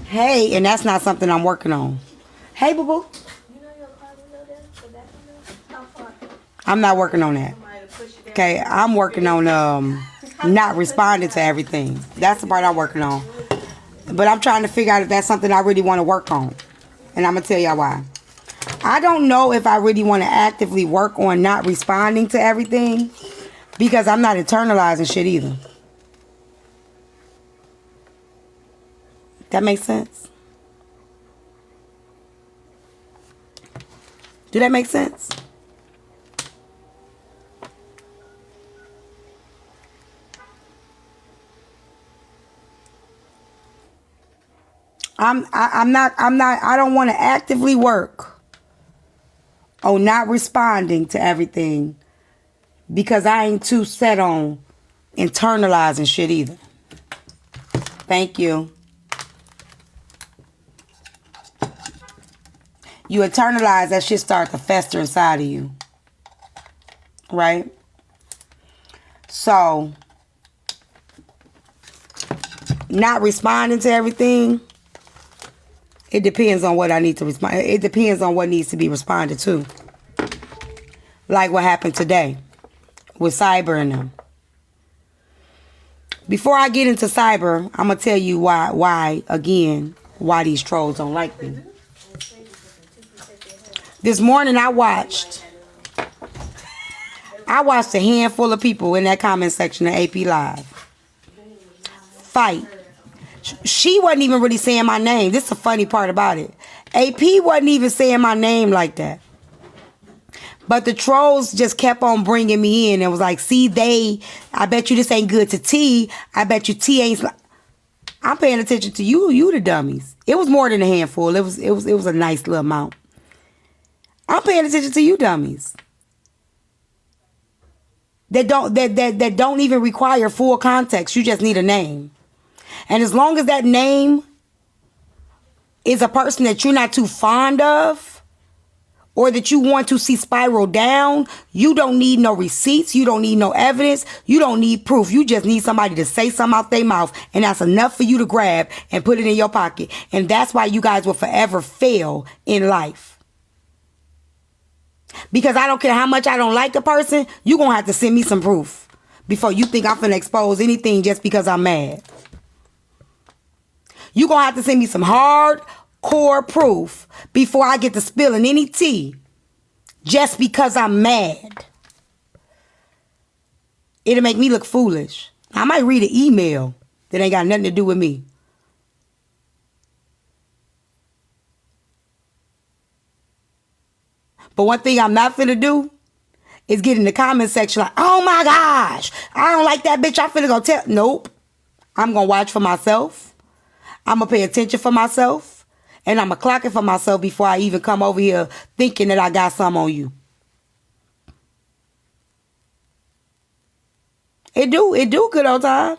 Hey, and that's not something I'm working on. Hey, boo boo. I'm not working on that. Okay, I'm working on not responding to everything. That's the part I'm working on. But I'm trying to figure out if that's something I really want to work on. And I'm going to tell y'all why. I don't know if I really want to actively work on not responding to everything, because I'm not internalizing shit either. That makes sense? Do that make sense? I don't want to actively work on not responding to everything, because I ain't too set on internalizing shit either. Thank you. You internalize, that shit start to fester inside of you. Right? So, not responding to everything, it depends on what I need to respond. It depends on what needs to be responded to. Like what happened today with Cyber and them. Before I get into Cyber, I'm going to tell you why these trolls don't like me. This morning I watched a handful of people in that comment section of AP Live fight. She wasn't even really saying my name. This is the funny part about it. AP wasn't even saying my name like that. But the trolls just kept on bringing me in and was like, see, I bet you this ain't good to T. I bet you T ain't. I'm paying attention to you the dummies. It was more than a handful. It was a nice little amount. I'm paying attention to you dummies. That don't even require full context. You just need a name. And as long as that name is a person that you're not too fond of, or that you want to see spiral down, you don't need no receipts. You don't need no evidence. You don't need proof. You just need somebody to say something out their mouth, and that's enough for you to grab and put it in your pocket. And that's why you guys will forever fail in life. Because I don't care how much I don't like a person, you're going to have to send me some proof before you think I'm finna expose anything just because I'm mad. You're going to have to send me some hardcore proof before I get to spilling any tea just because I'm mad. It'll make me look foolish. I might read an email that ain't got nothing to do with me. But one thing I'm not finna do is get in the comment section like, oh my gosh, I don't like that bitch. I'm finna go tell. Nope. I'm going to watch for myself. I'm going to pay attention for myself. And I'm going to clock it for myself before I even come over here thinking that I got some on you. It do good old time.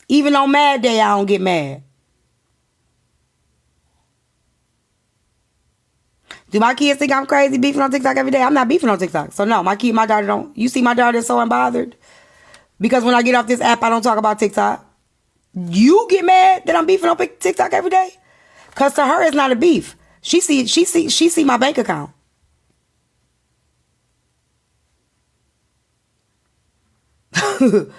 Even on mad day, I don't get mad. Do my kids think I'm crazy beefing on TikTok every day? I'm not beefing on TikTok. So no, my daughter don't. You see my daughter is so unbothered? Because when I get off this app, I don't talk about TikTok. You get mad that I'm beefing on TikTok every day? Because to her, it's not a beef. She see my bank account. To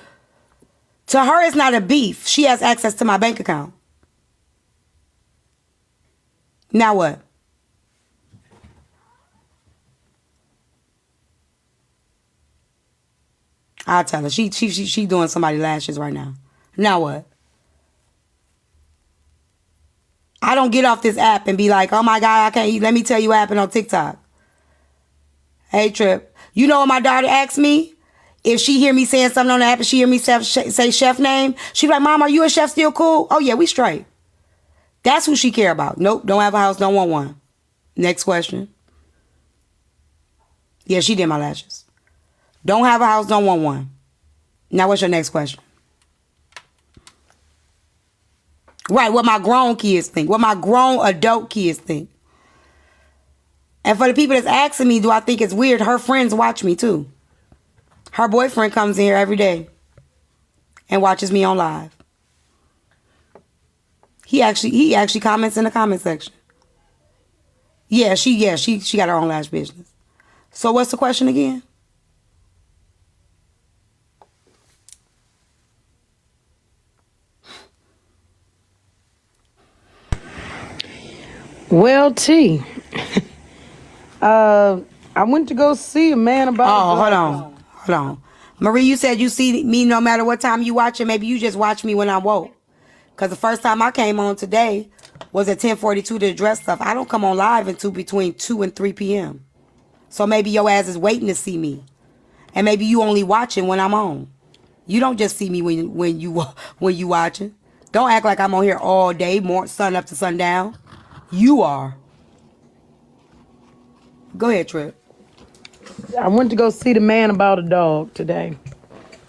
her, it's not a beef. She has access to my bank account. Now what? I'll tell her. She doing somebody's lashes right now. Now what? I don't get off this app and be like, oh my God, I can't eat. Let me tell you what happened on TikTok. Hey, Trip. You know what my daughter asked me? If she hear me saying something on the app and she hear me say chef name, she be like, Mom, are you and Chef still cool? Oh yeah, we straight. That's who she care about. Nope, don't have a house, don't want one. Next question. Yeah, she did my lashes. Don't have a house, don't want one. Now what's your next question? Right, what my grown kids think. What my grown adult kids think. And for the people that's asking me, do I think it's weird? Her friends watch me too. Her boyfriend comes in here every day and watches me on live. He actually comments in the comment section. Yeah, she got her own lash business. So what's the question again? Well, T, I went to go see a man about. Oh, hold on. Marie, you said you see me no matter what time you watch it. Maybe you just watch me when I woke. Because the first time I came on today was at 10:42 to address stuff. I don't come on live until between 2 and 3 p.m. So maybe your ass is waiting to see me. And maybe you only watching when I'm on. You don't just see me when you watching. Don't act like I'm on here all day, sun up to sundown. You are. Go ahead, Trip. I went to go see the man about a dog today.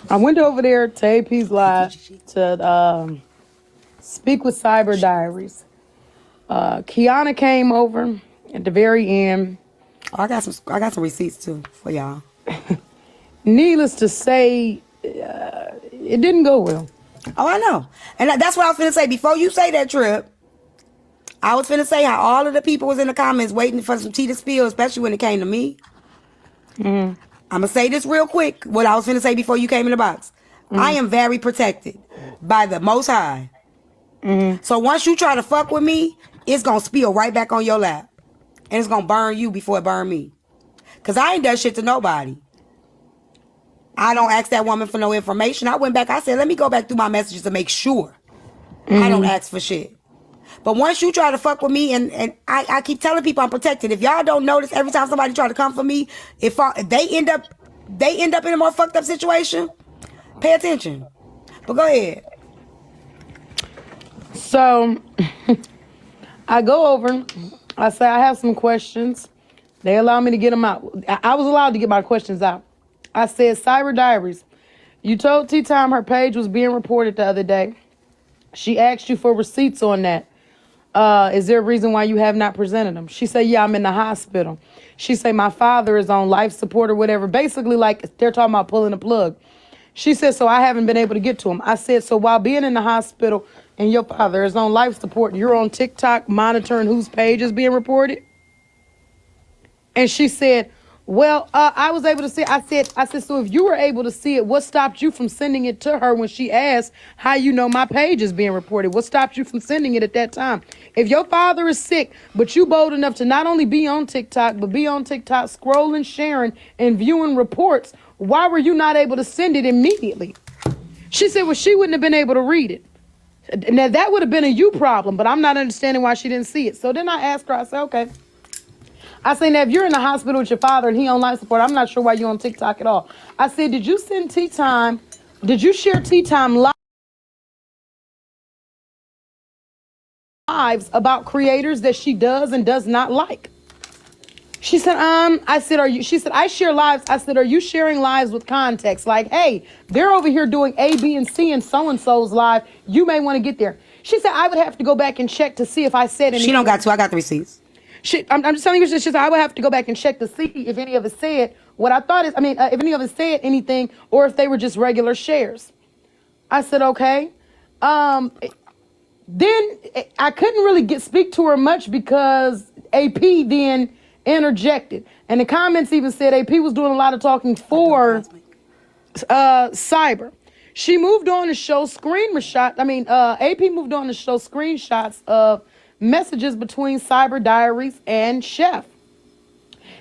I went over there to AP's Live to speak with Cyber Diaries. Kiana came over at the very end. Oh, I got some receipts too for y'all. Needless to say, it didn't go well. Oh, I know. And that's what I was finna say. Before you say that, Trip, I was finna say how all of the people was in the comments waiting for some tea to spill, especially when it came to me. I'm going to say this real quick, what I was finna say before you came in the box. I am very protected by the Most High. So once you try to fuck with me, it's going to spill right back on your lap. And it's going to burn you before it burn me. Because I ain't done shit to nobody. I don't ask that woman for no information. I went back, I said, let me go back through my messages to make sure I don't ask for shit. But once you try to fuck with me, and I keep telling people I'm protected. If y'all don't notice, every time somebody try to come for me, if they end up in a more fucked up situation, pay attention. But go ahead. So I go over, I say I have some questions. They allow me to get them out. I was allowed to get my questions out. I said, Cyber Diaries, you told TeaTyme her page was being reported the other day. She asked you for receipts on that. Is there a reason why you have not presented them? She said, yeah, I'm in the hospital. She said, my father is on life support or whatever. Basically, like they're talking about pulling the plug. She said, so I haven't been able to get to him. I said, so while being in the hospital and your father is on life support, you're on TikTok monitoring whose page is being reported? And she said, well, I was able to see it. I said, so if you were able to see it, what stopped you from sending it to her when she asked how you know my page is being reported? What stopped you from sending it at that time? If your father is sick, but you bold enough to not only be on TikTok, but be on TikTok scrolling, sharing, and viewing reports, why were you not able to send it immediately? She said, well, she wouldn't have been able to read it. Now, that would have been a you problem, but I'm not understanding why she didn't see it. So then I asked her, I said, okay. I said, now, if you're in the hospital with your father and he on life support, I'm not sure why you're on TikTok at all. I said, did you send TeaTyme? Did you share TeaTyme lives about creators that she does and does not like? She said, I said, she said, I share lives. I said, are you sharing lives with context? Like, hey, they're over here doing A, B, and C and so-and-so's live. You may want to get there. She said, I would have to go back and check to see if I said anything. She don't got to. I got the receipts. I'm just telling you, she said, I would have to go back and check to see if any of us said what I thought is, if any of us said anything or if they were just regular shares. I said, okay. Then I couldn't really speak to her much because AP then interjected. And the comments even said AP was doing a lot of talking for Cyber. She moved on to show AP moved on to show screenshots of messages between Cyber Diaries and Chef.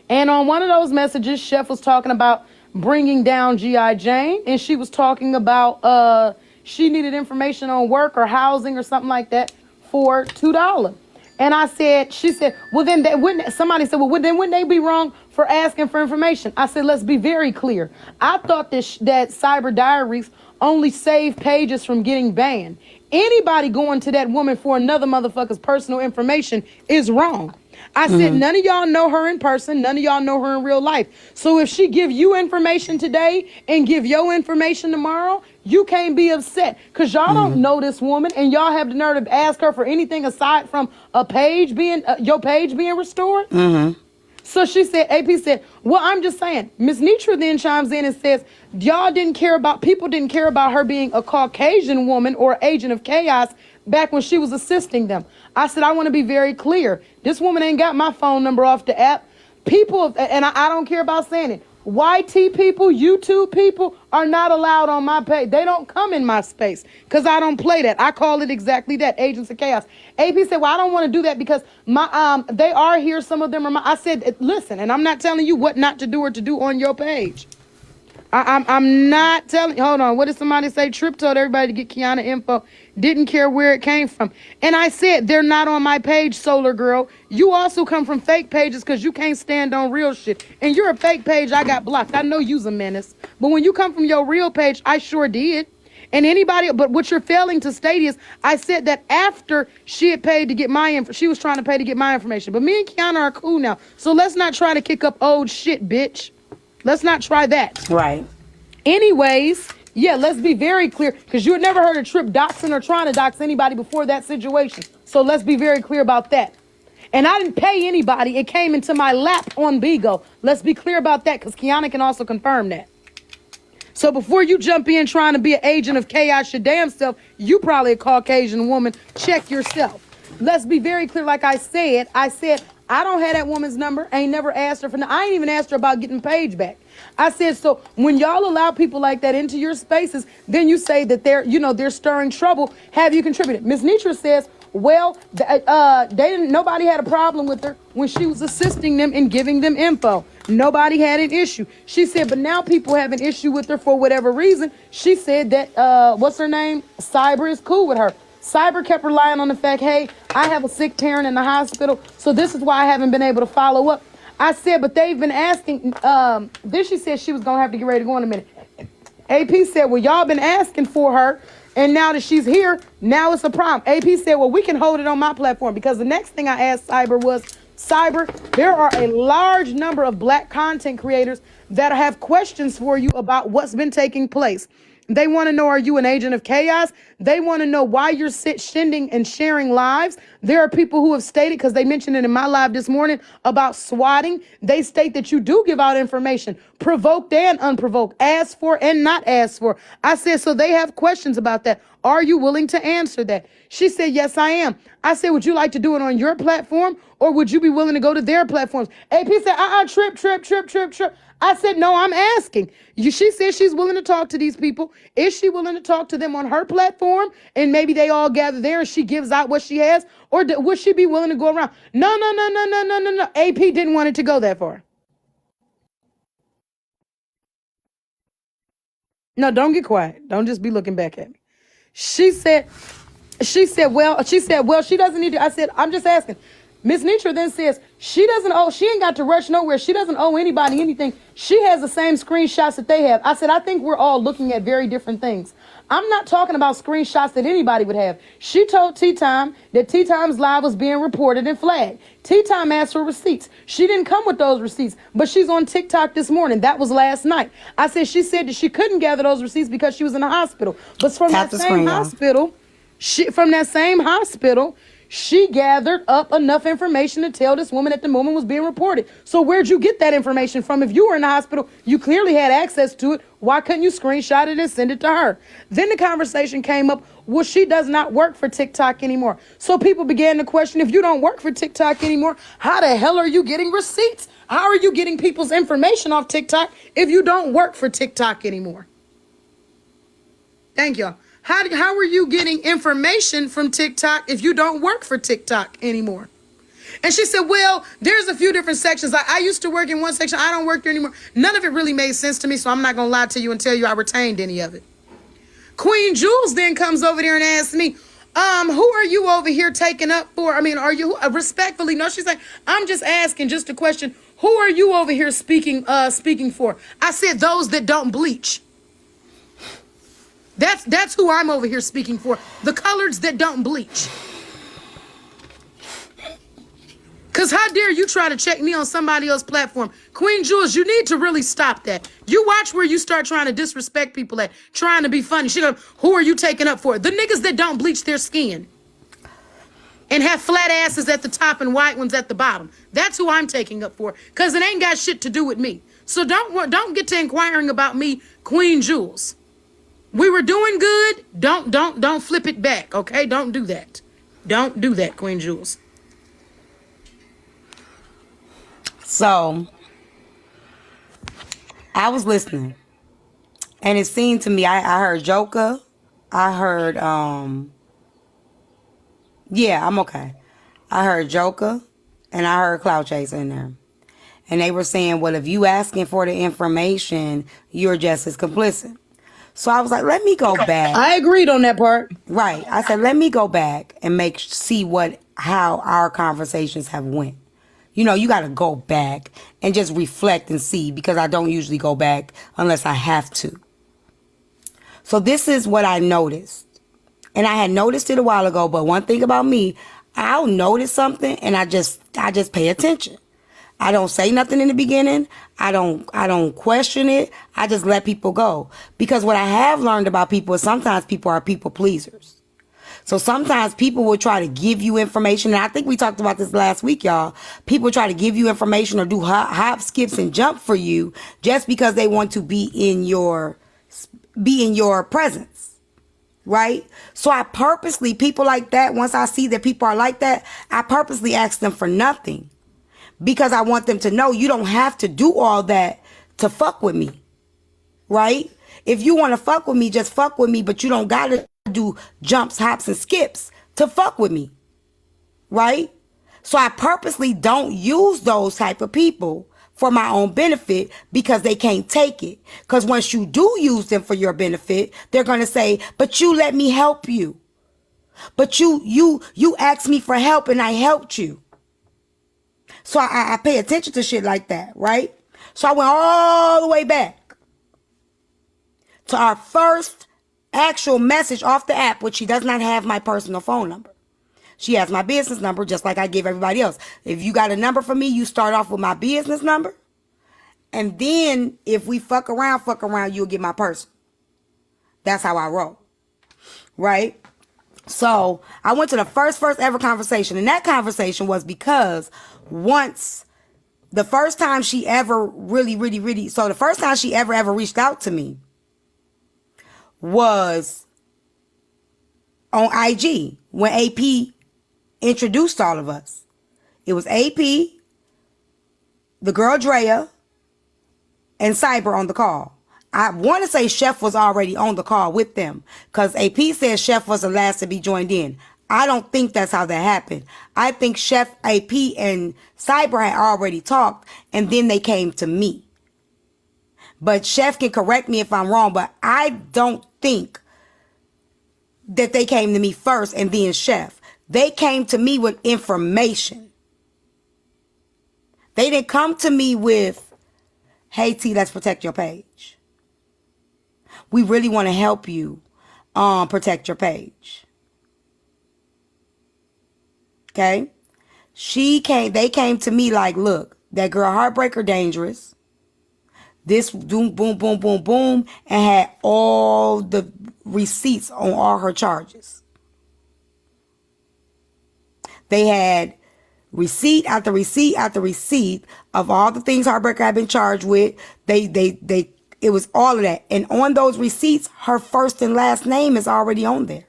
And on one of those messages, Chef was talking about bringing down G.I. Jane, and she was talking about she needed information on work or housing or something like that for $2. And she said, well, then somebody said, well, then wouldn't they be wrong for asking for information? I said, let's be very clear. I thought that Cyber Diaries only saved pages from getting banned. Anybody going to that woman for another motherfucker's personal information is wrong. I said, none of y'all know her in person. None of y'all know her in real life. So if she give you information today and give your information tomorrow, you can't be upset because y'all don't know this woman and y'all have the nerve to ask her for anything aside from your page being restored. So she said, AP said, well, I'm just saying. Miss Nitra then chimes in and says, people didn't care about her being a Caucasian woman or agent of chaos back when she was assisting them. I said, I want to be very clear. This woman ain't got my phone number off the app. People, and I don't care about saying it, YT people, YouTube people are not allowed on my page. They don't come in my space because I don't play that. I call it exactly that, Agents of Chaos. AP said, well, I don't want to do that because they are here. Some of them are I said, listen, and I'm not telling you what not to do or to do on your page. I'm not telling. Hold on. What did somebody say? Trip told everybody to get Kiana info. Didn't care where it came from. And I said, they're not on my page, Solar Girl. You also come from fake pages because you can't stand on real shit. And you're a fake page. I got blocked. I know you's a menace. But when you come from your real page, I sure did. And anybody, but what you're failing to state is, I said that after she had paid to get my info, she was trying to pay to get my information. But me and Kiana are cool now. So let's not try to kick up old shit, bitch. Let's not try that. Right. Anyways, yeah, let's be very clear, because you had never heard of Trip doxing or trying to dox anybody before that situation. So let's be very clear about that. And I didn't pay anybody. It came into my lap on Bigo. Let's be clear about that, because Kiana can also confirm that. So before you jump in trying to be an agent of chaos your damn self, you probably a Caucasian woman. Check yourself. Let's be very clear. Like I said, I don't have that woman's number. I ain't never asked her for I ain't even asked her about getting Paige back. I said, so when y'all allow people like that into your spaces, then you say that they're stirring trouble. Have you contributed? Ms. Nitra says, well, nobody had a problem with her when she was assisting them and giving them info. Nobody had an issue. She said, but now people have an issue with her for whatever reason. She said that, what's her name? Cyber is cool with her. Cyber kept relying on the fact, hey, I have a sick parent in the hospital, so this is why I haven't been able to follow up. I said, but they've been asking, then she said she was going to have to get ready to go in a minute. AP said, well, y'all been asking for her, and now that she's here, now it's a problem. AP said, well, we can hold it on my platform, because the next thing I asked Cyber was, Cyber, there are a large number of black content creators that have questions for you about what's been taking place. They want to know, are you an agent of chaos? They want to know why you're sending and sharing lives. There are people who have stated, because they mentioned it in my live this morning, about swatting. They state that you do give out information, provoked and unprovoked, asked for and not asked for. I said, so they have questions about that. Are you willing to answer that? She said, yes, I am. I said, would you like to do it on your platform, or would you be willing to go to their platforms? AP said, trip. I said, no, I'm asking. She said she's willing to talk to these people. Is she willing to talk to them on her platform? And maybe they all gather there and she gives out what she has? Or would she be willing to go around? No. AP didn't want it to go that far. No, don't get quiet. Don't just be looking back at me. She said, well, she doesn't need to. I said, I'm just asking. Ms. Nitra then says, she ain't got to rush nowhere. She doesn't owe anybody anything. She has the same screenshots that they have. I said, I think we're all looking at very different things. I'm not talking about screenshots that anybody would have. She told TeaTyme that TeaTyme's live was being reported and flagged. TeaTyme asked for receipts. She didn't come with those receipts, but she's on TikTok this morning. That was last night. I said, she said that she couldn't gather those receipts because she was in the hospital. But from that same hospital, she gathered up enough information to tell this woman at the moment was being reported. So where'd you get that information from? If you were in the hospital, you clearly had access to it. Why couldn't you screenshot it and send it to her? Then the conversation came up, well, she does not work for TikTok anymore. So people began to question, if you don't work for TikTok anymore, how the hell are you getting receipts? How are you getting people's information off TikTok if you don't work for TikTok anymore? Thank y'all. How are you getting information from TikTok if you don't work for TikTok anymore? And she said, well, there's a few different sections. I used to work in one section. I don't work there anymore. None of it really made sense to me, so I'm not going to lie to you and tell you I retained any of it. Queen Jules then comes over there and asks me, who are you over here taking up for? I mean, are you respectfully? No, she's like, I'm just asking just a question. Who are you over here speaking for? I said, those that don't bleach. That's who I'm over here speaking for. The coloreds that don't bleach. Because how dare you try to check me on somebody else's platform? Queen Jules, you need to really stop that. You watch where you start trying to disrespect people at, trying to be funny. She goes, who are you taking up for? The niggas that don't bleach their skin and have flat asses at the top and white ones at the bottom. That's who I'm taking up for, because it ain't got shit to do with me. So don't get to inquiring about me, Queen Jules. We were doing good. Don't flip it back, okay? Don't do that. Don't do that, Queen Jules. So I was listening, and it seemed to me I heard Joker. I heard yeah, I'm okay. I heard Joker, and I heard Cloud Chaser in there. And they were saying, well, if you asking for the information, you're just as complicit. So I was like, let me go back. I agreed on that part. Right. I said, let me go back and see how our conversations have went. You know, you got to go back and just reflect and see, because I don't usually go back unless I have to. So this is what I noticed. And I had noticed it a while ago, but one thing about me, I'll notice something and I just pay attention. I don't say nothing in the beginning. I don't question it. I just let people go. Because what I have learned about people is sometimes people are people pleasers. So sometimes people will try to give you information. And I think we talked about this last week, y'all. People try to give you information or do hop, skips, and jump for you just because they want to be in your presence. Right? So I purposely, people like that, once I see that people are like that, I purposely ask them for nothing. Because I want them to know you don't have to do all that to fuck with me. Right? If you want to fuck with me, just fuck with me, but you don't got to do jumps, hops, and skips to fuck with me. Right? So I purposely don't use those type of people for my own benefit because they can't take it. Because once you do use them for your benefit, they're going to say, but you let me help you. But you asked me for help and I helped you. So I pay attention to shit like that, right? So I went all the way back to our first actual message off the app, which she does not have my personal phone number. She has my business number, just like I give everybody else. If you got a number for me, you start off with my business number. And then if we fuck around, you'll get my personal. That's how I roll. Right? So I went to the first ever conversation. And that conversation was because the first time she ever the first time she ever reached out to me was on IG when AP introduced all of us. It was AP, the girl Drea, and Cyber on the call. I want to say Chef was already on the call with them because AP said Chef was the last to be joined in. I don't think that's how that happened. I think Chef, AP, and Cyber had already talked and then they came to me. But Chef can correct me if I'm wrong, but I don't think that they came to me first and then Chef. They came to me with information. They didn't come to me with, hey T, let's protect your page. We really want to help you protect your page. Okay? They came to me like, look, that girl Heartbreaker dangerous. This boom, boom, boom, boom, boom, and had all the receipts on all her charges. They had receipt after receipt after receipt of all the things Heartbreaker had been charged with. It was all of that. And on those receipts, her first and last name is already on there.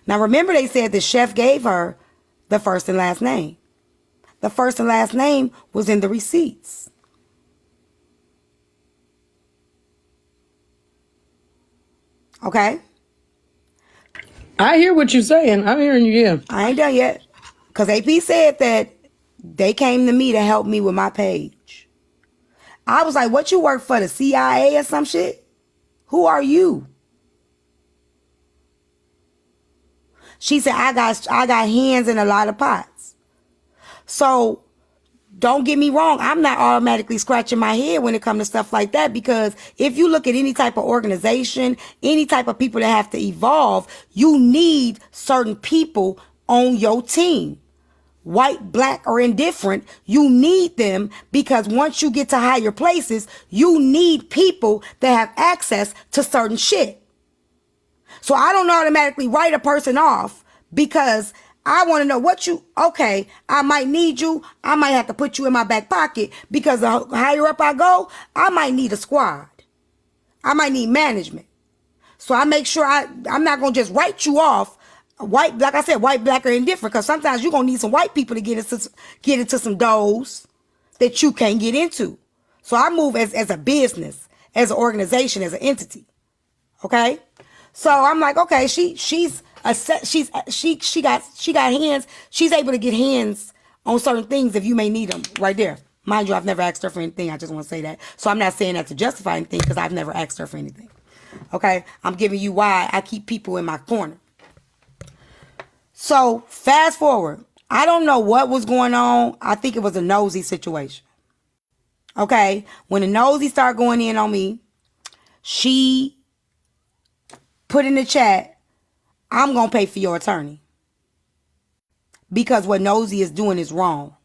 Now remember they said the Chef gave her the first and last name. The first and last name was in the receipts. Okay? I hear what you're saying. I'm hearing you, yeah. I ain't done yet. Because AP said that they came to me to help me with my page. I was like, what, you work for the CIA or some shit? Who are you? She said, I got hands in a lot of pots. So don't get me wrong. I'm not automatically scratching my head when it comes to stuff like that, because if you look at any type of organization, any type of people that have to evolve, you need certain people on your team. White, black, or indifferent, you need them, because once you get to higher places, you need people that have access to certain shit. So I don't automatically write a person off because I want to know okay, I might need you. I might have to put you in my back pocket, because the higher up I go, I might need a squad. I might need management. So I make sure I'm not gonna just write you off. White, like I said, white, black, or indifferent, because sometimes you're gonna need some white people to get into some doors that you can't get into. So I move as a business, as an organization, as an entity. Okay? So I'm like, okay, she got hands. She's able to get hands on certain things if you may need them right there. Mind you, I've never asked her for anything. I just want to say that. So I'm not saying that to justify anything because I've never asked her for anything. Okay? I'm giving you why I keep people in my corner. So fast forward. I don't know what was going on. I think it was a nosy situation. Okay? When the nosy started going in on me, she put in the chat, I'm going to pay for your attorney. Because what Nosy is doing is wrong.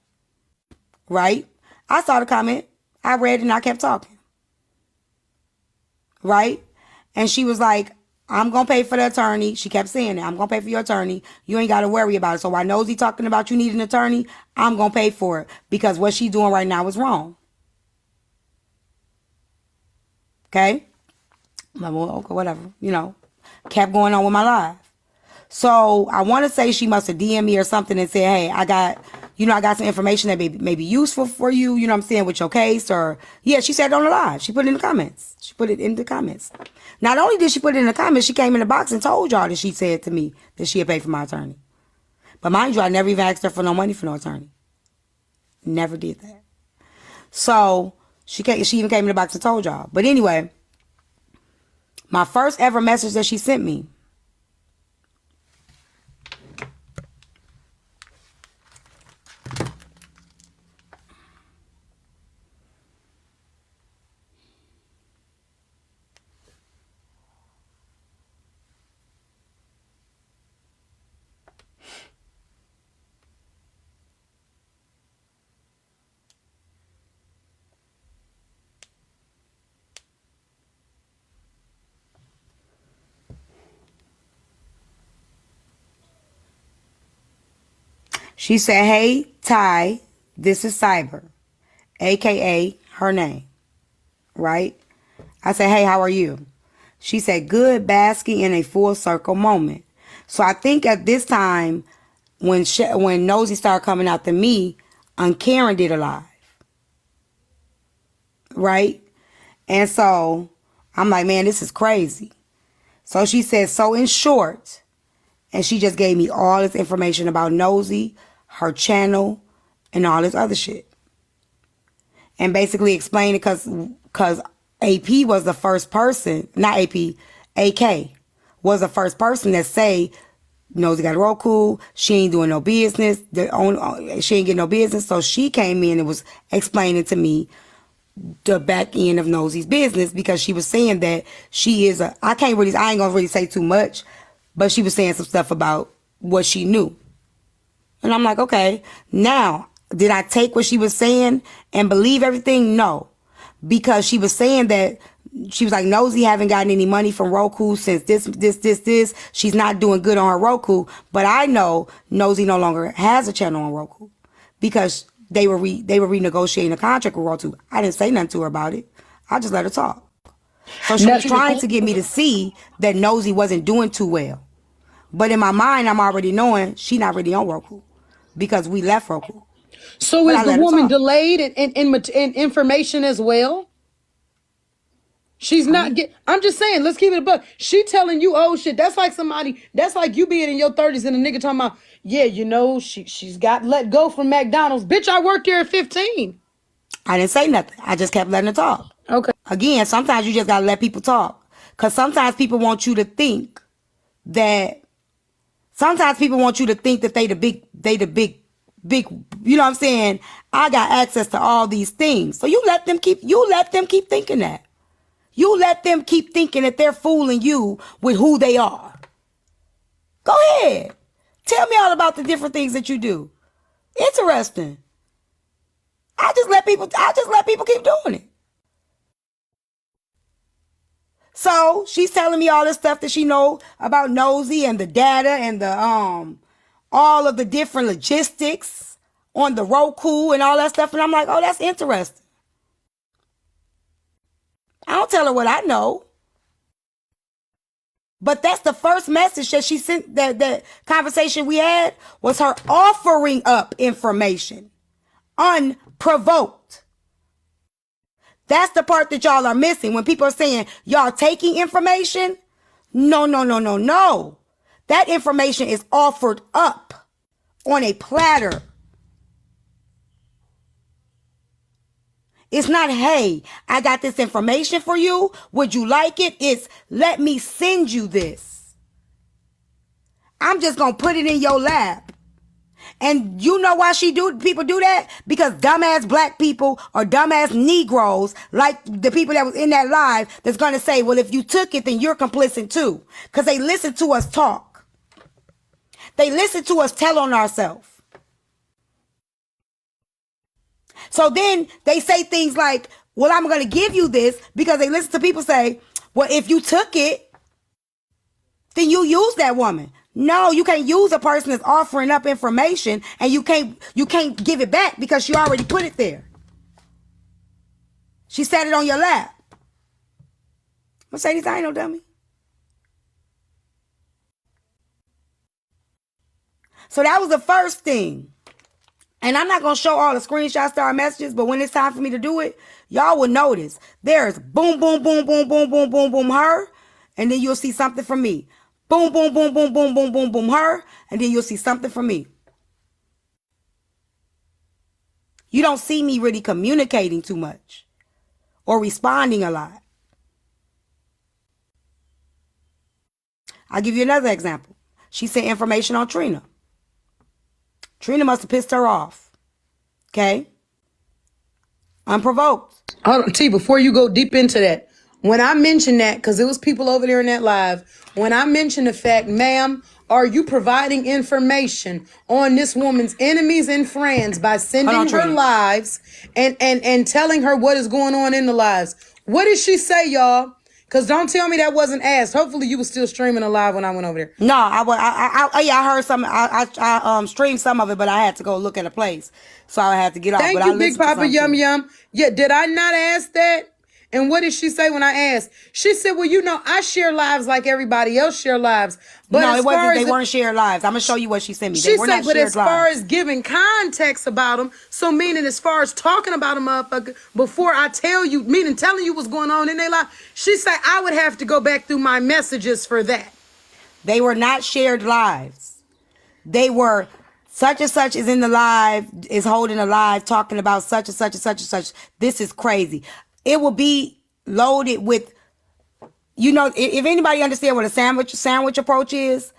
Right? I saw the comment. I read it and I kept talking. Right? And she was like, I'm going to pay for the attorney. She kept saying that. I'm going to pay for your attorney. You ain't got to worry about it. So while Nosy talking about you need an attorney, I'm going to pay for it. Because what she's doing right now is wrong. Okay? I'm like, well, okay, whatever. You know, kept going on with my life. So I want to say she must have DM'd me or something and said, hey, I got some information that may be useful for you, you know what I'm saying, with your case. Or, yeah, she said it on the live. She put it in the comments. She put it in the comments. Not only did she put it in the comments, she came in the box and told y'all that she said to me that she had paid for my attorney. But mind you, I never even asked her for no money for no attorney. Never did that. So she even came in the box and told y'all. But anyway, my first ever message that she sent me, she said, hey, Ty, this is Cyber, a.k.a. her name, right? I said, hey, how are you? She said, good, basking in a full circle moment. So I think at this time, when Nosy started coming out to me, Karen did a live, right? And so I'm like, man, this is crazy. So she said, so in short, and she just gave me all this information about Nosy, her channel, and all this other shit. And basically explained it because AP was the first person, not AP, AK was the first person that say Nosy got a Roku, she ain't doing no business, she ain't getting no business. So she came in and was explaining to me the back end of Nosy's business, because she was saying that she is I ain't gonna really say too much, but she was saying some stuff about what she knew. And I'm like, okay, now, did I take what she was saying and believe everything? No. Because she was saying that, she was like, Nosy haven't gotten any money from Roku since this. She's not doing good on her Roku. But I know Nosy no longer has a channel on Roku because they were renegotiating a contract with Roku. I didn't say nothing to her about it. I just let her talk. So she was trying to get me to see that Nosy wasn't doing too well. But in my mind, I'm already knowing she not really on Roku because we left Roku. So is the woman delayed in information as well? She's not I'm just saying, let's keep it a buck. She telling you old shit. That's like you being in your 30s and a nigga talking about, yeah, you know, she's got let go from McDonald's. Bitch, I worked there at 15. I didn't say nothing. I just kept letting her talk. Okay. Again, sometimes you just gotta let people talk. Because sometimes people want you to think that they the big, you know what I'm saying? I got access to all these things. So you let them keep thinking that. You let them keep thinking that they're fooling you with who they are. Go ahead. Tell me all about the different things that you do. Interesting. I just let people keep doing it. So she's telling me all this stuff that she know about Nosy and the data and the all of the different logistics on the Roku and all that stuff. And I'm like, oh, that's interesting. I don't tell her what I know. But that's the first message that she sent. That conversation we had was her offering up information unprovoked. That's the part that y'all are missing. When people are saying y'all taking information, no. That information is offered up on a platter. It's not, hey, I got this information for you. Would you like it? It's, let me send you this. I'm just going to put it in your lap. And you know why people do that? Because dumbass black people or dumbass Negroes, like the people that was in that live, that's going to say, well, if you took it, then you're complicit too. Because they listen to us talk. They listen to us tell on ourselves. So then they say things like, well, I'm going to give you this, because they listen to people say, well, if you took it, then you use that woman. No, you can't use a person that's offering up information, and you can't give it back because she already put it there. She sat it on your lap. Mercedes, I ain't no dummy. So that was the first thing. And I'm not going to show all the screenshots to our messages, but when it's time for me to do it, y'all will notice there's boom, boom, boom, boom, boom, boom, boom, boom, her. And then you'll see something from me. Boom, boom, boom, boom, boom, boom, boom, boom, her. And then you'll see something from me. You don't see me really communicating too much or responding a lot. I'll give you another example. She sent information on Trina. Trina must have pissed her off. Okay? Unprovoked. Hold on, T, before you go deep into that, when I mentioned that, because it was people over there in that live, when I mentioned the fact, ma'am, are you providing information on this woman's enemies and friends by sending her lives and telling her what is going on in the lives? What did she say, y'all? Because don't tell me that wasn't asked. Hopefully you were still streaming a live when I went over there. No, I heard some. I streamed some of it, but I had to go look at a place, so I had to get off. Thank you, Big Papa Yum Yum. Yeah, did I not ask that? And what did she say when I asked? She said, well, you know, I share lives like everybody else share lives. But no, it wasn't. They weren't shared lives. I'm going to show you what she sent me. She said, but as far as giving context about them, so meaning as far as talking about them motherfucker, before I tell you, meaning telling you what's going on in their life, she said I would have to go back through my messages for that. They were not shared lives. They were such and such is in the live, is holding a live, talking about such and such and such and such. This is crazy. It will be loaded with, you know, if anybody understand what a sandwich approach is,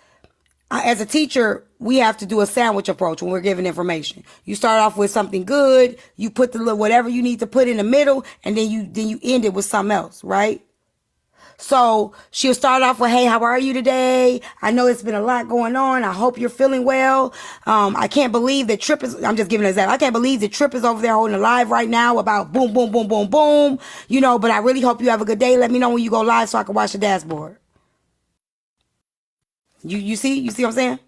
as a teacher, we have to do a sandwich approach when we're giving information. You start off with something good, you put the little whatever you need to put in the middle, and then you end it with something else, right? So she'll start off with, hey, how are you today? I know it's been a lot going on. I hope you're feeling well. I can't believe that Trip is, I'm just giving an example. I can't believe that Trip is over there holding a live right now about boom, boom, boom, boom, boom. You know, but I really hope you have a good day. Let me know when you go live so I can watch the dashboard. You see what I'm saying?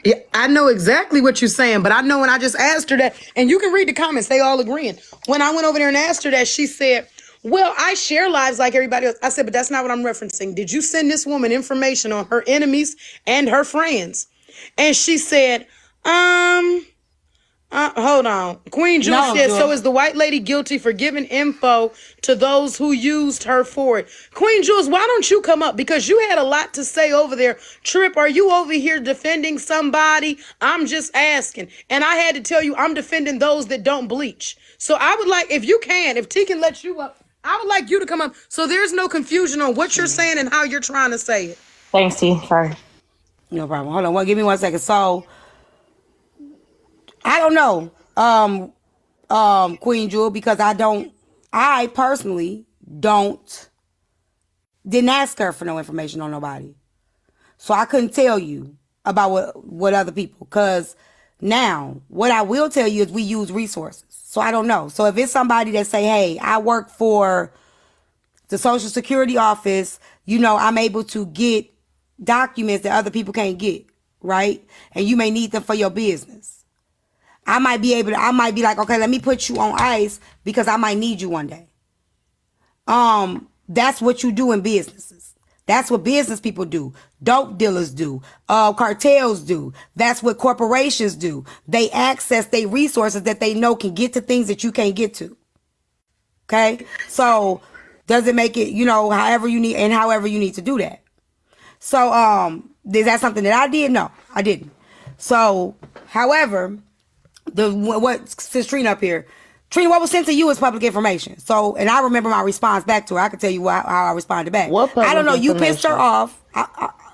Yeah, I know exactly what you're saying, but I know when I just asked her that, and you can read the comments, they all agreeing. When I went over there and asked her that, she said, well, I share lives like everybody else. I said, but that's not what I'm referencing. Did you send this woman information on her enemies and her friends? And she said, hold on. Queen Jules said, so is the white lady guilty for giving info to those who used her for it? Queen Jules, why don't you come up? Because you had a lot to say over there. Trip, are you over here defending somebody? I'm just asking. And I had to tell you, I'm defending those that don't bleach. So I would like, if you can, if T can let you up, I would like you to come up so there's no confusion on what you're saying and how you're trying to say it. Thanks, T. Sorry. No problem. Hold on. Give me 1 second. So, I don't know, Queen Jewel, because I personally didn't ask her for no information on nobody. So I couldn't tell you about what other people, because now what I will tell you is we use resources. So I don't know. So if it's somebody that say, hey, I work for the Social Security office, you know, I'm able to get documents that other people can't get, right? And you may need them for your business. I might be like, okay, let me put you on ice because I might need you one day. That's what you do in businesses. That's what business people do. Dope dealers do. Cartels do. That's what corporations do. They access their resources that they know can get to things that you can't get to. Okay? So does it make it, however you need and however you need to do that. So is that something that I did? No, I didn't. So, however, since Trina up here, Trina, what was sent to you is public information. So, and I remember my response back to her. I can tell you how I responded back. What public I don't know. You pissed her information? off. I'm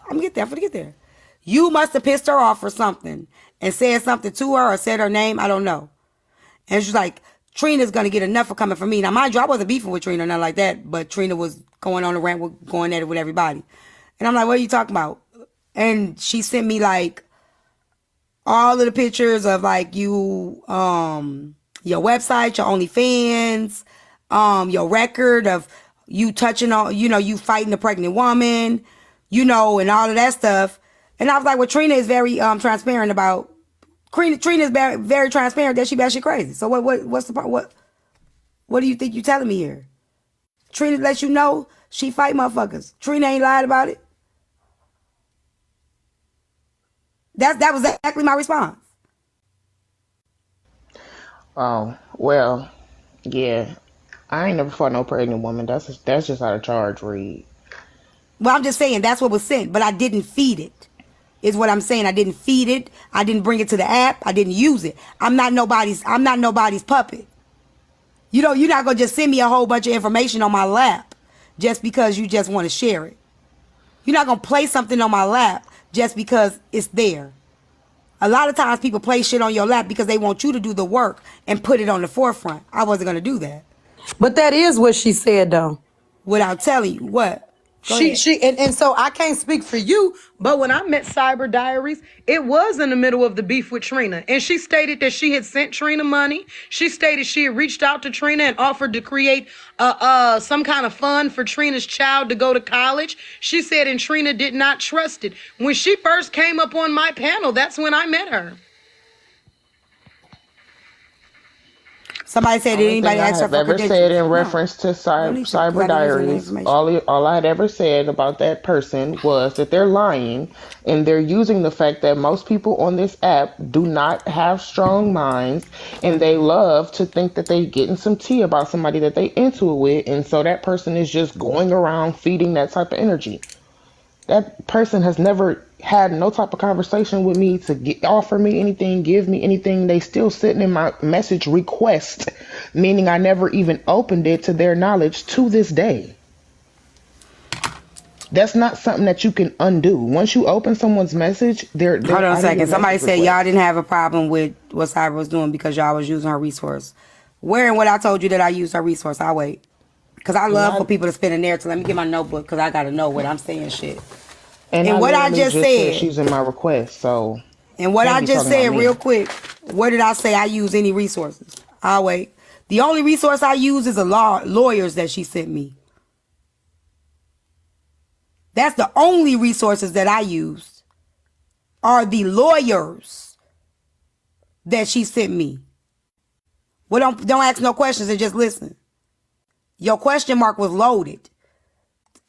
gonna get there. I'm gonna get there. You must have pissed her off or something and said something to her or said her name. I don't know. And she's like, Trina's gonna get enough for coming for me. Now, mind you, I wasn't beefing with Trina or nothing like that, but Trina was going on a rant, going at it with everybody. And I'm like, what are you talking about? And she sent me like all of the pictures of like you, your website, your OnlyFans, your record of you touching on, you fighting a pregnant woman, and all of that stuff. And I was like, well, Trina is very transparent about. Trina is very, very transparent that she batshit crazy. So what's the part? What do you think you telling me here? Trina lets you know she fight motherfuckers. Trina ain't lied about it. That was exactly my response. Oh, well, yeah. I ain't never fought no pregnant woman. That's just how the charge read. Well, I'm just saying that's what was sent, but I didn't feed it. Is what I'm saying. I didn't feed it. I didn't bring it to the app. I didn't use it. I'm not nobody's puppet. You're not gonna just send me a whole bunch of information on my lap just because you just want to share it. You're not gonna play something on my lap just because it's there. A lot of times people play shit on your lap because they want you to do the work and put it on the forefront. I wasn't gonna do that. But that is what she said, though. Without telling you what. Go ahead. And so I can't speak for you, but when I met Cyber Diaries, it was in the middle of the beef with Trina. And she stated that she had sent Trina money. She stated she had reached out to Trina and offered to create some kind of fund for Trina's child to go to college. She said, and Trina did not trust it. When she first came up on my panel, that's when I met her. Somebody said, did anybody ask her for ever credentials? said in No. reference to Don't need to, 'cause Cyber I can use her Diaries, information. all I had ever said about that person was that they're lying and they're using the fact that most people on this app do not have strong minds and they love to think that they getting some tea about somebody that they into it with, and so that person is just going around feeding that type of energy. That person has never had no type of conversation with me to offer me anything, give me anything. They still sitting in my message request, meaning I never even opened it to their knowledge to this day. That's not something that you can undo. Once you open someone's message, they're Hold on a second. Somebody said y'all didn't have a problem with what Cyber was doing because y'all was using her resource. Where and what I told you that I used her resource? I'll wait. Because I love for people to spin a narrative. Let me get my notebook because I got to know what I'm saying shit. And what I just said. She's in my request, so. And what I just said real quick. Where did I say I use any resources? I'll wait. The only resource I use is the lawyers that she sent me. That's the only resources that I used are the lawyers that she sent me. Well, don't ask no questions and just listen. Your question mark was loaded.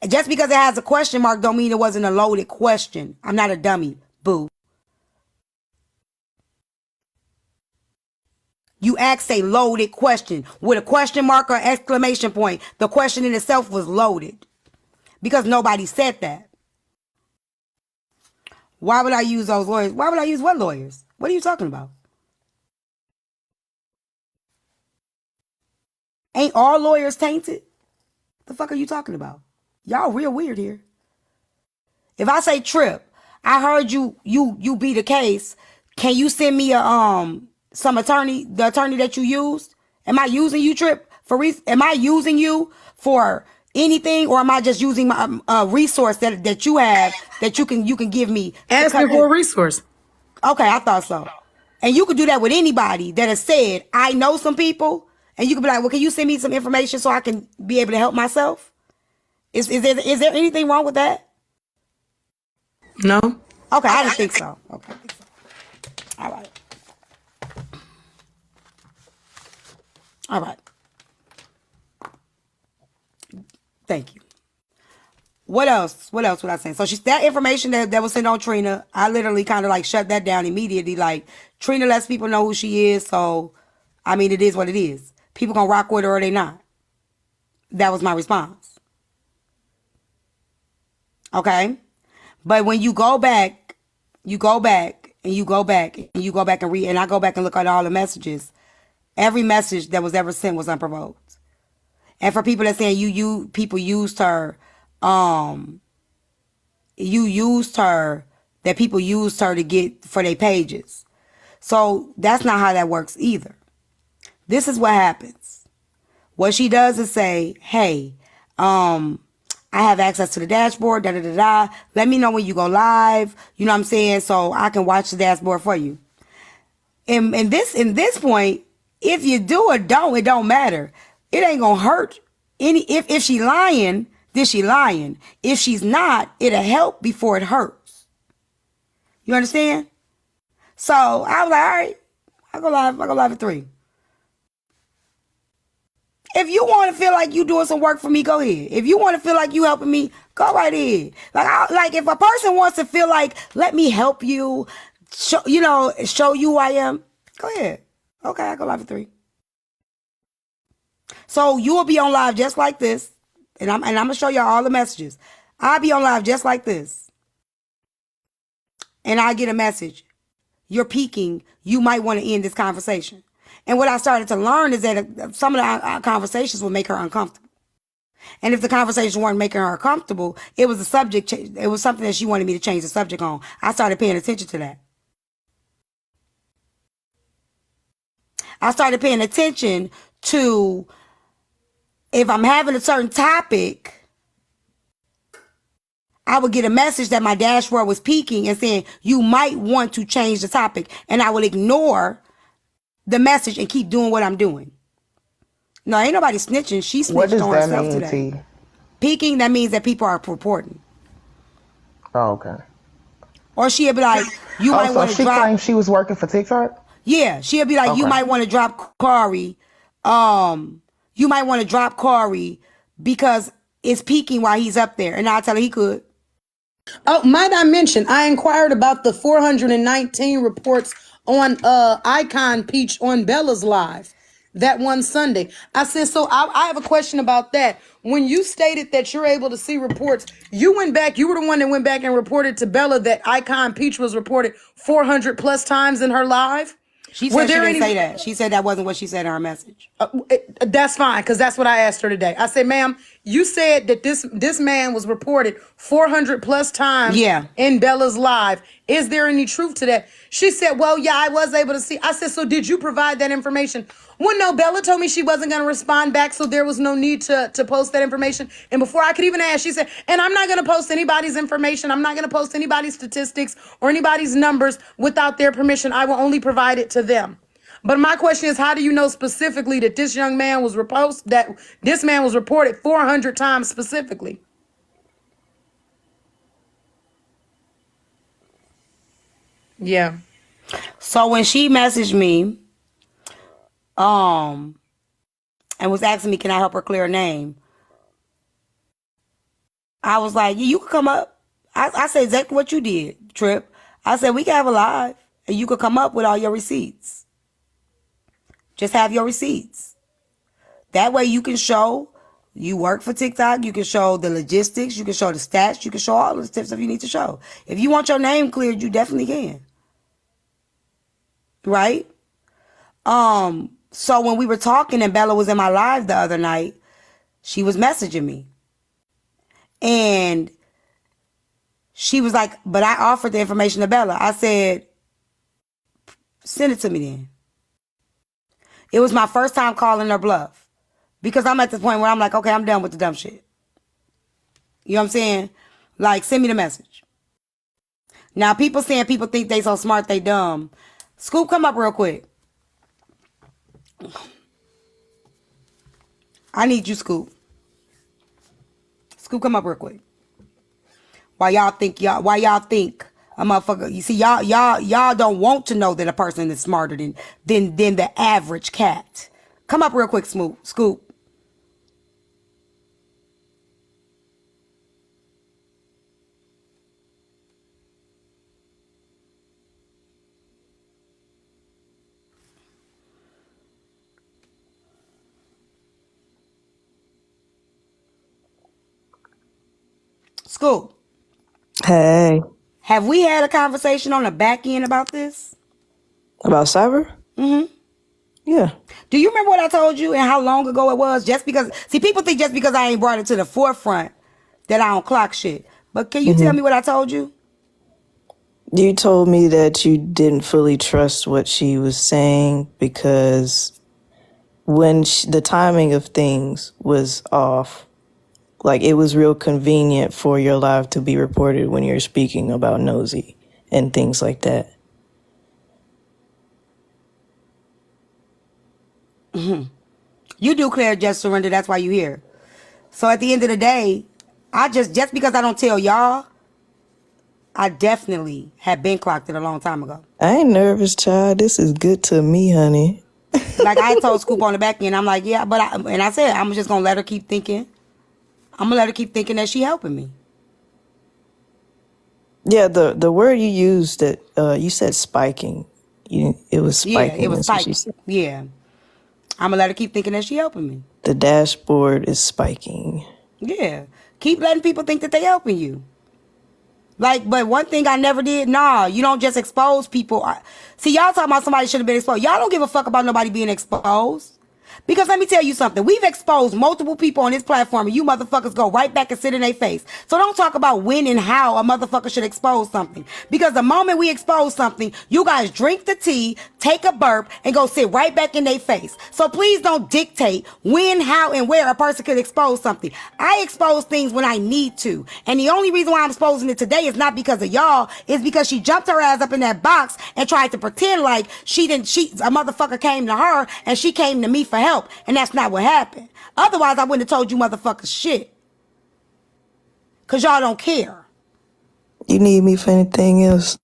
Just because it has a question mark don't mean it wasn't a loaded question. I'm not a dummy, boo. You asked a loaded question with a question mark or exclamation point. The question in itself was loaded because nobody said that. Why would I use those lawyers? Why would I use what lawyers? What are you talking about? Ain't all lawyers tainted? The fuck are you talking about? Y'all real weird here. If I say Trip, I heard you beat the case. Can you send me a the attorney that you used? Am I using you, Trip, am I using you for anything, or am I just using my resource that you have that you can give me? Asking for a resource. Okay, I thought so. And you could do that with anybody that has said, I know some people, and you could be like, well, can you send me some information so I can be able to help myself? Is there anything wrong with that? No. Okay, I didn't think so. Okay. All right. All right. Thank you. What else? What else would I say? So that information that was sent on Trina, I literally kind of like shut that down immediately. Like Trina lets people know who she is. So, I mean, it is what it is. People gonna rock with her or they not. That was my response. Okay. But when you go back, you go back and you go back and you go back and read, and I go back and look at all the messages. Every message that was ever sent was unprovoked. And for people that saying people used her, that people used her to get for their pages. So that's not how that works either. This is what happens. What she does is say, hey, I have access to the dashboard, da da da da. Let me know when you go live. You know what I'm saying? So I can watch the dashboard for you. And in this point, if you do or don't, it don't matter. It ain't gonna hurt any. If she lying, then she lying. If she's not, it'll help before it hurts. You understand? So I was like, all right, I go live at 3. If you want to feel like you doing some work for me, go ahead. If you want to feel like you helping me, go right ahead. Like if a person wants to feel like, let me help you, show you who I am, go ahead. Okay, I go live at 3. So you will be on live just like this, and I'm gonna show y'all all the messages. I'll be on live just like this, and I get a message. You're peaking. You might want to end this conversation. And what I started to learn is that some of the conversations will make her uncomfortable. And if the conversation weren't making her comfortable, it was a subject. It was something that she wanted me to change the subject on. I started paying attention to that. I started paying attention to if I'm having a certain topic, I would get a message that my dashboard was peaking and saying, you might want to change the topic. And I would ignore the message and keep doing what I'm doing. No, ain't nobody snitching. She snitched on herself today. T? Peaking, that means that people are reporting. Oh, okay. Or she'll be like, you might want to drop. She claimed she was working for TikTok? Yeah, she'll be like, okay. You might want to drop Corey. You might want to drop Corey because it's peaking while he's up there. And I'll tell her he could. Oh, might I mention, I inquired about the 419 reports on Icon Peach on Bella's Live that one Sunday. I said, so I have a question about that. When you stated that you're able to see reports, you were the one that went back and reported to Bella that Icon Peach was reported 400 plus times in her live? She said she didn't say that. She said that wasn't what she said in her message. That's fine, because that's what I asked her today. I said, ma'am, you said that this man was reported 400 plus times in Bella's live. Is there any truth to that? She said, well, yeah, I was able to see. I said, so did you provide that information? Well, no, Bella told me she wasn't going to respond back, so there was no need to post that information. And before I could even ask, she said, and I'm not going to post anybody's information. I'm not going to post anybody's statistics or anybody's numbers without their permission. I will only provide it to them. But my question is, how do you know specifically that this young man was reported 400 times specifically? Yeah. So when she messaged me, and was asking me, can I help her clear her name? I was like, yeah, you could come up. I said exactly what you did, Trip. I said, we can have a live and you could come up with all your receipts. Just have your receipts. That way you can show you work for TikTok. You can show the logistics. You can show the stats. You can show all the stuff you need to show. If you want your name cleared, you definitely can. Right? So when we were talking and Bella was in my live the other night, she was messaging me. And she was like, but I offered the information to Bella. I said, send it to me then. It was my first time calling her bluff. Because I'm at the point where I'm like, okay, I'm done with the dumb shit. You know what I'm saying? Like, send me the message. Now, people saying people think they so smart, they dumb. Scoop, come up real quick. I need you, Scoop. Scoop, come up real quick. Why y'all think a motherfucker? You see, y'all don't want to know that a person is smarter than the average cat. Come up real quick, Scoop. School. Hey, Have we had a conversation on the back end about this? about cyber? Mm-hmm. Yeah. Do you remember what I told you and how long ago it was? Just because, see, people think just because I ain't brought it to the forefront that I don't clock shit. But can you tell me what I told you? You told me that you didn't fully trust what she was saying because when the timing of things was off, like it was real convenient for your live to be reported when you're speaking about Nosy and things like that. You do clear just surrender. That's why you here. So at the end of the day, I just because I don't tell y'all, I definitely had been clocked it a long time ago. I ain't nervous, child. This is good to me, honey. Like I told Scoop on the back end, I'm like, yeah, but I said I'm just gonna let her keep thinking. I'm gonna let her keep thinking that she helping me. Yeah, the word you used that you said spiking. It was Yeah, spiking. it was That's what she spiking. said. Yeah, I'm gonna let her keep thinking that she helping me. The dashboard is spiking. Yeah, keep letting people think that they helping you. Like, but one thing I never did, nah, you don't just expose people. See, y'all talking about somebody should have been exposed. Y'all don't give a fuck about nobody being exposed. Because let me tell you something. We've exposed multiple people on this platform and you motherfuckers go right back and sit in their face. So don't talk about when and how a motherfucker should expose something. Because the moment we expose something, you guys drink the tea, take a burp, and go sit right back in their face. So please don't dictate when, how, and where a person could expose something. I expose things when I need to. And the only reason why I'm exposing it today is not because of y'all. It's because she jumped her ass up in that box and tried to pretend like a motherfucker came to her and she came to me for help. And that's not what happened. Otherwise, I wouldn't have told you motherfuckers shit. Because y'all don't care. You need me for anything else?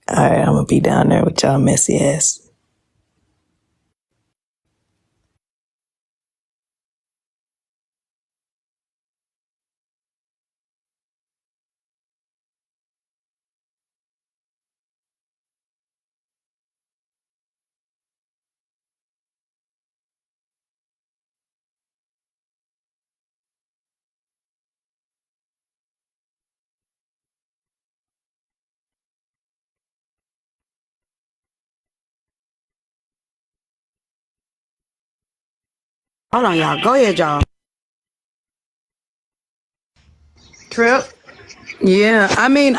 Alright, I'm gonna be down there with y'all messy ass. Hold on, y'all. Go ahead, y'all. Trip. Yeah, I mean,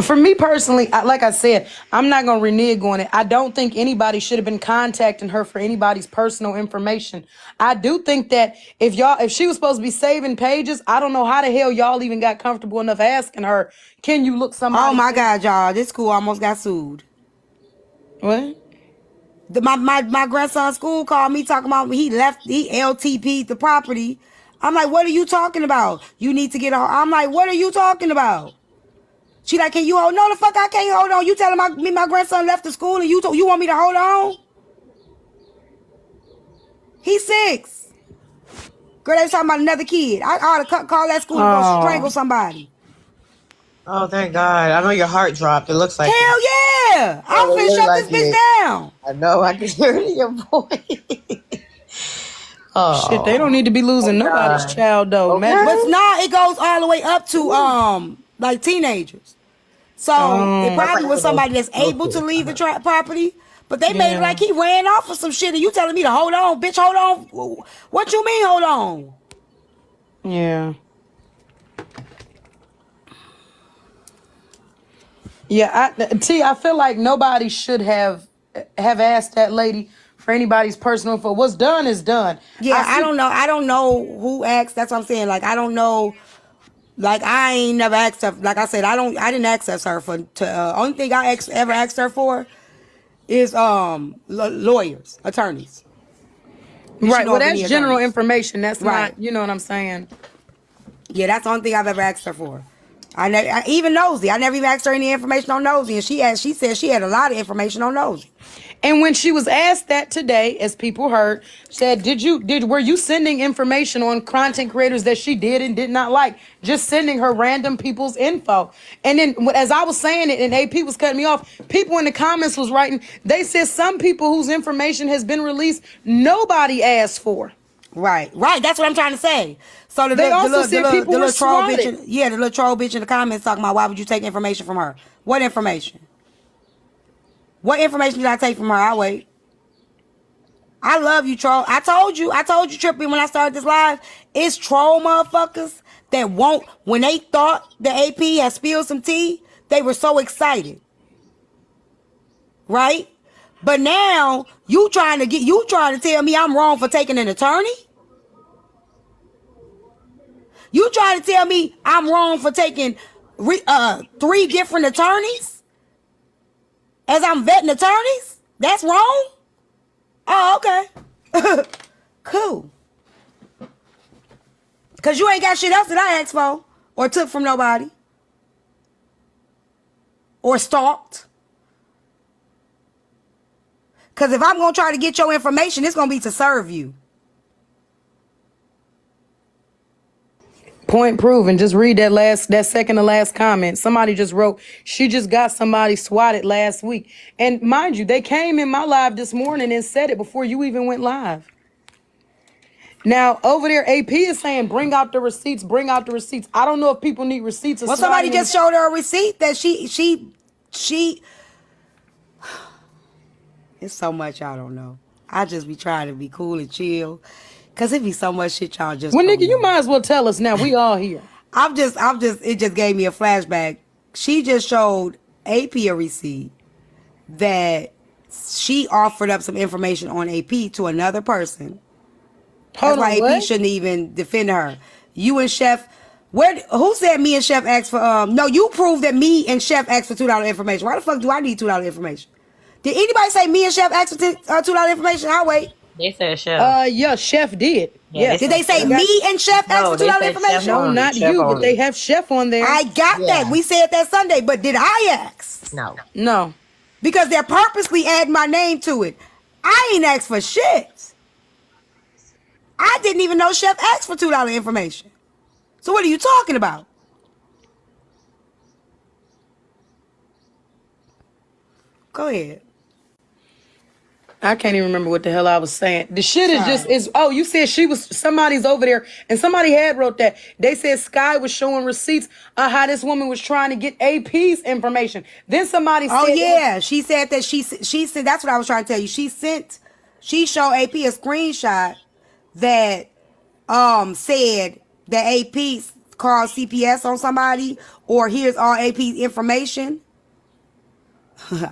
for me personally, like I said, I'm not gonna renege on it. I don't think anybody should have been contacting her for anybody's personal information. I do think that if she was supposed to be saving pages, I don't know how the hell y'all even got comfortable enough asking her, can you look Oh somebody? my God, y'all. This school almost got sued. What? My grandson's school called me talking about he LTP'd the property. I'm like, what are you talking about? You need to get a. I'm like, what are you talking about? She like, can you hold? No, the fuck, I can't hold on. You telling my grandson left the school and you want me to hold on? He's 6. Girl, they was talking about another kid. I ought to call that school and go strangle somebody. Oh, thank God. I know your heart dropped. It looks like Hell it. yeah! I'm Oh, it finna looked shut like this bitch it. down. I know. I can hear it in your voice. Shit, they Oh, don't need to be losing thank nobody's God. child though. Imagine. But Okay. nah, it goes all the way up to like teenagers. So it Oh, That's probably like was somebody that's middle able to school. leave the property, but they made it yeah, like he ran off of some shit, and you telling me to hold on, bitch, hold on. What you mean, hold on? yeah. Yeah, I feel like nobody should have asked that lady for anybody's personal info. What's done is done. Yeah, I see. I don't know who asked. That's what I'm saying. Like I don't know. Like I ain't never asked her. Like I said, I didn't access her for. Only thing ever asked her for is lawyers, attorneys. Did she Right. know Well, of that's any general attorneys? information. That's Right. not. You know what I'm saying. Yeah, that's the only thing I've ever asked her for. Even Nosy. I never even asked her any information on Nosy, and she said she had a lot of information on Nosy. And when she was asked that today, as people heard, said, were you sending information on content creators that she did and did not like? Just sending her random people's info. And then as I was saying it and AP was cutting me off, people in the comments was writing, they said some people whose information has been released, nobody asked for. Right. That's what I'm trying to say. So They also said people the were little troll bitch, swatted. the little troll bitch in the comments talking about why would you take information from her? What information? What information did I take from her? I'll wait. I love you, troll. I told you, Trippy, when I started this live, it's troll motherfuckers that won't, when they thought the AP had spilled some tea, they were so excited. Right? But now, you trying to tell me I'm wrong for taking an attorney? You trying to tell me I'm wrong for taking 3 different attorneys? As I'm vetting attorneys? That's wrong? Oh, okay. Cool. Because you ain't got shit else that I asked for or took from nobody or stalked. Because if I'm going to try to get your information, it's going to be to serve you. Point proven. Just read that second to last comment. Somebody just wrote, she just got somebody swatted last week. And mind you, they came in my live this morning and said it before you even went live. Now, over there, AP is saying, bring out the receipts, bring out the receipts. I don't know if people need receipts or Well, somebody just showed her a receipt that she it's so much I don't know. I just be trying to be cool and chill. Cause it be so much shit y'all just Well, don't nigga, you know. might as well tell us now. We all here. it just gave me a flashback. She just showed AP a receipt that she offered up some information on AP to another person. Hold That's why on, AP what? shouldn't even defend her. You and Chef, who said me and Chef asked for, no, you proved that me and Chef asked for $2 information. Why the fuck do I need $2 information? Did anybody say me and Chef asked for $2 information? I'll wait. They said chef. Yeah, Chef did. Yeah, they Yes. Did said they say I chef. got, me and Chef asked No, for they $2 said chef information? no, only. not Chef you, but they only. have Chef on there. I got that. Yeah. We said that Sunday, but did I ask? No. No. Because they're purposely adding my name to it. I ain't asked for shit. I didn't even know Chef asked for $2 information. So what are you talking about? Go ahead. I can't even remember what the hell I was saying. The shit is just you said somebody's over there and somebody had wrote that. They said Sky was showing receipts on how this woman was trying to get AP's information. Then somebody said, Oh yeah, she said that she said that's what I was trying to tell you. She showed AP a screenshot that said that AP called CPS on somebody or here's all AP's information.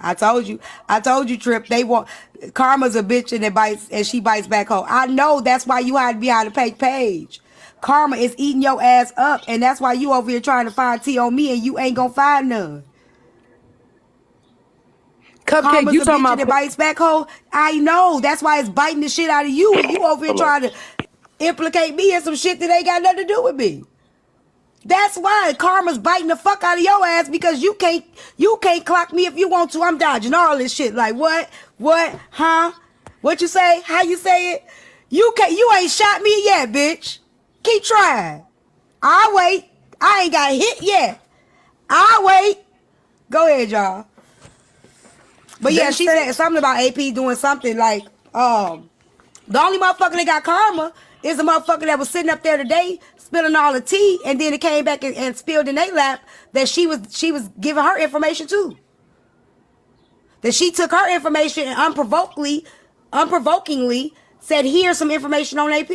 I told you, Trip. They want karma's a bitch and it bites and she bites back home. I know that's why you hide behind the fake page. Karma is eating your ass up, and that's why you over here trying to find tea on me and you ain't gonna find none. Cupcake, Karma's you a talking bitch and it about bites back home. I know. That's why it's biting the shit out of you and you over here trying to implicate me in some shit that ain't got nothing to do with me. That's why karma's biting the fuck out of your ass because you can't clock me if you want to. I'm dodging all this shit. Like what? Huh? What you say? How you say it? You ain't shot me yet, bitch. Keep trying. I'll wait. I ain't got hit yet. I'll wait. Go ahead, y'all. But yeah, she said something about AP doing something like, the only motherfucker that got karma is the motherfucker that was sitting up there today spilling all the tea, and then it came back and spilled in their lap that she was giving her information too. That she took her information and unprovokingly said, here's some information on AP.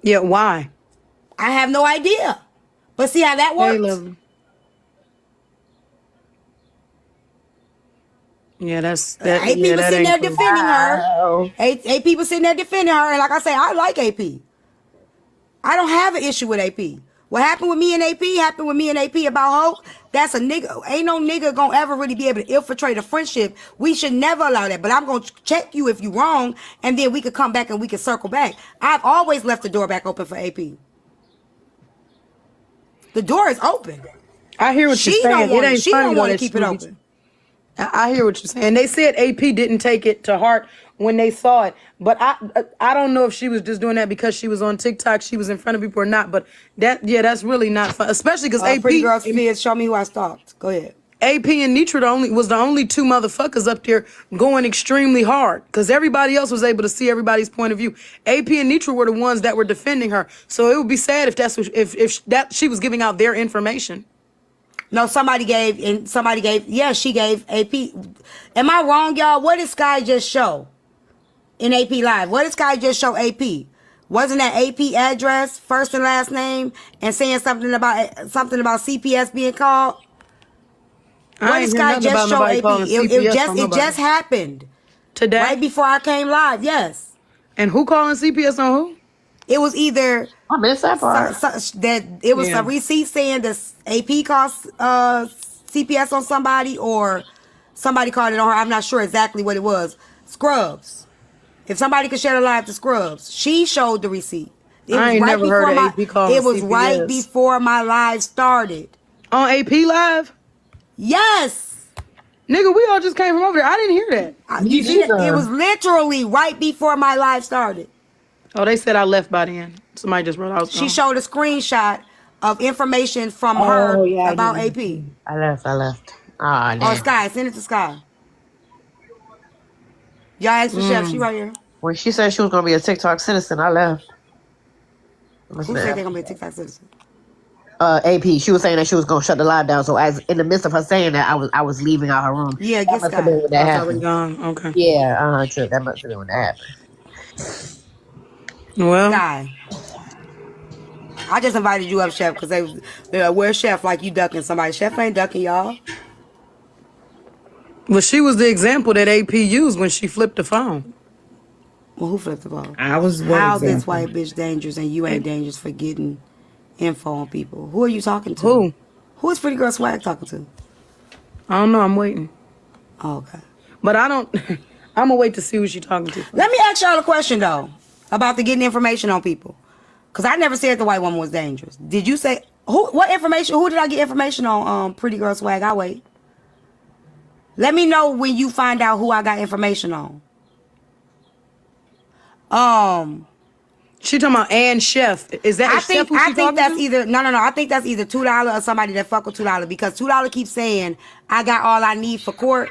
Yeah, why? I have no idea. But see how that Hey, works? lovely. Yeah, that people sitting there ain't cool. defending her. Wow. AP people sitting there defending her, and like I say, I like AP. I don't have an issue with AP. What happened with me and AP happened with me and AP about Hope. That's a nigga. Ain't no nigga gonna ever really be able to infiltrate a friendship. We should never allow that. But I'm gonna check you if you wrong, and then we could come back and we could circle back. I've always left the door back open for AP. The door is open. I hear what you're saying. It ain't She funny don't though want to that keep she it was- open. I hear what you're saying. They said AP didn't take it to heart when they saw it, but I don't know if she was just doing that because she was on TikTok, she was in front of people or not. But that's really not fun, especially because AP. Pretty girl says, show me who I stalked. Go ahead. AP and Nitra was the only two motherfuckers up there going extremely hard because everybody else was able to see everybody's point of view. AP and Nitra were the ones that were defending her. So it would be sad if if that she was giving out their information. No, somebody gave, yeah, she gave AP. Am I wrong, y'all? What did Sky just show in AP Live? What did Sky just show AP? Wasn't that AP address, first and last name, and saying something about CPS being called? What did Sky just show AP? It just happened today, right before I came live. Yes. And who calling CPS on who? It was either I missed that part. It was a receipt saying that AP cost CPS on somebody, or somebody called it on her. I'm not sure exactly what it was. Scrubs. If somebody could share the live to Scrubs, she showed the receipt. I ain't never heard of AP calling It was CPS. right before my live started. On AP Live? Yes. Nigga, we all just came from over there. I didn't hear that. It was literally right before my live started. Oh, they said I left by then. Somebody just wrote out. She showed a screenshot of information from her about AP. I left. Ah, damn. Oh, Sky, send it to Sky. Y'all asked for Chef, she right here. When she said she was gonna be a TikTok citizen, I left. Who said they're gonna be a TikTok citizen? AP. She was saying that she was gonna shut the live down. So as in the midst of her saying that, I was leaving out her room. Yeah, that must have been when that happened. Gone. Okay. Yeah, true. That must have been when that happened. Well, Sky, I just invited you up, Chef, because they're like, where's Chef? Like you ducking somebody. Chef ain't ducking y'all. well, she was the example that AP used when she flipped the phone. Well, who flipped the ball? I was How this white bitch dangerous and you ain't dangerous for getting info on people? Who are you talking to? Who is Pretty Girl Swag talking to? I don't know. I'm waiting. Oh, okay. But I don't. I'm gonna wait to see who she talking to. Let me ask y'all a question though about the getting information on people, because I never said the white woman was dangerous. Did you say who? What information? Who did I get information on? Pretty Girl Swag. I'll wait. Let me know when you find out who I got information on. She talking about Ann Chef. Is that I Chef think who she talking that's to? either no. I think that's either $2 or somebody that fuck with $2, because $2 keeps saying I got all I need for court.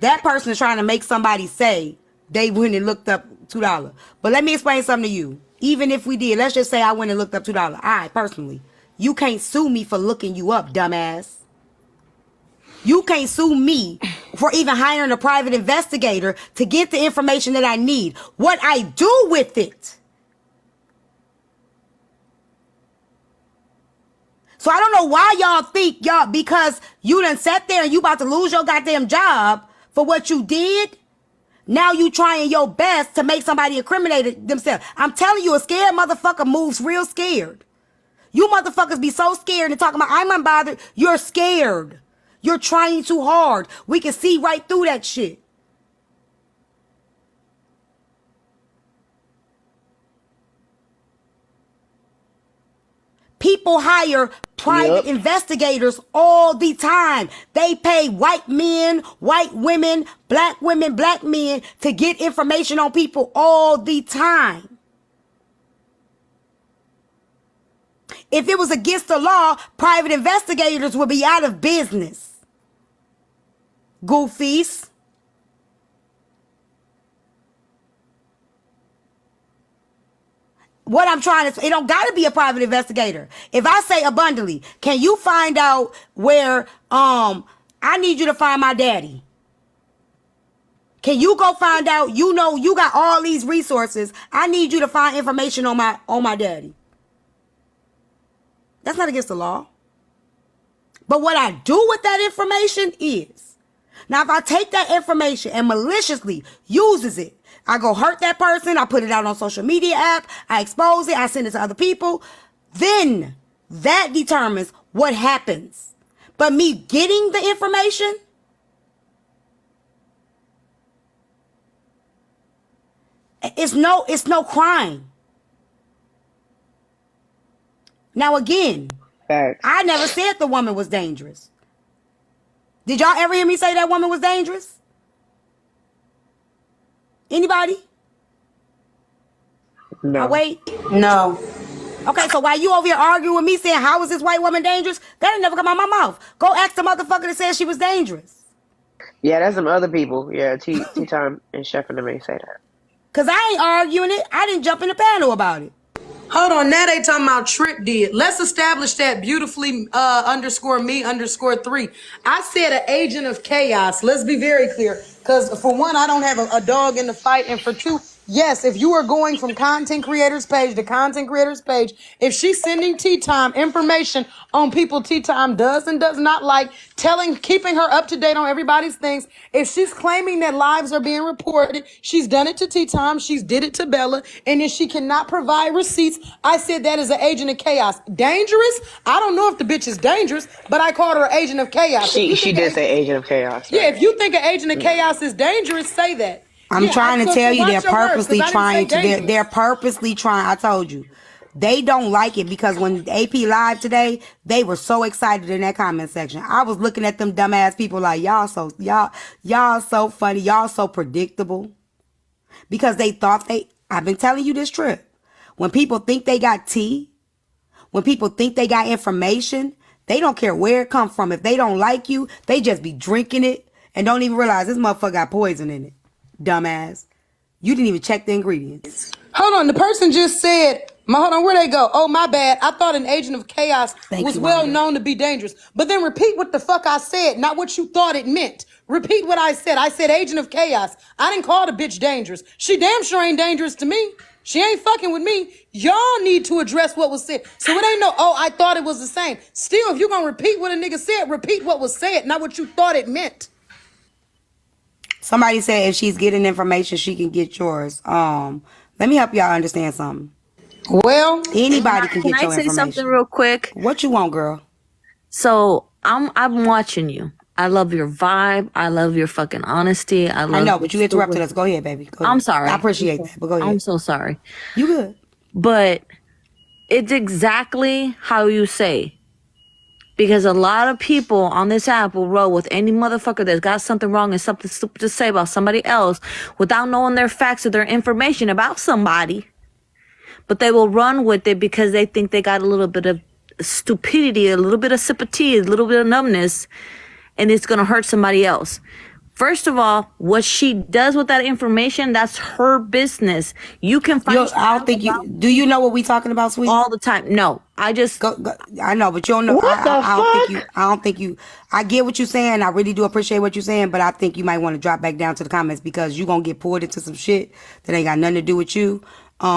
That person is trying to make somebody say they went and looked up $2. But let me explain something to you. Even if we did, let's just say I went and looked up $2. I personally, you can't sue me for looking you up, dumbass. You can't sue me for even hiring a private investigator to get the information that I need. What I do with it. So I don't know why y'all think because you done sat there and you about to lose your goddamn job for what you did. Now you trying your best to make somebody incriminate themselves. I'm telling you, a scared motherfucker moves real scared. You motherfuckers be so scared and talking about I'm unbothered. You're scared. You're trying too hard. We can see right through that shit. People hire private investigators all the time. They pay white men, white women, black men to get information on people all the time. If it was against the law, private investigators would be out of business. Goofies. What I'm trying to say, it don't got to be a private investigator. If I say abundantly, can you find out where, I need you to find my daddy. Can you go find out, you know, you got all these resources. I need you to find information on my daddy. That's not against the law. But what I do with that information is, now if I take that information and maliciously uses it, I go hurt that person, I put it out on social media app, I expose it, I send it to other people, then that determines what happens. But me getting the information, it's no crime. Now again, Facts. I never said the woman was dangerous. Did y'all ever hear me say that woman was dangerous? Anybody? No. I wait. No. Okay, so while you over here arguing with me saying, how is this white woman dangerous? That ain't never come out my mouth. Go ask the motherfucker that said she was dangerous. Yeah, that's some other people. Yeah, TeaTyme and Chef and them may say that. Because I ain't arguing it. I didn't jump in the panel about it. Hold on, now they talking about Trip did. Let's establish that beautifully _me_3. I said an agent of chaos. Let's be very clear. Because for one, I don't have a dog in the fight. And for two, yes, if you are going from content creators page to content creators page, if she's sending TeaTyme information on people TeaTyme does and does not like, keeping her up to date on everybody's things, if she's claiming that lives are being reported, she's done it to TeaTyme, she's did it to Bella, and if she cannot provide receipts, I said that is an agent of chaos. Dangerous? I don't know if the bitch is dangerous, but I called her an agent of chaos. She did say agent of chaos. Yeah, Right? if you think an agent of chaos is dangerous, say that. I'm trying to tell you, they're purposely trying to. They're purposely trying. I told you, they don't like it because when AP live today, they were so excited in that comment section. I was looking at them dumbass people like y'all so funny, y'all so predictable, because they thought they. I've been telling you this trip. When people think they got tea, when people think they got information, they don't care where it comes from. If they don't like you, they just be drinking it and don't even realize this motherfucker got poison in it. Dumbass. You didn't even check the ingredients. Hold on, the person just said, hold on, where'd they go? Oh, my bad. I thought an agent of chaos was well known to be dangerous. But then repeat what the fuck I said, not what you thought it meant. Repeat what I said. I said agent of chaos. I didn't call the bitch dangerous. She damn sure ain't dangerous to me. She ain't fucking with me. Y'all need to address what was said. So it ain't no, oh, I thought it was the same. Still, if you're gonna repeat what a nigga said, repeat what was said, not what you thought it meant. Somebody said if she's getting information, she can get yours. Let me help y'all understand something. Well, anybody can get your information. Can I say something real quick? What you want, girl? So I'm watching you. I love your vibe. I love your fucking honesty. I know, but you interrupted us. Go ahead, baby. Go ahead. I'm sorry. I appreciate that, but go ahead. I'm so sorry. You good. But it's exactly how you say. Because a lot of people on this app will roll with any motherfucker that's got something wrong and something stupid to say about somebody else without knowing their facts or their information about somebody. But they will run with it because they think they got a little bit of stupidity, a little bit of sympathy, a little bit of numbness, and it's going to hurt somebody else. First of all, what she does with that information, that's her business. You can find. I don't think you. Do you know what we talking about, sweetie? All the time. No, I just. Go, I know, but you don't know. I don't think you. I get what you're saying. I really do appreciate what you're saying, but I think you might want to drop back down to the comments because you're gonna get pulled into some shit that ain't got nothing to do with you.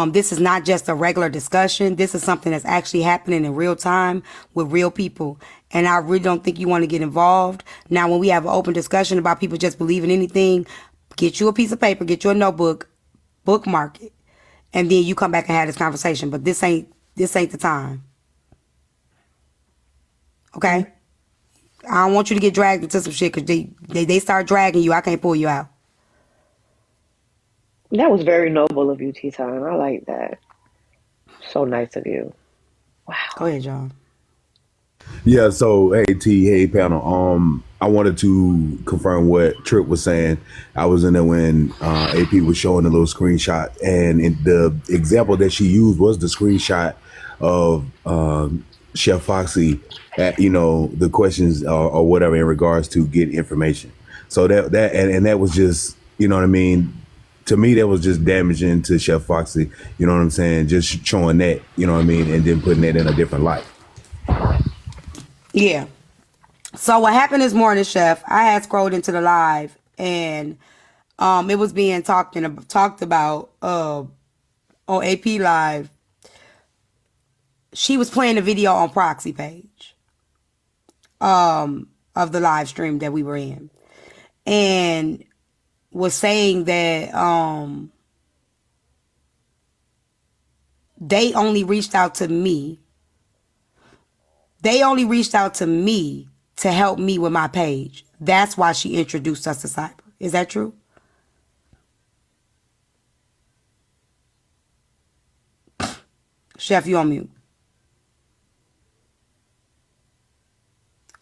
This is not just a regular discussion. This is something that's actually happening in real time with real people. And I really don't think you want to get involved. Now, when we have an open discussion about people just believing anything, get you a piece of paper, get you a notebook, bookmark it, and then you come back and have this conversation. But this ain't the time. Okay? I don't want you to get dragged into some shit because they start dragging you. I can't pull you out. That was very noble of you, TeaTyme. I like that. So nice of you. Wow. Go ahead, John. Yeah, so hey T, hey panel. I wanted to confirm what Trip was saying. I was in there when AP was showing a little screenshot, and the example that she used was the screenshot of Chef Foxy at the questions or whatever in regards to get information. So that was just what I mean. To me, that was just damaging to Chef Foxy. You know what I'm saying? Just showing that, what I mean, and then putting that in a different light. Yeah. So what happened this morning, Chef, I had scrolled into the live and it was being talked about on AP Live. She was playing a video on Proxy page of the live stream that we were in. And was saying that they only reached out to me. They only reached out to me to help me with my page. That's why she introduced us to cyber. Is that true? Chef, you on mute.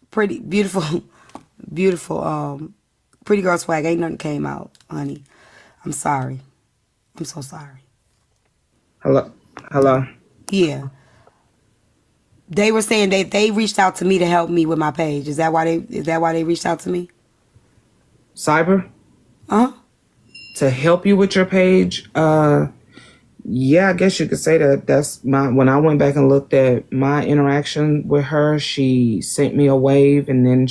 Pretty beautiful, beautiful. Pretty girl swag. Ain't nothing came out, honey. I'm sorry. I'm so sorry. Hello. Yeah. They were saying they reached out to me to help me with my page. Is that why they reached out to me? Cyber? Uh-huh. To help you with your page? Yeah, I guess you could say that. That's my, when I went back and looked at my interaction with her, she sent me a wave and then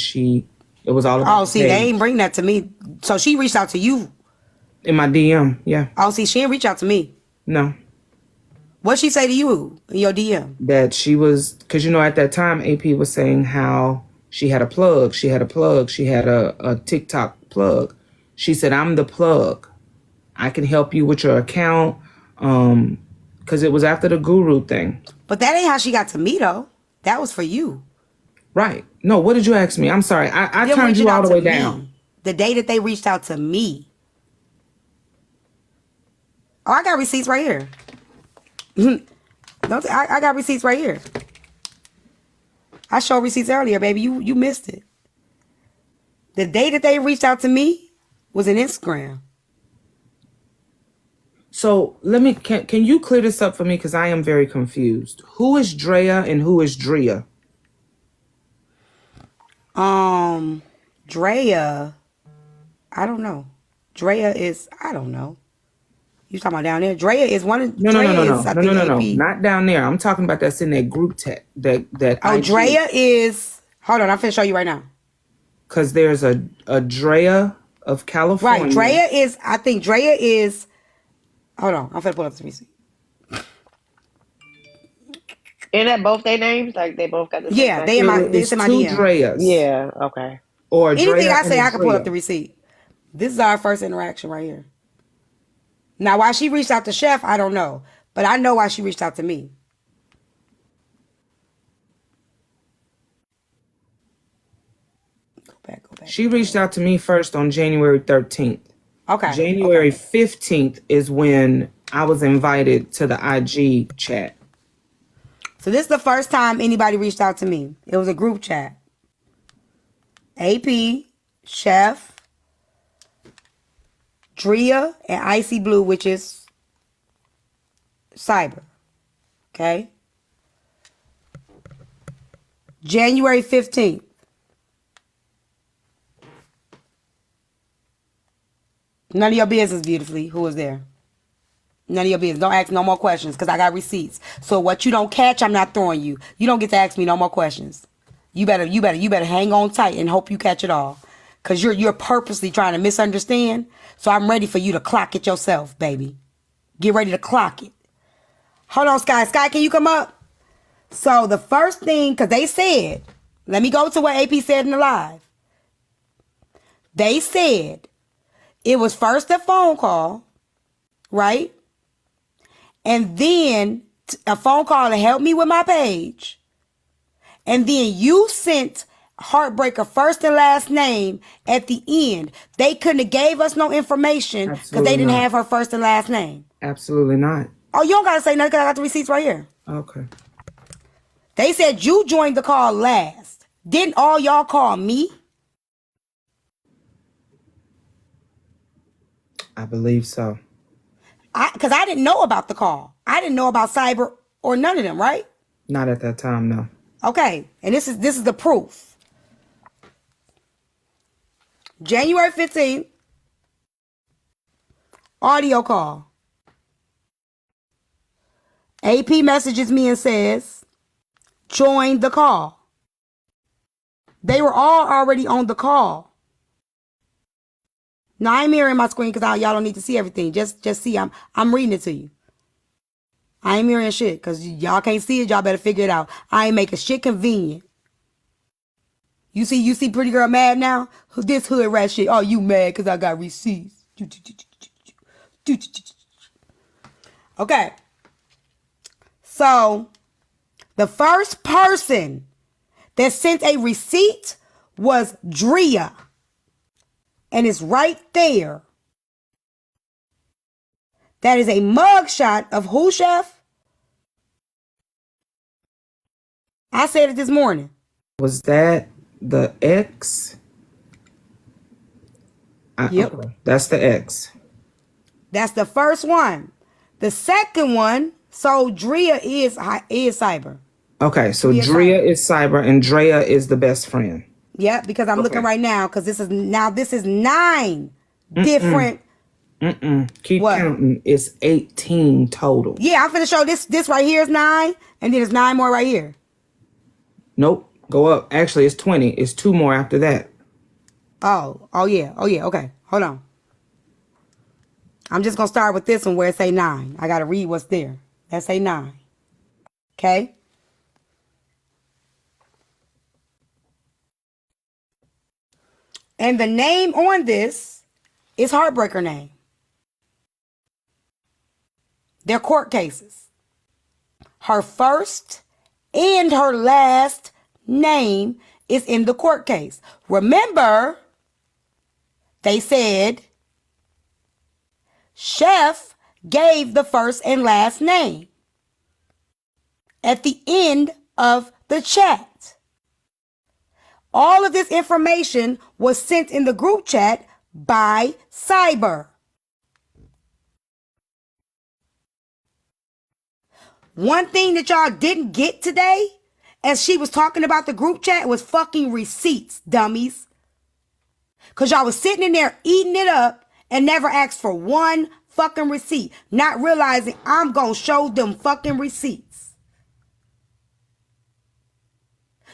it was all about Oh, the see, they page. ain't bring that to me. So she reached out to you. In my DM, yeah. Oh, see, she didn't reach out to me. No. What'd she say to you in your DM? That she was, because at that time AP was saying how she had a plug. She had a TikTok plug. She said, I'm the plug. I can help you with your account. Because it was after the guru thing. But that ain't how she got to me, though. That was for you. Right. No, what did you ask me? I'm sorry. I Them turned reaching you all out the way to me. down. The day that they reached out to me. Oh, I got receipts right here. I got receipts right here. I showed receipts earlier, baby. You missed it. The day that they reached out to me was in Instagram. So can you clear this up for me? Because I am very confused. Who is Drea and who is Drea? Drea, I don't know. Drea is, I don't know. You talking about down there? Drea is one of No. AP. Not down there. I'm talking about that's in that group chat. That Oh, IG. Drea is. Hold on, I'm finna show you right now. Because there's a Drea of California. Right, Drea is. I think Drea is. Hold on, I'm finna pull up the receipt. Isn't that both their names? Like they both got the same Yeah, name? they in my. It's It's in my two DM. Dreas. Yeah, okay. Or Anything Drea I say, and I can pull up Drea. the receipt. This is our first interaction right here. Now, why she reached out to Chef, I don't know, but I know why she reached out to me. Go back. She reached out to me first on January 13th. Okay. January 15th is when I was invited to the IG chat. So this is the first time anybody reached out to me. It was a group chat. AP, Chef, Drea, and Icy Blue, which is Cyber. Okay? January 15th. None of your business, beautifully. Who was there? None of your business. Don't ask no more questions because I got receipts. So what you don't catch, I'm not throwing you. You don't get to ask me no more questions. You better hang on tight and hope you catch it all. Cause you're purposely trying to misunderstand. So I'm ready for you to clock it yourself, baby. Get ready to clock it. Hold on, Sky. Sky, can you come up? So the first thing, cause they said, let me go to what AP said in the live. They said it was first a phone call, right? And then a phone call to help me with my page. And then you sent Heartbreaker first and last name at the end. They couldn't have gave us no information because they didn't have her first and last name. Absolutely not. Oh, you don't got to say nothing because I got the receipts right here. Okay. They said you joined the call last. Didn't all y'all call me? I believe so. Because I didn't know about the call. I didn't know about Cyber or none of them, right? Not at that time, no. Okay, and this is the proof. January 15th, audio call. AP messages me and says, join the call. They were all already on the call. Now I'm mirroring my screen because y'all don't need to see everything. Just see, I'm reading it to you. I ain't mirroring shit because y'all can't see it. Y'all better figure it out. I ain't making shit convenient. You see pretty girl mad now? This hood rat shit. Oh, you mad because I got receipts. Okay. So, the first person that sent a receipt was Drea. And it's right there. That is a mugshot of who, Chef? I said it this morning. Was that the X? Yep. Okay. That's the X. That's the first one. The second one, so Drea is Cyber. Okay, so Be a Drea cyber. is cyber and Drea is the best friend. Yeah, because I'm looking Okay. right now because this is 9 different. Keep What? counting. It's 18 total. Yeah, I'm finna show this right here is 9, and then there's 9 more right here. Nope. Go up. Actually, it's 20. It's 2 more after that. Oh yeah, okay. Hold on. I'm just gonna start with this one where it say 9. I gotta read what's there. That say 9. Okay. And the name on this is Heartbreaker name. They're court cases. Her first and her last name is in the court case. Remember, they said Chef gave the first and last name at the end of the chat. All of this information was sent in the group chat by Cyber. One thing that y'all didn't get today, as she was talking about the group chat, was fucking receipts, dummies. Because y'all was sitting in there eating it up and never asked for one fucking receipt, not realizing I'm going to show them fucking receipts.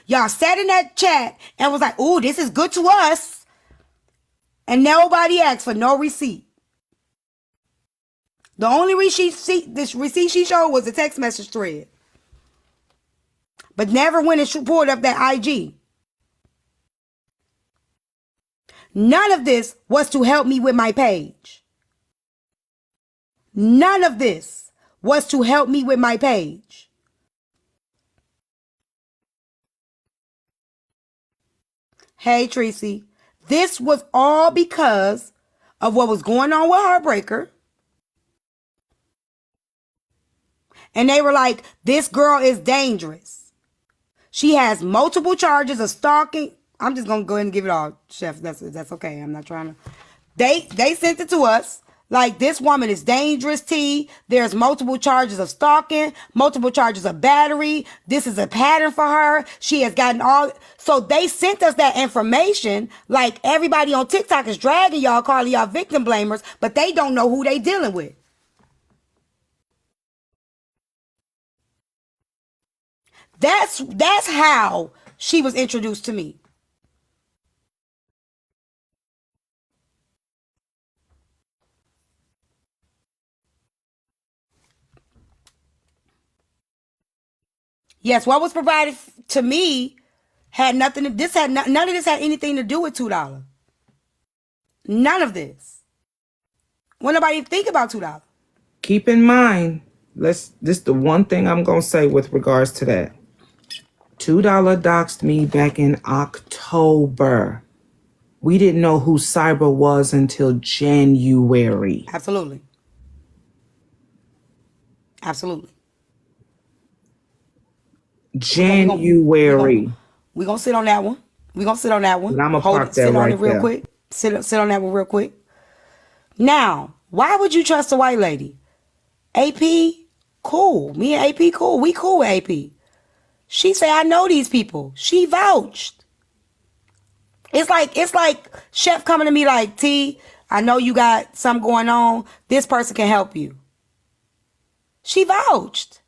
Y'all sat in that chat and was like, ooh, this is good to us. And nobody asked for no receipt. The only receipt she showed was a text message thread. But never went and pulled up that IG. None of this was to help me with my page. None of this was to help me with my page. Hey, Tracy. This was all because of what was going on with Heartbreaker. And they were like, this girl is dangerous. She has multiple charges of stalking. I'm just going to go ahead and give it all, Chef. That's okay. I'm not trying to. They sent it to us. Like, this woman is dangerous, T. There's multiple charges of stalking, multiple charges of battery. This is a pattern for her. She has gotten all. So they sent us that information. Like, everybody on TikTok is dragging y'all, calling y'all victim blamers, but they don't know who they dealing with. That's how she was introduced to me. Yes, what was provided to me had nothing to, this had none of this had anything to do with $2. None of this. When nobody think about $2. Keep in mind, this the one thing I'm gonna say with regards to that. $2 doxed me back in October. We didn't know who Cyber was until January. Absolutely. Absolutely. January. We're gonna sit on that one. We're gonna sit on that one. And I'm gonna Hold park it, that sit on right it real there. quick. Sit on that one real quick. Now, why would you trust a white lady? AP, cool. Me and AP, cool. We cool with AP. She say, I know these people. She vouched. It's like Chef coming to me like, T, I know you got something going on. This person can help you. She vouched.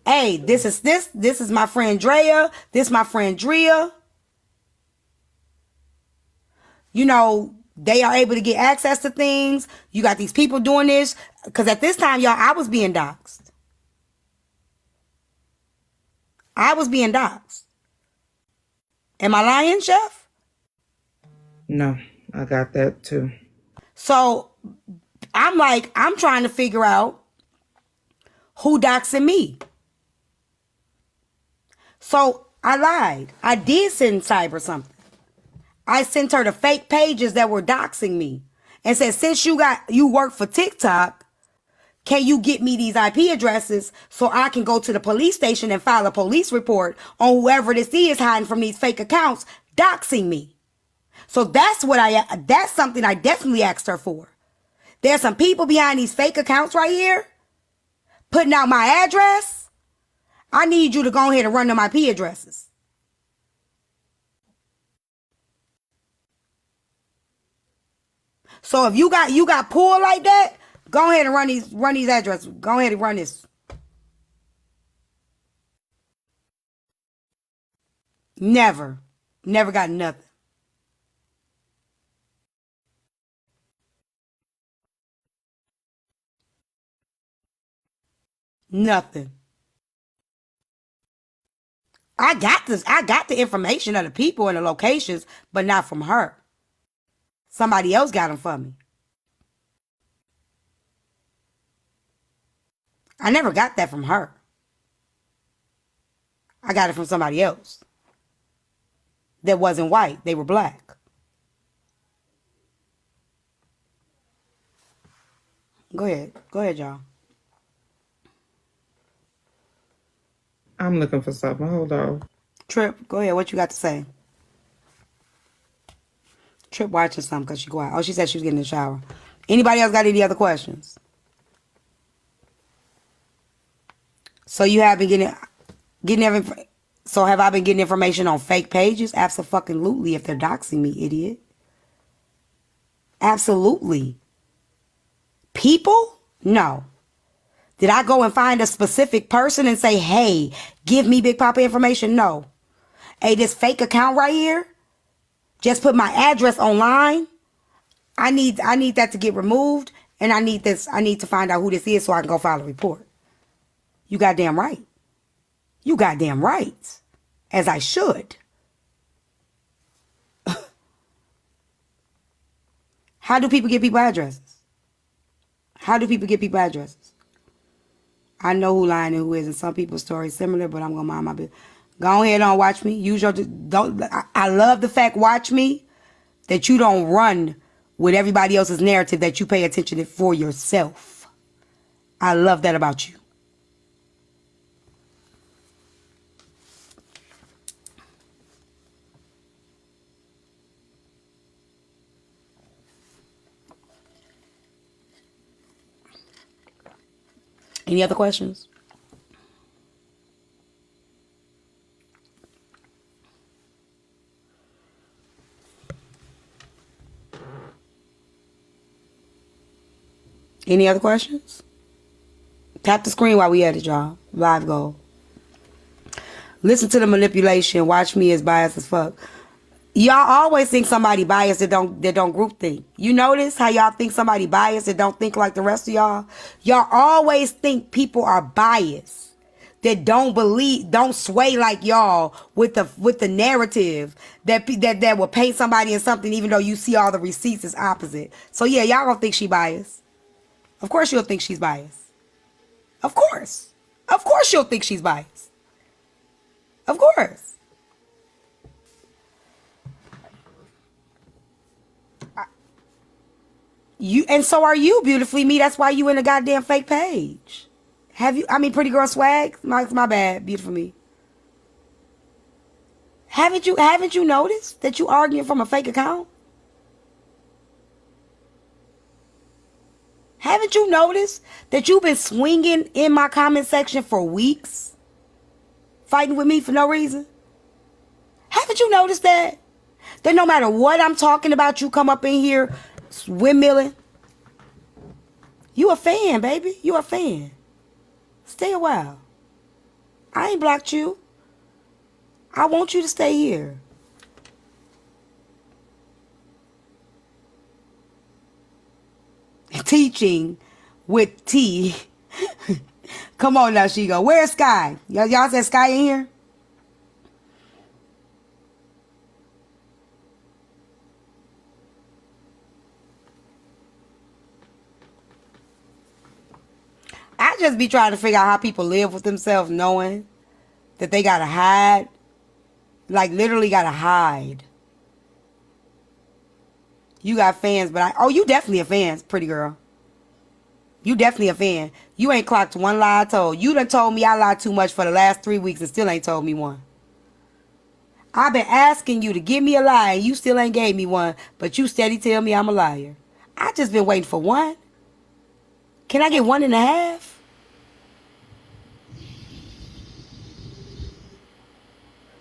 Hey, this is my friend Drea. This is my friend Drea. You know, they are able to get access to things. You got these people doing this. Because at this time, y'all, I was being doxxed. I was being doxxed. Am I lying, Chef? No, I got that too. So I'm trying to figure out who doxing me. So I lied. I did send Cyber something. I sent her the fake pages that were doxing me and said, since you work for TikTok, can you get me these IP addresses so I can go to the police station and file a police report on whoever this is hiding from these fake accounts doxing me? So that's something I definitely asked her for. There's some people behind these fake accounts right here putting out my address. I need you to go ahead and run them IP addresses. So if you got pulled like that, go ahead and run these addresses. Go ahead and run this. Never got nothing. Nothing. I got this. I got the information of the people and the locations, but not from her. Somebody else got them for me. I never got that from her. I got it from somebody else that wasn't white. They were black. Go ahead. Go ahead, y'all. I'm looking for something. Hold on. Trip, go ahead. What you got to say? Trip watching something because she quiet. Oh, she said she was getting in the shower. Anybody else got any other questions? So you have been getting every. So have I been getting information on fake pages? Absolutely. If they're doxing me, idiot. Absolutely. People? No. Did I go and find a specific person and say, hey, give me Big Papa information? No. Hey, this fake account right here, just put my address online. I need that to get removed, and I need to find out who this is so I can go file a report. You goddamn right. You goddamn right. As I should. How do people get people addresses? How do people get people addresses? I know who lying and who isn't. Some people's stories similar, but I'm gonna mind my business. Go ahead on, watch me. Use your don't. I love the fact, watch me, that you don't run with everybody else's narrative. That you pay attention to for yourself. I love that about you. Any other questions? Any other questions? Tap the screen while we at it, y'all. Live goal. Listen to the manipulation. Watch me as biased as fuck. Y'all always think somebody biased that don't group think. You notice how y'all think somebody biased that don't think like the rest of y'all? Y'all always think people are biased that don't sway like y'all with the narrative that will paint somebody in something even though you see all the receipts is opposite. So yeah, y'all gonna think she biased. Of course you'll think she's biased. Of course. Of course you'll think she's biased. Of course. You and so are you, beautifully me. That's why you in a goddamn fake page. Have you? I mean, pretty girl swag. My bad, beautiful me. Haven't you noticed that you arguing from a fake account? Haven't you noticed that you've been swinging in my comment section for weeks, fighting with me for no reason? Haven't you noticed that? That no matter what I'm talking about, you come up in here windmilling. You a fan, baby. You a fan. Stay a while. I ain't blocked you. I want you to stay here. Teaching with T. Come on now, she go. Where's Sky? Y'all said Sky in here? I just be trying to figure out how people live with themselves knowing that they gotta hide. Like literally gotta hide. You got fans, but you definitely a fan, pretty girl. You definitely a fan. You ain't clocked one lie I told. You done told me I lied too much for the last 3 weeks and still ain't told me one. I've been asking you to give me a lie and you still ain't gave me one, but you steady tell me I'm a liar. I just been waiting for one. Can I get 1.5?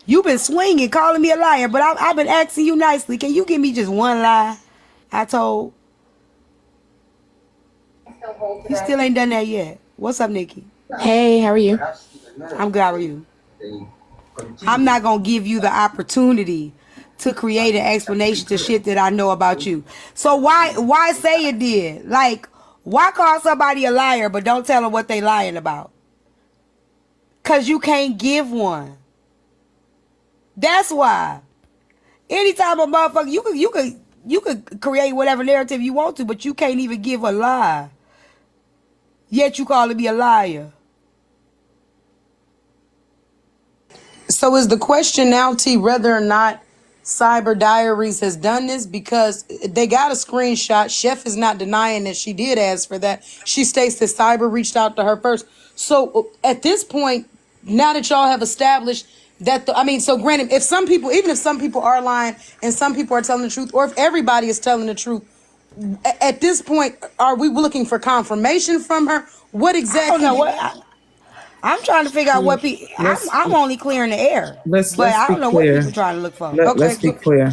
You've been swinging, calling me a liar, but I've been asking you nicely. Can you give me just one lie I told? You still ain't done that yet. What's up, Nikki? Hey, how are you? I'm good. How are you? I'm not going to give you the opportunity to create an explanation to shit that I know about you. So why say it did? Like, why call somebody a liar but don't tell them what they lying about? Because you can't give one. That's why. Anytime a motherfucker, you could create whatever narrative you want to, but you can't even give a lie. Yet you calling me a liar. So is the question now, T, whether or not Cyber Diaries has done this? Because they got a screenshot. Chef is not denying that she did ask for that. She states that Cyber reached out to her first. So at this point, now that y'all have established that, so granted, if some people, even if some people are lying and some people are telling the truth, or if everybody is telling the truth, at this point, are we looking for confirmation from her? What exactly? I don't know what. I'm trying to figure out what people. I'm only clearing the air, but I be don't know what clear. people trying to look for. Let's be clear.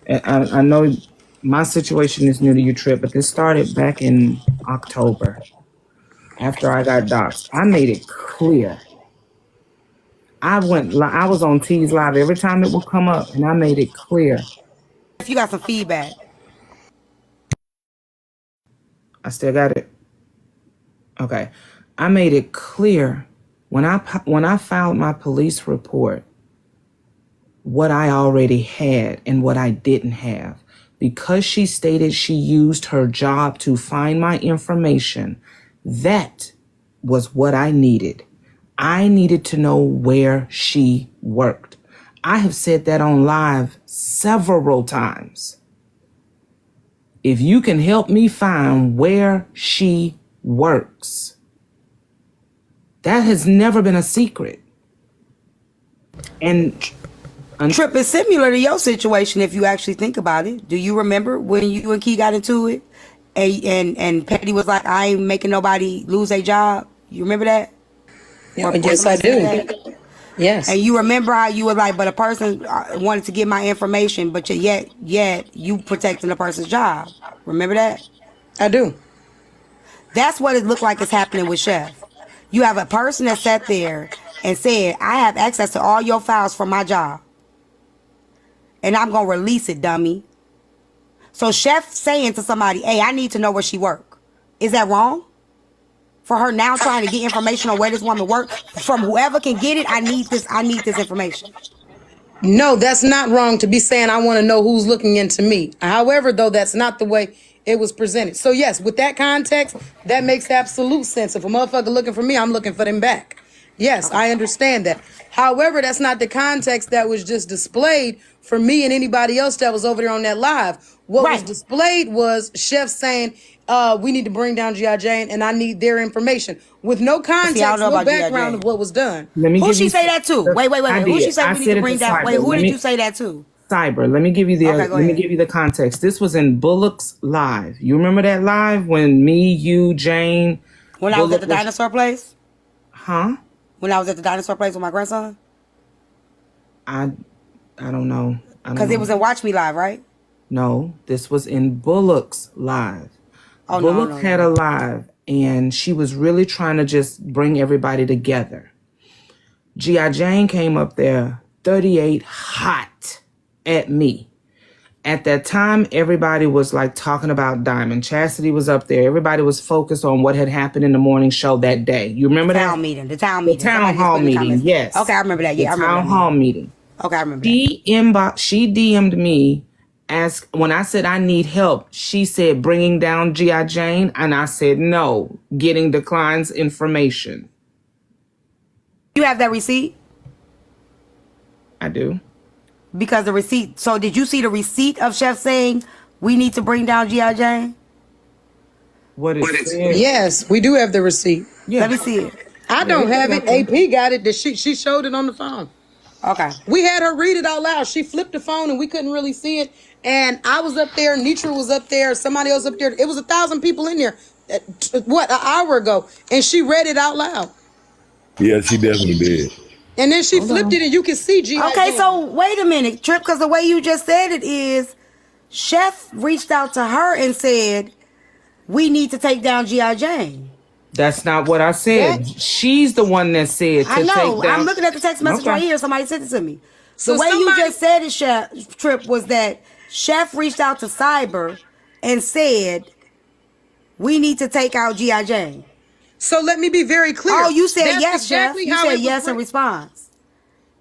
I know my situation is new to you, Trip, but this started back in October after I got doxxed. I made it clear. I was on T's Live every time it would come up, and I made it clear. If you got some feedback, I still got it. Okay, I made it clear when I filed my police report what I already had and what I didn't have. Because she stated she used her job to find my information, that was what I needed. I needed to know where she worked. I have said that on live several times. If you can help me find where she works, that has never been a secret. And Trip is similar to your situation if you actually think about it. Do you remember when you and Key got into it, and Petty was like, "I ain't making nobody lose a job"? You remember that? Yeah, yes, I do. Yes. And you remember how you were like, but a person wanted to get my information, but yet you protecting the person's job. Remember that? I do. That's what it looked like is happening with Chef. You have a person that sat there and said, I have access to all your files from my job. And I'm going to release it, dummy. So Chef saying to somebody, hey, I need to know where she work. Is that wrong? For her now trying to get information on where this woman work from whoever can get it, I need this information. No, that's not wrong to be saying I want to know who's looking into me. However, though, that's not the way it was presented. So yes, with that context, that makes absolute sense. If a motherfucker looking for me, I'm looking for them back. Yes, I understand that. However, that's not the context that was just displayed for me and anybody else that was over there on that live. What was displayed was Chef saying, we need to bring down G.I. Jane and I need their information. With no context, no background of what was done. Who she say that to? Wait. Who she say we need to bring down? Wait, who did you say that to? Cyber. Let me give you the context. This was in Bullock's live. You remember that live when me, you, Jane, when I was at the dinosaur place? Huh? When I was at the dinosaur place with my grandson? I don't know. Because it was in Watch Me Live, right? No, this was in Bullock's live. Oh, Bullock had a live, and she was really trying to just bring everybody together. G.I. Jane came up there 38 hot at me. At that time, everybody was like talking about Diamond. Chastity was up there. Everybody was focused on what had happened in the morning show that day. You remember that? The town meeting. The town hall meeting, yes. Okay, I remember that. Yeah, I remember that. Town hall meeting. Okay, I remember that. She DM'd me. When I said I need help, she said bringing down G.I. Jane, and I said no, getting declines information. You have that receipt? I do. Because the receipt. So did you see the receipt of Chef saying we need to bring down G.I. Jane? What is it? Yes, we do have the receipt. Yeah. Let me see it. I don't have it. AP got it. She showed it on the phone. Okay. We had her read it out loud. She flipped the phone and we couldn't really see it. And I was up there. Nitra was up there. Somebody else up there. It was 1,000 people in there. An hour ago? And she read it out loud. Yeah, she definitely did. And then she Hold flipped on. it, and you can see G.I. Okay, Jane. so wait a minute, Trip, because the way you just said it is, Chef reached out to her and said, we need to take down G.I. Jane. That's not what I That said. She's the one that said I to take know. I'm down. looking at the text message Okay. right here. Somebody sent it to me. The so way you somebody just said it, Chef Trip, was that Chef reached out to Cyber and said, we need to take out G.I. Jane. So let me be very clear. Oh, you said That's yes, Chef. exactly You how said it was yes in read. response.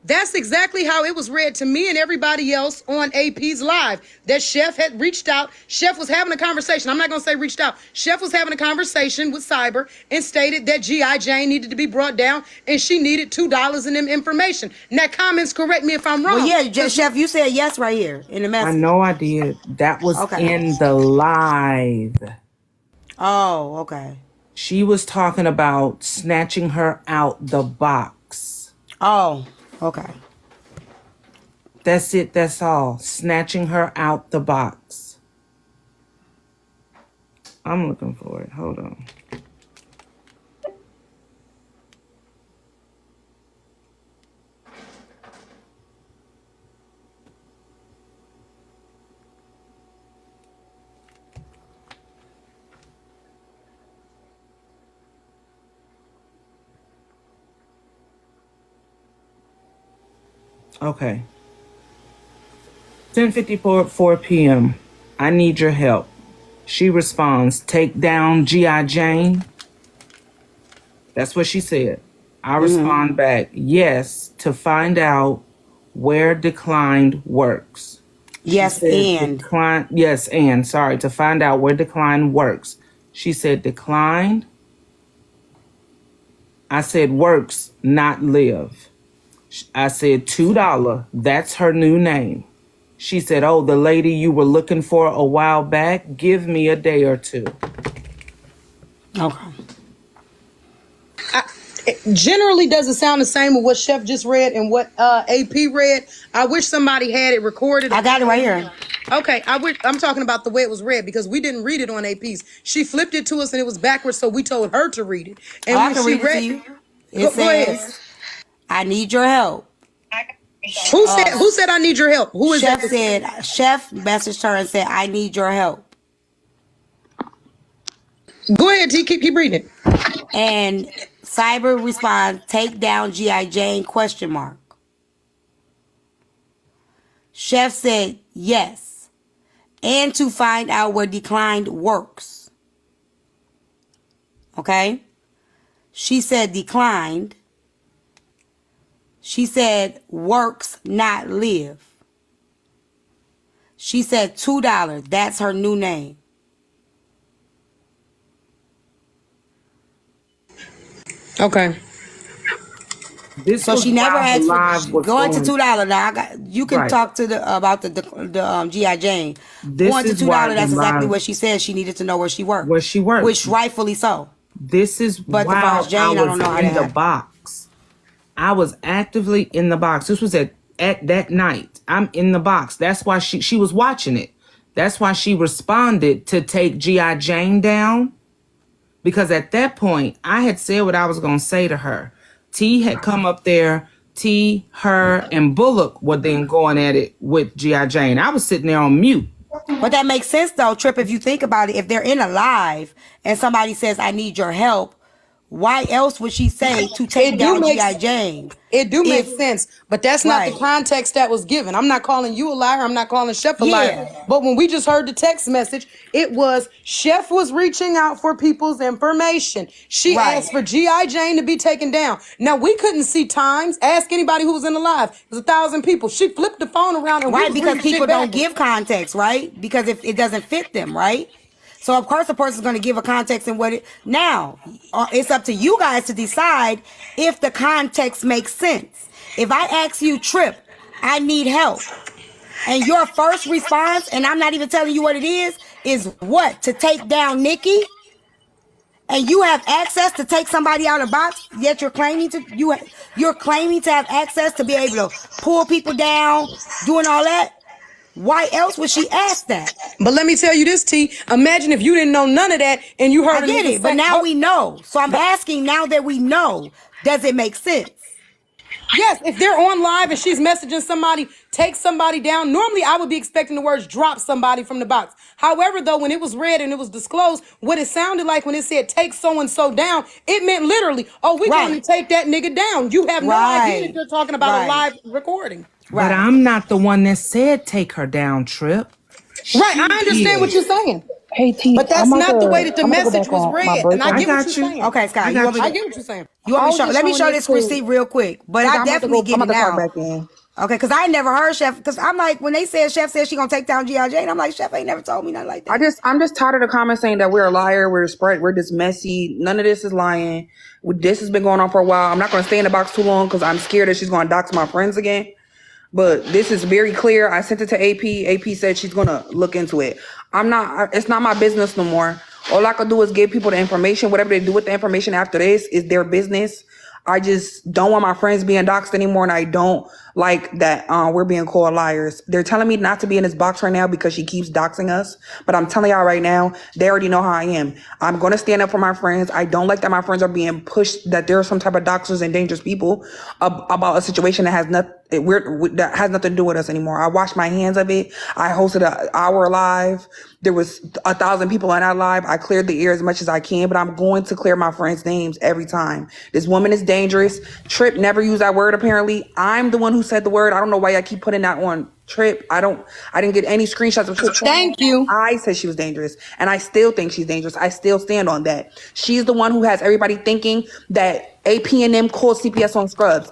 That's exactly how it was read to me and everybody else on AP's live. That Chef had reached out. Chef was having a conversation. I'm not going to say reached out. Chef was having a conversation with Cyber and stated that G.I. Jane needed to be brought down and she needed $2 in them information. Now, comments, correct me if I'm wrong. Well, yeah, just Chef, you said yes right here in the I message. know I did. That was Okay. in the live. Oh, okay. She was talking about snatching her out the box. Oh, okay. That's it. That's all. Snatching her out the box. I'm looking for it. Hold on. Okay. 10:54 p.m. I need your help. She responds, take down G.I. Jane. That's what she said. I respond back, yes, to find out where declined works. She Yes, said and. decline. Yes, and sorry, to find out where decline works. She said declined. I said works, not live. I said $2. That's her new name. She said, oh, the lady you were looking for a while back, give me a day or two. Okay. It generally doesn't sound the same with what Chef just read and what AP read. I wish somebody had it recorded. I got it right here. Okay, I'm talking about the way it was read because we didn't read it on AP's. She flipped it to us and it was backwards, so we told her to read it. And Oh, I when can she read it to read, you. It go ahead. says, I need your help. Who said I need your help? Who is Chef that? said, Chef messaged her and said, I need your help. Go ahead, T. Keep reading it. And Cyber responds, take down G.I. Jane, question mark. Chef said, yes. And to find out where declined works. Okay? She said declined. She said works, not live. She said $2. That's her new name. Okay. This So was she never while the asked live for was going to going. $2 now. You can Right. talk to about the GI Jane. This Going to is $2. why the That's exactly live- what she said. She needed to know where she worked. Where she worked. Which rightfully so. This is But as far while as Jane, I I was don't know how in that the happened. box. I was actively in the box. This was at that night. I'm in the box. That's why she was watching it. That's why she responded to take G.I. Jane down. Because at that point, I had said what I was going to say to her. T had come up there. T, her, and Bullock were then going at it with G.I. Jane. I was sitting there on mute. But that makes sense though, Trip, if you think about it. If they're in a live and somebody says, I need your help, why else would she say to take down G.I. Jane? It do make If- sense, but that's not the Right. context that was given. I'm not calling you a liar. I'm not calling Chef a liar. Yeah. But when we just heard the text message, it was Chef was reaching out for people's information. She Right. asked for G.I. Jane to be taken down. Now, we couldn't see times. Ask anybody who was in the live. It was 1,000 people. She flipped the phone around and we Right, was because reading shit people don't backwards. give context, right? Because if it doesn't fit them, right? So of course the person's going to give a context and what it. Now, it's up to you guys to decide if the context makes sense. If I ask you, Trip, I need help, and your first response, and I'm not even telling you what it is what? To take down Nikki? And you have access to take somebody out of the box, yet you're claiming to have access to be able to pull people down, doing all that? Why else would she ask that? But let me tell you this, T. Imagine if you didn't know none of that and you heard I a get nigga it, but say- now we know. So I'm asking, now that we know, does it make sense? Yes, if they're on live and she's messaging somebody, take somebody down. Normally, I would be expecting the words drop somebody from the box. However, though, when it was read and it was disclosed, what it sounded like when it said take so and so down, it meant literally, oh, we're going to Right. take that nigga down. You have no idea that Right. you're talking about a Right. live recording. But Right. I'm not the one that said take her down, Trip. Right, She I understand what did. you're saying. Hey T, But that's not the way that the I'm about to go message back was on my read. break. And I I get what got you're you. saying. Okay, Scott. I You want got me I to? you. get what you're saying. You want I me to was show? just Let me showing show this this to. receipt real quick. But Okay, I definitely I'm get about it to clock now. back in. Okay, because I never heard Chef. Because I'm like, when they said Chef said she gonna take down GLJ, and I'm like, Chef ain't never told me nothing like that. I'm just tired of the comments saying that we're a liar, we're a spread, we're just messy. None of this is lying. This has been going on for a while. I'm not going to stay in the box too long because I'm scared that she's going to dox my friends again. But this is very clear. I sent it to AP. AP said she's gonna look into it. It's not my business no more. All I could do is give people the information. Whatever they do with the information after this is their business. I just don't want my friends being doxxed anymore, and I don't like that we're being called liars. They're telling me not to be in this box right now because she keeps doxing us. But I'm telling y'all right now, they already know how I am. I'm gonna stand up for my friends. I don't like that my friends are being pushed, that there are some type of doxers and dangerous people about a situation that has that has nothing to do with us anymore. I washed my hands of it. I hosted an hour live. There was 1,000 people on that live. I cleared the air as much as I can, but I'm going to clear my friends' names every time. This woman is dangerous. Trip never used that word apparently. I'm the one who said the word. I don't know why I keep putting that on Trip. I didn't get any screenshots of Trip. Thank you. I said she was dangerous, and I still think she's dangerous. I still stand on that. She's the one who has everybody thinking that AP and them called CPS on Scrubs.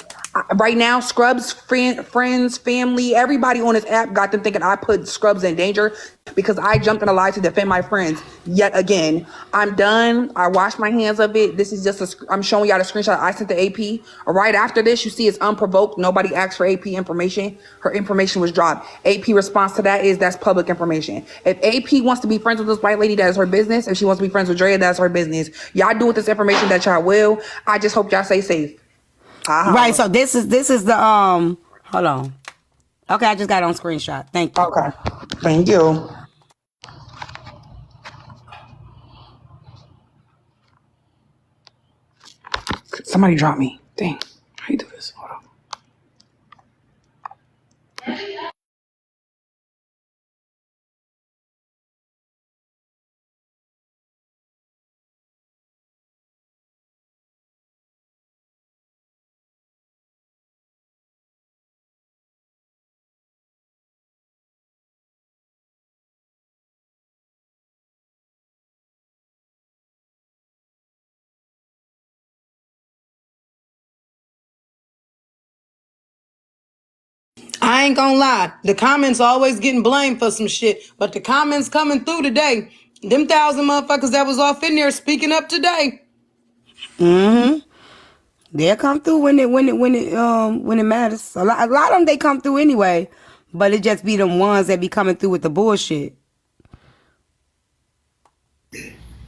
Right now, Scrubs, friends, family, everybody on this app got them thinking I put Scrubs in danger because I jumped in a lie to defend my friends. Yet again, I'm done. I washed my hands of it. This is just I'm showing y'all the screenshot I sent to AP. Right after this, you see it's unprovoked. Nobody asked for AP information. Her information was dropped. AP response to that is that's public information. If AP wants to be friends with this white lady, that is her business. If she wants to be friends with Drea, that's her business. Y'all do with this information that y'all will. I just hope y'all stay safe. Right. So this is the Hold on. Okay, I just got it on screenshot. Thank you. Okay. Thank you. Somebody drop me. Dang. How you do this? Hold on. I ain't gonna lie. The comments always getting blamed for some shit. But the comments coming through today, them 1,000 motherfuckers that was off in there speaking up today. Mm-hmm. They'll come through when it matters. A lot of them they come through anyway, but it just be them ones that be coming through with the bullshit.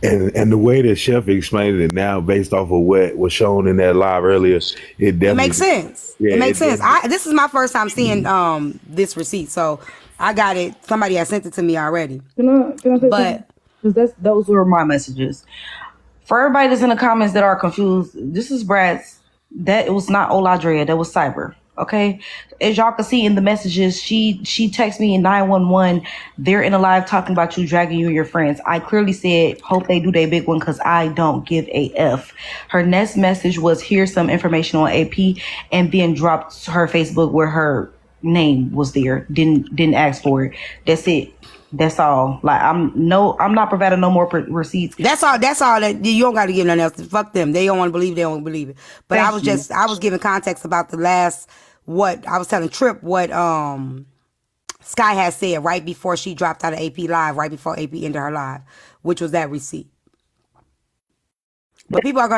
And the way that Chef explained it now, based off of what was shown in that live earlier, it definitely It makes sense. Yeah, it makes sense. definitely. This is my first time seeing this receipt, so I got it. Somebody has sent it to me already. Can I say something? But 'Cause those were my messages. For everybody that's in the comments that are confused, this is Brad's. That it was not Oladrea, that was Cyber. Okay, as y'all can see in the messages, she texted me in 911. They're in a live talking about you, dragging you and your friends. I clearly said, hope they do their big one because I don't give a f. Her next message was, here's some information on AP, and then dropped her Facebook where her name was there. Didn't ask for it. That's it. That's all. Like I'm not providing no more receipts. that's all. That you don't got to give nothing else. Fuck them. They don't want to believe. They don't believe it. But Thank you. I was giving context about the last what I was telling Trip what Sky had said right before she dropped out of AP live, right before AP ended her live, which was that receipt. But people are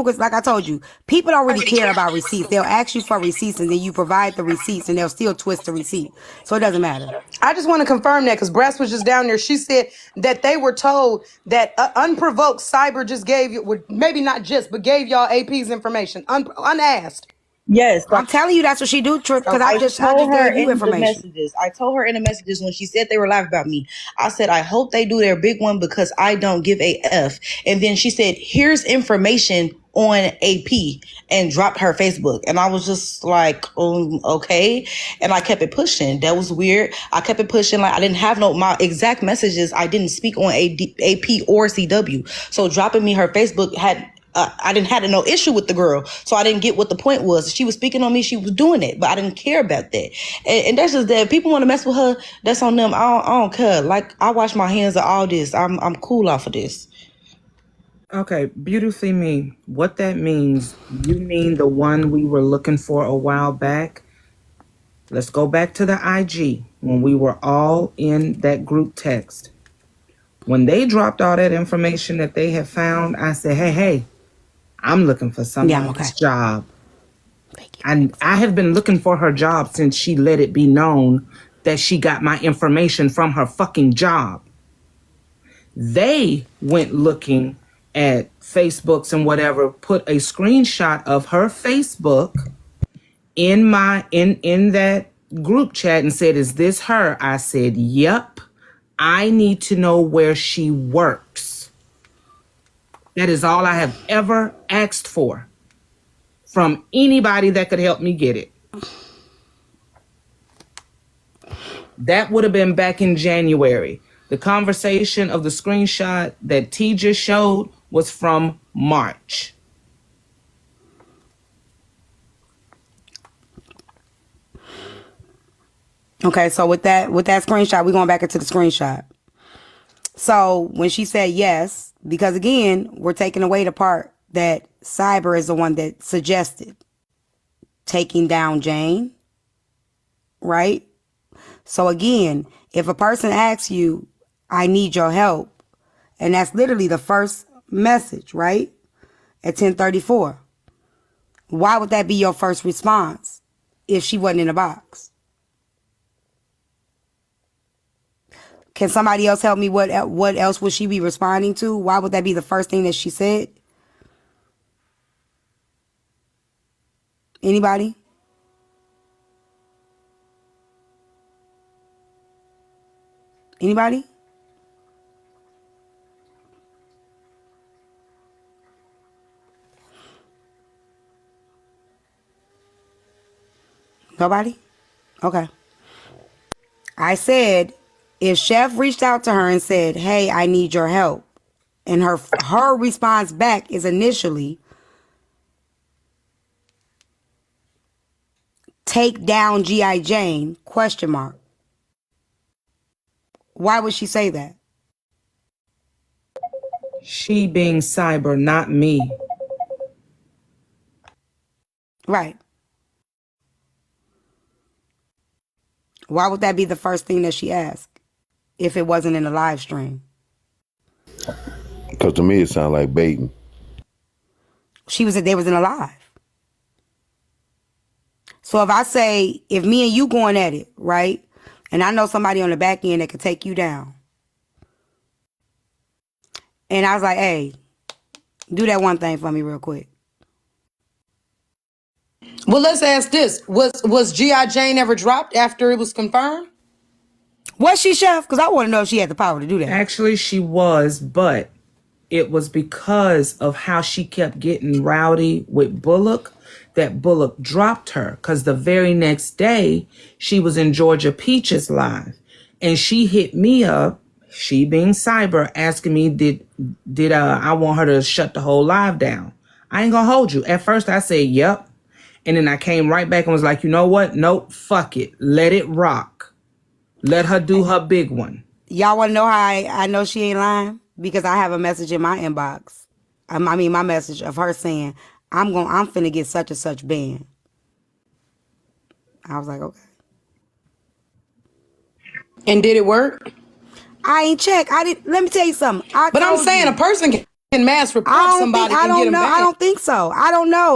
because like I told you, people don't really care about receipts. They'll ask you for receipts and then you provide the receipts and they'll still twist the receipt. So it doesn't matter. I just want to confirm that because Brass was just down there. She said that they were told that unprovoked Cyber just gave you, well, maybe not just, but gave y'all AP's information unasked. Yes, I'm telling you that's what she do, Trip, because I just told her gave you in the information. messages. I told her in the messages when she said they were live about me. I said, I hope they do their big one because I don't give a F. And then she said, here's information on AP and dropped her Facebook. And I was just like, okay. And I kept it pushing. That was weird. I kept it pushing. Like I didn't have my exact messages. I didn't speak on AP or CW. So dropping me her Facebook I didn't have no issue with the girl. So I didn't get what the point was. She was speaking on me. She was doing it, but I didn't care about that. And that's just that. People want to mess with her. That's on them. I don't care. Like I wash my hands of all this. I'm cool off of this. Okay, beautifully me. What that means, you mean the one we were looking for a while back? Let's go back to the IG when we were all in that group text. When they dropped all that information that they had found, I said, hey, I'm looking for somebody's job. And I have been looking for her job since she let it be known that she got my information from her fucking job. They went looking at Facebooks and whatever, put a screenshot of her Facebook in that group chat and said, is this her? I said, yep. I need to know where she works. That is all I have ever asked for from anybody that could help me get it. That would have been back in January. The conversation of the screenshot that T just showed was from March. Okay, so with that screenshot, we're going back into the screenshot. So when she said yes, because again, we're taking away the part that Cyber is the one that suggested taking down Jane, right? So again, if a person asks you, I need your help, and that's literally the first message, right? At 10:34. Why would that be your first response if she wasn't in the box? Can somebody else help me? What else would she be responding to? Why would that be the first thing that she said? Anybody? Anybody? Nobody? Okay. I said, if Chef reached out to her and said, hey, I need your help, and her response back is initially, take down G.I. Jane, question mark. Why would she say that? She being Cyber, not me. Right. Why would that be the first thing that she asked if it wasn't in the live stream? Because to me, it sounded like baiting. They was in a live. So if I say, if me and you going at it, right? And I know somebody on the back end that could take you down. And I was like, hey, do that one thing for me real quick. Well, let's ask this. Was G.I. Jane ever dropped after it was confirmed? Was she, Chef? Because I want to know if she had the power to do that. Actually, she was, but it was because of how she kept getting rowdy with Bullock that Bullock dropped her. Because the very next day, she was in Georgia Peaches live. And she hit me up, she being Cyber, asking me, did I want her to shut the whole live down? I ain't gonna hold you. At first, I said, yep. And then I came right back and was like, you know what? Nope, fuck it. Let it rock. Let her do her big one. Y'all want to know how I know she ain't lying? Because I have a message in my inbox. I mean, my message of her saying, I'm finna get such and such banned. I was like, okay. And did it work? I ain't checked. Let me tell you something. But I'm saying a person can mass report somebody and get them banned. I don't think so. I don't know.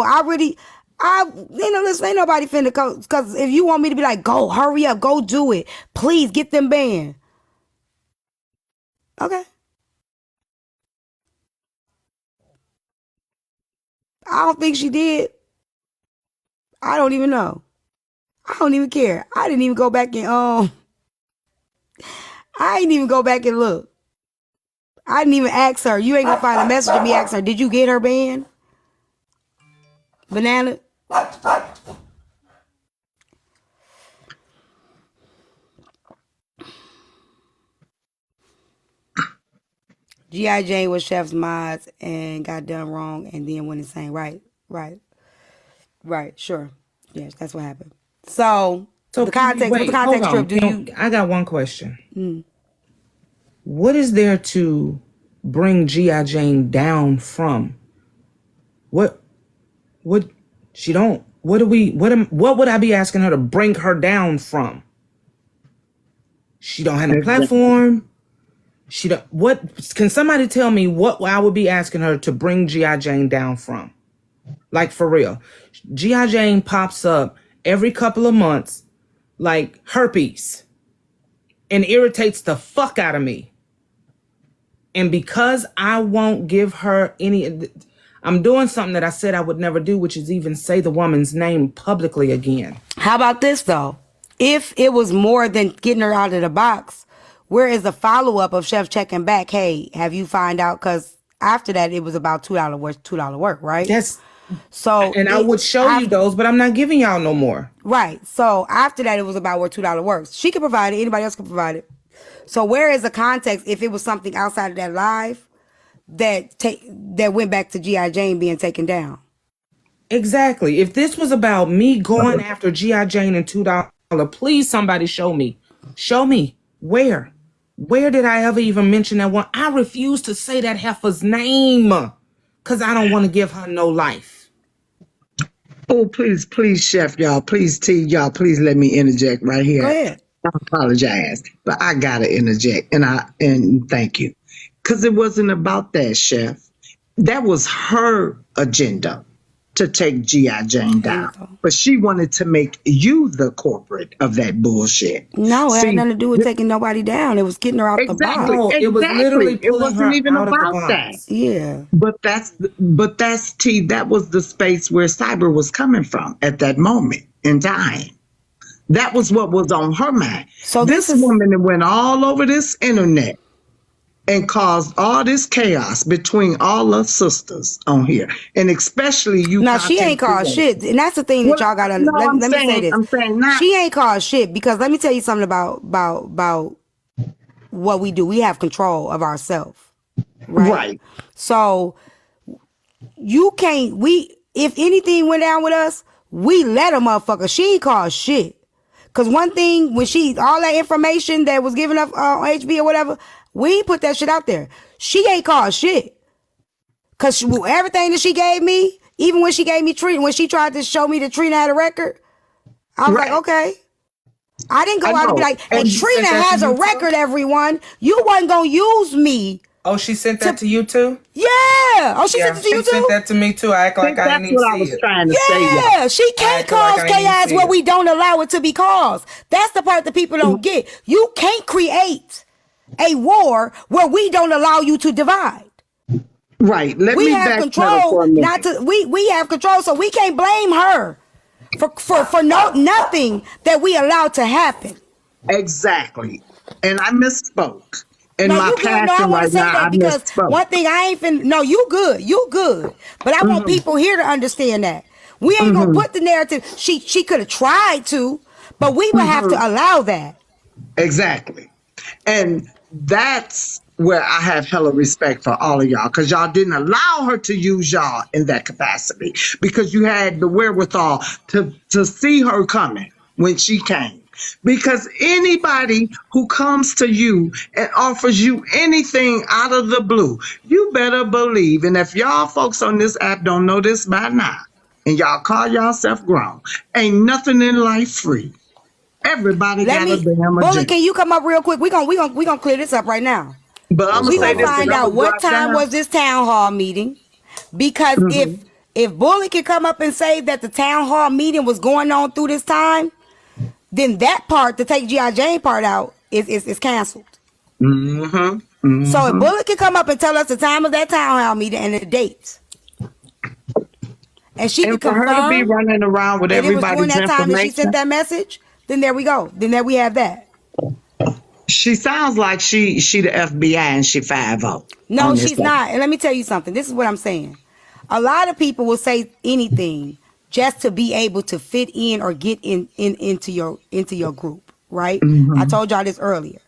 Listen, ain't nobody finna go. Because if you want me to be like, go, hurry up, go do it. Please get them banned. Okay. I don't think she did. I don't even know. I don't even care. I didn't even go back and I didn't even go back and look. I didn't even ask her. You ain't gonna find a message of me asking her, did you get her banned? Banana. G.I. Jane was Chef's mods and got done wrong and then went insane. Right. Sure. Yes, that's what happened. So So the can you context, with the wait? Hold context on. trip, do you? I got one question. What is there to bring G.I. Jane down from? What she don't? What do we? What would I be asking her to bring her down from? She don't have no platform. She don't. What can somebody tell me what I would be asking her to bring G.I. Jane down from? Like for real, G.I. Jane pops up every couple of months like herpes and irritates the fuck out of me. And because I won't give her any, I'm doing something that I said I would never do, which is even say the woman's name publicly again. How about this though? If it was more than getting her out of the box, where is the follow up of Chef checking back? Hey, have you find out? Because after that, it was about $2 work, right? That's so. And I would show you those, but I'm not giving y'all no more. Right. So after that, it was about where $2 works. She could provide it. Anybody else could provide it. So where is the context if it was something outside of that live that went back to G.I. Jane being taken down? Exactly. If this was about me going after G.I. Jane and $2, please somebody show me. Show me. Where? Where did I ever even mention that one? I refuse to say that heifer's name because I don't want to give her no life. Oh, please, Chef, y'all. Please, T, y'all. Please let me interject right here. Go ahead. I apologize, but I gotta interject, and thank you, because it wasn't about that, Chef. That was her agenda to take G.I. Jane down, but she wanted to make you the corporate of that bullshit. No, it had nothing to do with taking nobody down. It was getting her out the box. No, it was literally It pulling her wasn't even out of the about box. that. Yeah. But that's T. That was the space where Cyber was coming from at that moment in time. That was what was on her mind. So this woman that went all over this internet and caused all this chaos between all us sisters on here, and especially you. No, she ain't caused shit, and that's the thing that y'all gotta. No, let me say this. I'm saying not. She ain't caused shit because let me tell you something about what we do. We have control of ourselves, right? So you can't. If anything went down with us, we let a motherfucker. She ain't caused shit. Cause one thing, when all that information that was given up on HB or whatever, we put that shit out there. She ain't caused shit. Cause everything that she gave me, even when she gave me Trina, when she tried to show me that Trina had a record, I was like, okay. I didn't go out and be like, and Trina has a record, everyone. You wasn't gonna use me. Oh, she sent that to you too? Yeah. Oh, she sent it to you too? She sent that to me too. I act like I didn't even see it. That's what I was trying to say. Yeah, she can't cause chaos where we don't allow it to be caused. That's the part that people don't get. You can't create a war where we don't allow you to divide. Right. We have control. We have control, so we can't blame her for nothing that we allowed to happen. Exactly. And I misspoke. And no, my you good. passion No, I want right to say now, that because one thing I ain't finna. No, you good. But I want people here to understand that we ain't gonna put the narrative. She could have tried to, but we would have to allow that. Exactly. And that's where I have hella respect for all of y'all, because y'all didn't allow her to use y'all in that capacity, because you had the wherewithal to see her coming when she came. Because anybody who comes to you and offers you anything out of the blue, you better believe. And if y'all folks on this app don't know this by now, and y'all call yourself grown, ain't nothing in life free. Everybody got a damn Bullet, agenda. can you come up real quick? We gonna clear this up right now. But I'm we gonna gonna find out what time was this town hall meeting, because if Bullet can come up and say that the town hall meeting was going on through this time, then that part, to take G.I. Jane part out, is canceled. So if Bullet can come up and tell us the time of that town hall meeting and the dates, and she can confirm her to be running around with that it was during everybody's that time that she information. sent that message, then there we go. Then there we have that. She sounds like she the FBI and she 5-0. No, she's not. And let me tell you something. This is what I'm saying. A lot of people will say anything just to be able to fit in or get into your group, right? I Mm-hmm. told y'all this earlier.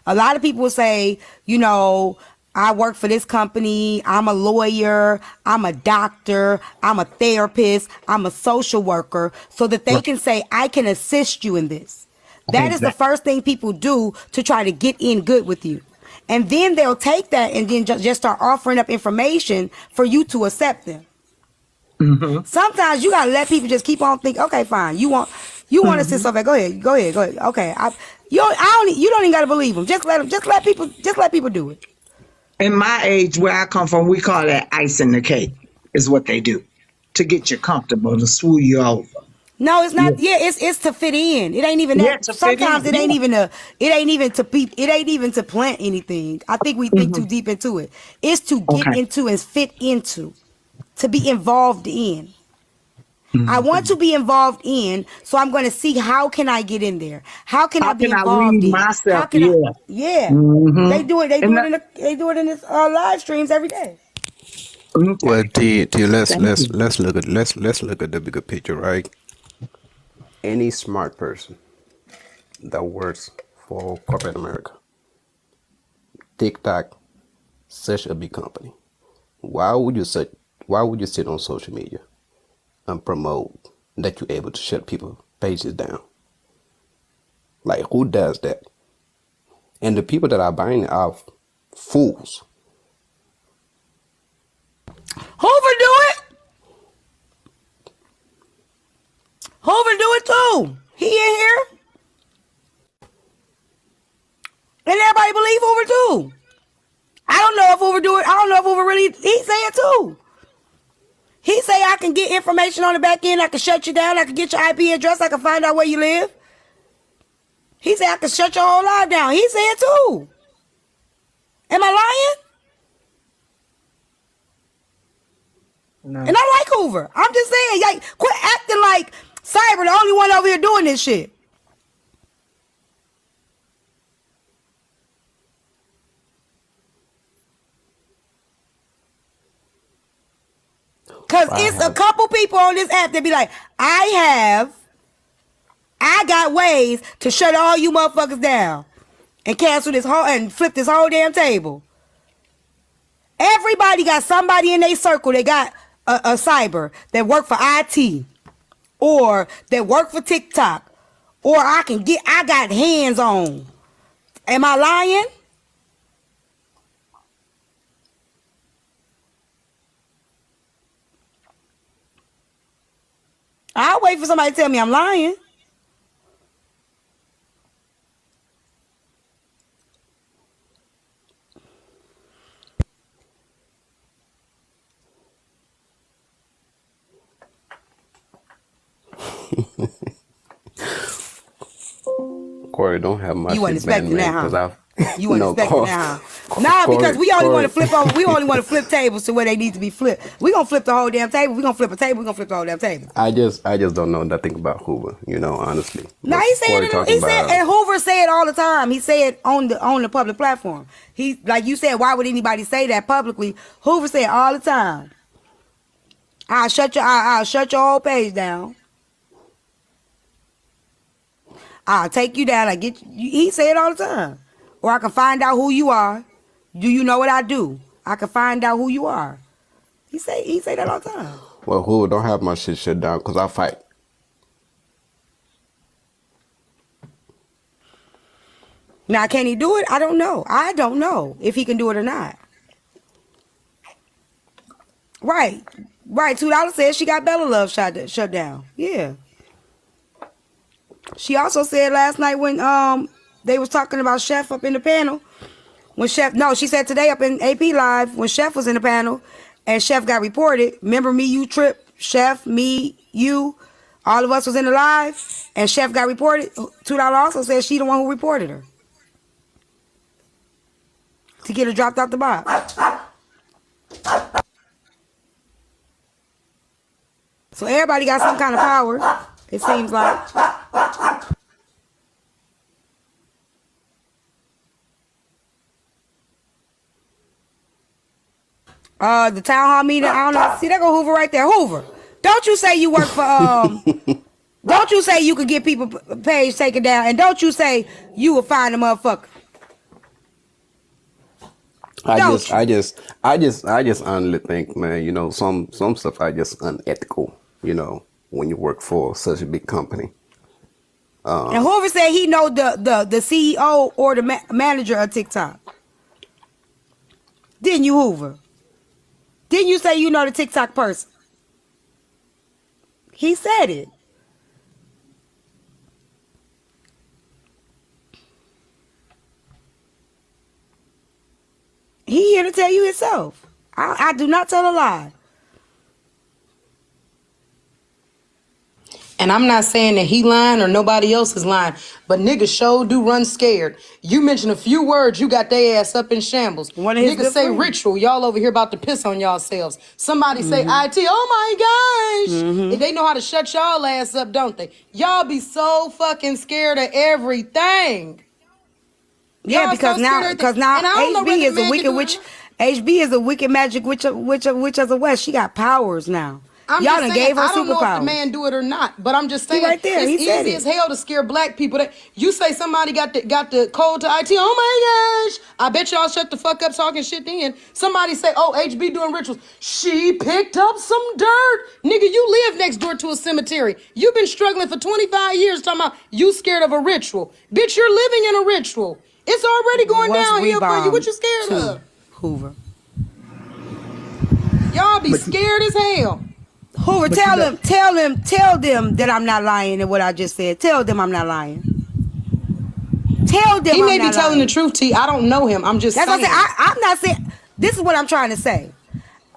A lot of people say, you know, I work for this company, I'm a lawyer, I'm a doctor, I'm a therapist, I'm a social worker, so that they Right. can say, I can assist you in this. That is the Exactly. first thing people do to try to get in good with you. And then they'll take that and then just start offering up information for you to accept them. Mm-hmm. Sometimes you gotta let people just keep on thinking. Okay, fine. You want to sit Mm-hmm. somewhere? Go ahead. Go ahead. Go ahead. Okay. You don't even gotta believe them. Just let them. Just let people do it. In my age, where I come from, we call that ice in the cake, is what they do to get you comfortable, to smooth you over. No, it's Yeah. not. Yeah, it's to fit in. It ain't even Yeah, that. to fit in. Sometimes it ain't Yeah. even a. It ain't even to be. It ain't even to plant anything. I think we think Mm-hmm. too deep into it. It's to get Okay. into and fit into, to be involved in. I want Mm-hmm. to be involved in, so I'm going to see how can I get in there? How can I How be can I involved weed in? How myself? can I? Yeah. Yeah, they Mm-hmm. do it. They And do it that, in this live streams every day. Well, okay. T, let's Thank let's you. let's look at let's look at the bigger picture, right? Any smart person that works for corporate America, TikTok, such a big company. Why would you sit? Why would you sit on social media and promote that you're able to shut people pages down? Like who does that? And the people that are buying it are fools. Hoover do it. Hoover do it too. He in here, and everybody believe Hoover too. I don't know if Hoover do it. I don't know if Hoover really. He say it too. He say I can get information on the back end. I can shut you down. I can get your IP address. I can find out where you live. He say I can shut your whole life down. He say it too. Am I lying? No. And I like Hoover. I'm just saying, like, quit acting like Cyber the only one over here doing this shit. Cause I it's a have couple people on this app that be like, I got ways to shut all you motherfuckers down and cancel this whole and flip this whole damn table. Everybody got somebody in their circle that got a cyber that work for IT or that work for TikTok or I got hands on. Am I lying? I'll wait for somebody to tell me I'm lying. Corey. Don't have my You wasn't shit banned, expecting that, man, huh? because I've You wasn't no expecting Corey, that, huh? Nah, because we only want to Corey. flip over. We only want to flip tables to where they need to be flipped. We gonna flip the whole damn table. We gonna flip a table. We gonna flip the whole damn table. I just don't know nothing about Hoover, honestly. No, But he said Corey it. talking He said, about and Hoover said all the time. He said on the public platform. He like you said. Why would anybody say that publicly? Hoover said all the time. I'll shut your whole page down. I'll take you down. I get you. He said all the time. Or I can find out who you are. Do you know what I do? I can find out who you are. He say that all the time. well, Hoover don't have my shit shut down because I fight. Now, can he do it? I don't know. I don't know if he can do it or not. Right. Right. $2 says she got Bella Love shut down. Yeah. She also said last night when they was talking about Chef up in the panel. When Chef, no, she said today up in AP Live when Chef was in the panel and Chef got reported. Remember me, you, Trip, Chef, me, you, all of us was in the live and Chef got reported. $2 also said she the one who reported her to get her dropped out the box. So everybody got some kind of power, it seems like. The town hall meeting, I don't know. See, there go Hoover right there. Hoover. Don't you say you work for don't you say you could get people page taken down, and don't you say you would find a motherfucker? I just honestly think, man, you know, some stuff are just unethical, you know, when you work for such a big company. And whoever said he know the CEO or the manager of TikTok? Didn't you, Hoover? Didn't you say you know the TikTok person? He said it. He here to tell you himself. I do not tell a lie. And I'm not saying that he lying or nobody else is lying, but niggas sure do run scared. You mention a few words, you got their ass up in shambles. One of his Niggas good say friends. ritual, y'all over here about to piss on y'all selves. Somebody say IT, oh my gosh. And they know how to shut y'all ass up, don't they? Y'all be so fucking scared of everything. Yeah, Y'all because so scared now of everything. And I don't know HB whether is the a man can wicked do witch. it. HB is a wicked magic witch of the West. She got powers now. I'm Y'all just done saying, gave her I don't know if the superpowers. man do it or not, but I'm just He saying right there. it's He said easy it. as hell to scare black people. That you say somebody got the code to IT. Oh my gosh! I bet y'all shut the fuck up talking shit. Then somebody say, oh, HB doing rituals. She picked up some dirt, nigga. You live next door to a cemetery. You've been struggling for 25 years talking about you scared of a ritual. Bitch, you're living in a ritual. It's already going What's downhill for you. What rebound you scared to of? Hoover? Y'all be scared as hell. Hoover, tell them that I'm not lying in what I just said. Tell them I'm not lying. Tell them He I'm may be not telling the lying. truth, T. I don't know him. I'm just That's what I'm saying. saying. I'm not saying. This is what I'm trying to say.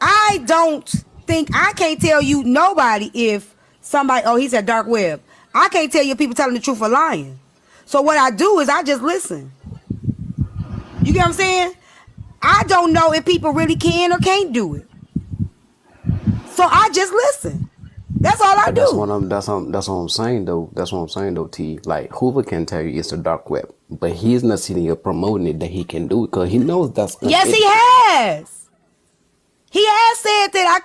I don't think I can't tell you nobody if somebody. Oh, he said dark web. I can't tell you if people telling the truth or lying. So what I do is I just listen. You get what I'm saying? I don't know if people really can or can't do it. So I just listen. That's all I But do. that's what I'm saying though. That's what I'm saying though, T. Like Hoover can tell you it's the dark web, but he's not sitting here promoting it that he can do it because he knows that's Yes, he unethical. has. He has said that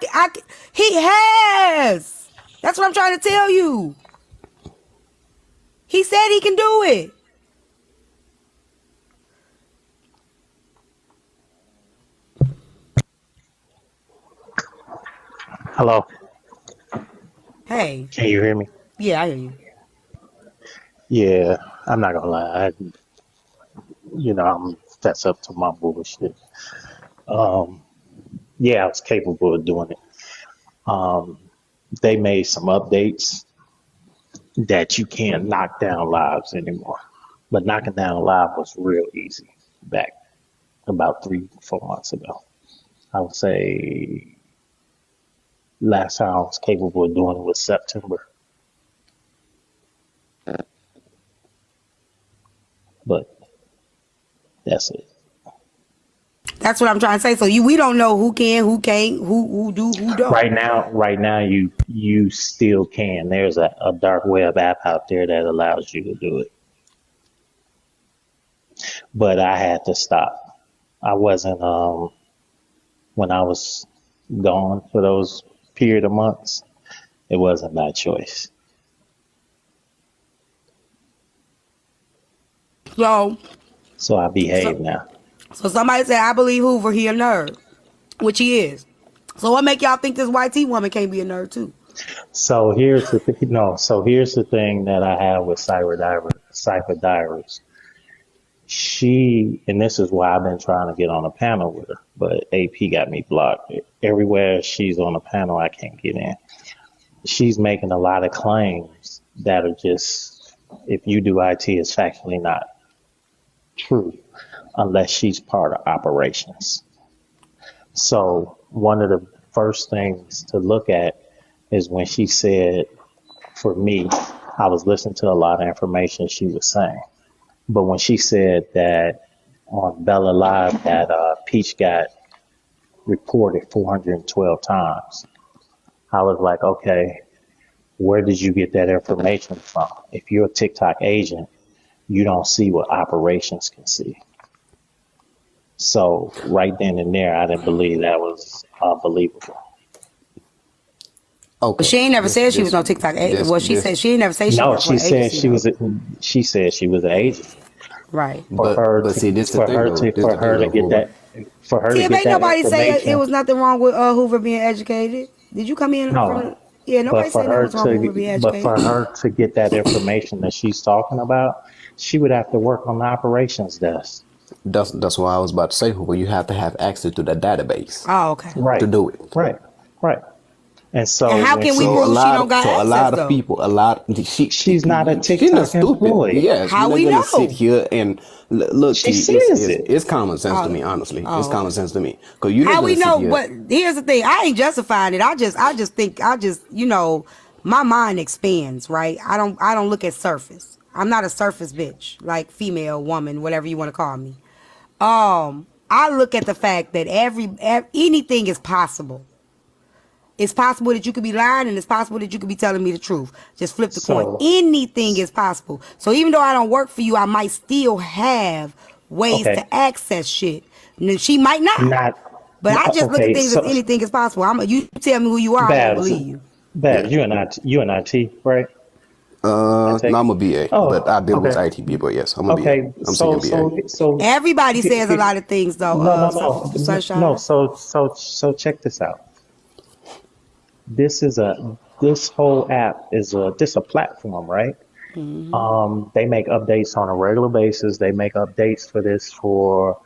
he has. That's what I'm trying to tell you. He said he can do it. Hello, Hey. can you hear me? Yeah, I hear you. Yeah, I'm not gonna lie. I'm that's up to my bullshit. Um, yeah, I was capable of doing it. Um, they made some updates that you can't knock down lives anymore. But knocking down a live was real easy back about 3, 4 months ago. I would say last time I was capable of doing it was September. But that's it. That's what I'm trying to say. So we don't know who can, who can't, who do, who don't. Right now, you still can. There's a dark web app out there that allows you to do it. But I had to stop. I wasn't when I was gone for those period of months. It wasn't my choice. So, So I behave so, now. so somebody said, I believe Hoover, he a nerd, which he is. So what make y'all think this YT woman can't be a nerd too? So here's the thing. No. So here's the thing that I have with Cypher Divers. She, and this is why I've been trying to get on a panel with her, but AP got me blocked. Everywhere she's on a panel, I can't get in. She's making a lot of claims that are just, if you do IT, it's factually not true unless she's part of operations. So one of the first things to look at is when she said, for me, I was listening to a lot of information she was saying. But when she said that on Bella Live that Peach got reported 412 times, I was like, okay, where did you get that information from? If you're a TikTok agent, you don't see what operations can see. So right then and there, I didn't believe that was believable. But Okay, she ain't never said she was this on TikTok. Well, she this said she ain't never say she No, worked for she an said agency she though. was. She said she was an agent Right. for her but to see, this the thing though. This for the thing her to though, get Hoover. that for her to Tim, get ain't that nobody say it information. was nothing wrong with Hoover being educated. Did you come in from No, the? Yeah, nobody but for say nothing her was wrong with Hoover being educated. to get that information that she's talking about, she would have to work on the operations desk. That's why I was about to say, Hoover. You have to have access to the database Oh, okay. to Right, do it. right, right. And And so how when can we she, prove she don't got So a access lot of though? people, she's not a she's not TikTok stupid. employee. Yes, we're How not we gonna sit know? here and look. She T, says it. it's common sense to Oh, me. Honestly, it's oh, common okay. sense to me because you're not How we gonna sit know? here. But here's the thing: I ain't justifying it. I just think, my mind expands. Right? I don't look at surface. I'm not a surface bitch, like female, woman, whatever you want to call me. I look at the fact that anything is possible. It's possible that you could be lying, and it's possible that you could be telling me the truth. Just flip the coin. So Anything is possible. So even though I don't work for you, I might still have ways okay, to access shit. Now, she might not, not but I just look at okay. things as So anything is possible. You tell me who you are, I'm gonna Babs, believe you. Yeah, Babs, you and IT, right? I no, take I'm it. a BA, but I Oh, deal with okay, IT people. Yes, I'm a BA. okay. I'm senior So BA. Everybody get, says a get, lot of things though. no, no, no, no. Sunshine. So check this out. This whole app is a platform, right? They make updates on a regular basis. They make updates for this for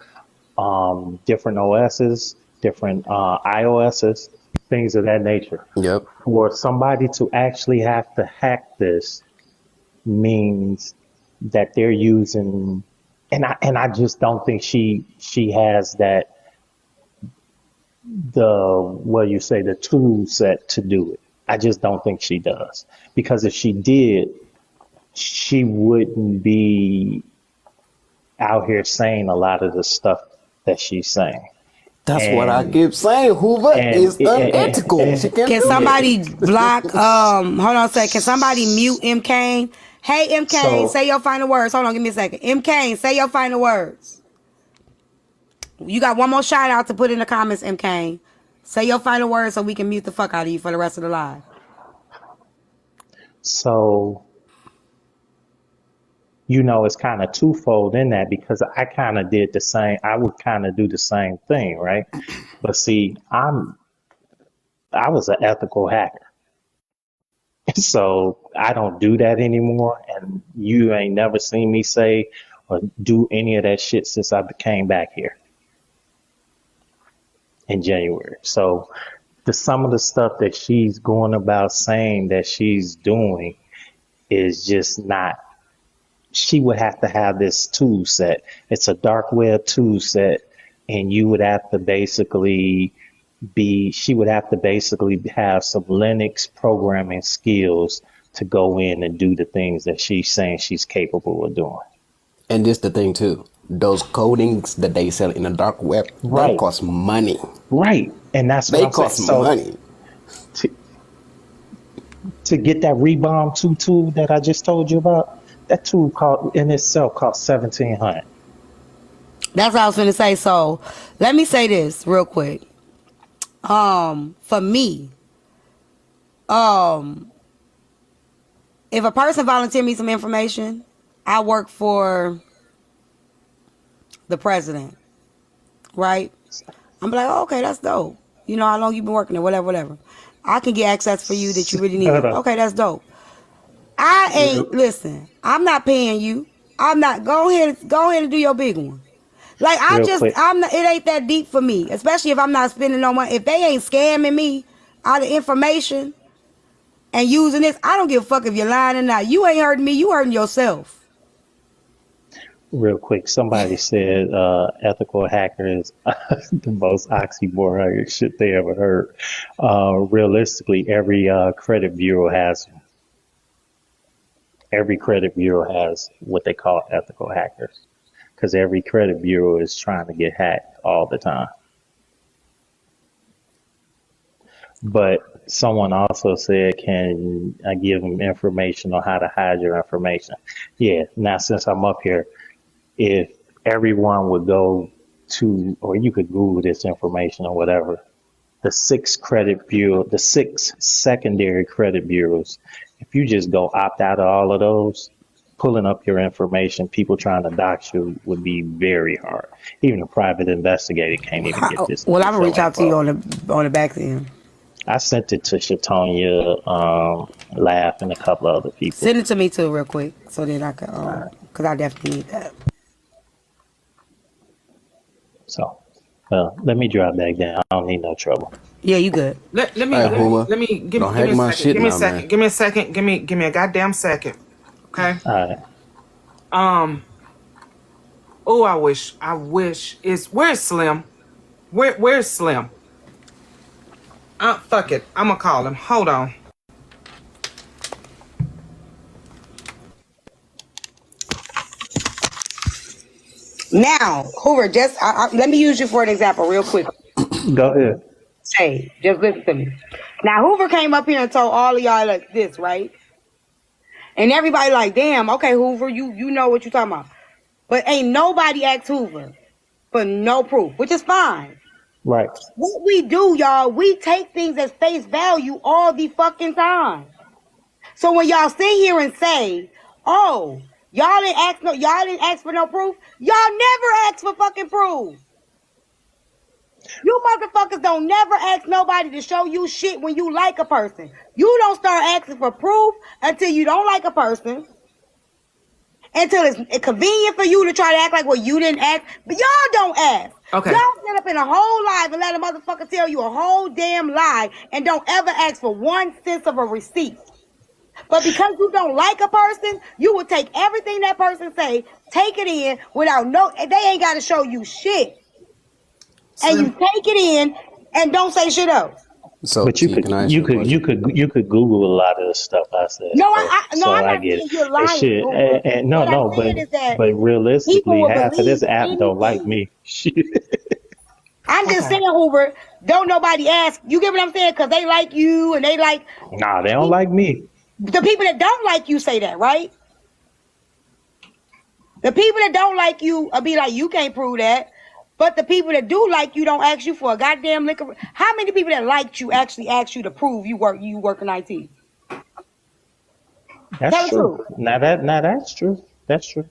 different OSs, different iOSs, things of that nature. Yep. For somebody to actually have to hack this means that they're using, and I just don't think she has that the tool set to do it. I just don't think she does, because if she did, she wouldn't be out here saying a lot of the stuff that she's saying. That's what I And keep saying. Hoover and is unethical. She can't Can do somebody it. block? Hold on a second. Can somebody mute M. Kane? Hey, M. Kane, say so your final words. Hold on, give me a second. M. Kane, say your final words. You got one more shout out to put in the comments, M. Kane. Say your final words so we can mute the fuck out of you for the rest of the live. so it's kind of twofold in that, because I kind of did the same. I would kind of do the same thing, right? But see, I was an ethical hacker, so I don't do that anymore. And you ain't never seen me say or do any of that shit since I came back here in January. So some of the stuff that she's going about saying that she's doing is just not. She would have to have this tool set. It's a dark web tool set, and you would have to basically she would have to basically have some Linux programming skills to go in and do the things that she's saying she's capable of doing. And this the thing too. Those codings that they sell in the dark web, they Right, cost money. right. And that's what They I'm saying. cost money. To, to get that Rebomb 2 tool that I just told you about, that tool in itself cost $1,700. That's what I was going to say. So let me say this real quick. For me, if a person volunteer me some information, I work for the president, right? I'm like, oh, okay, that's dope. You know how long you been working there, whatever. I can get access for you that you really Hold need. on. Okay, that's dope. Listen, I'm not paying you. I'm not, go ahead and do your big one. Like, Real quick. I'm not, it ain't that deep for me, especially if I'm not spending no money. If they ain't scamming me out of information and using this, I don't give a fuck if you're lying or not. You ain't hurting me, you hurting yourself. Real quick, somebody said ethical hacker is the most oxymoronic shit they ever heard. Realistically, every credit bureau has what they call ethical hackers, because every credit bureau is trying to get hacked all the time. But someone also said, can I give them information on how to hide your information? Yeah, now since I'm up here, if everyone would go to, or you could Google this information or whatever, the 6 secondary credit bureaus. If you just go opt out of all of those, pulling up your information, people trying to dox you would be very hard. Even a private investigator can't even get this Well, I'm gonna reach your out to you info. on the back end. I sent it to Shatonia, Laugh, and a couple of other people. Send it to me too, real quick, so then I can, because I definitely need that. So, let me drop back down. I don't need no trouble. Yeah, you good. Let me Hey, Hoover, let me give don't me hack a my second. shit Give me a now, second. man. Give me a second. Give me a goddamn second. Okay. All right. Oh, I wish where's Slim? Where's Slim? Fuck it. I'm gonna call him. Hold on. Now, Hoover, just let me use you for an example, real quick. Go ahead. Hey, just listen to me. Now, Hoover came up here and told all of y'all like this, right? And everybody like, damn, okay, Hoover, you know what you talking about. But ain't nobody asked Hoover for no proof, which is fine. Right. What we do, y'all, we take things as face value all the fucking time. So when y'all sit here and say, oh, y'all didn't ask for no proof, y'all never ask for fucking proof. You motherfuckers don't never ask nobody to show you shit when you like a person. You don't start asking for proof until you don't like a person. Until it's convenient for you to try to act like, well, you didn't ask. But y'all don't ask. Okay. Y'all sit up in a whole life and let a motherfucker tell you a whole damn lie and don't ever ask for 1 cent of a receipt. But because you don't like a person, you will take everything that person say, take it in without they ain't got to show you shit. And you take it in and don't say shit else. So, But you T, can I ask you a question? you could Google a lot of the stuff I said. No, I'm not get saying it. you're And lying. shit, and no, What I'm no, saying is that but people realistically, will half of believe this app don't like anything. me. Shit. I'm just saying, Hoover, don't nobody ask. You get what I'm saying? Because they like you and they like. Nah, they don't like me. The people that don't like you say that, right? The people that don't like you will be like, you can't prove that. But the people that do like you don't ask you for a goddamn liquor. How many people that liked you actually asked you to prove you work in IT? That's Tell the true. truth. Now that's true. That's true.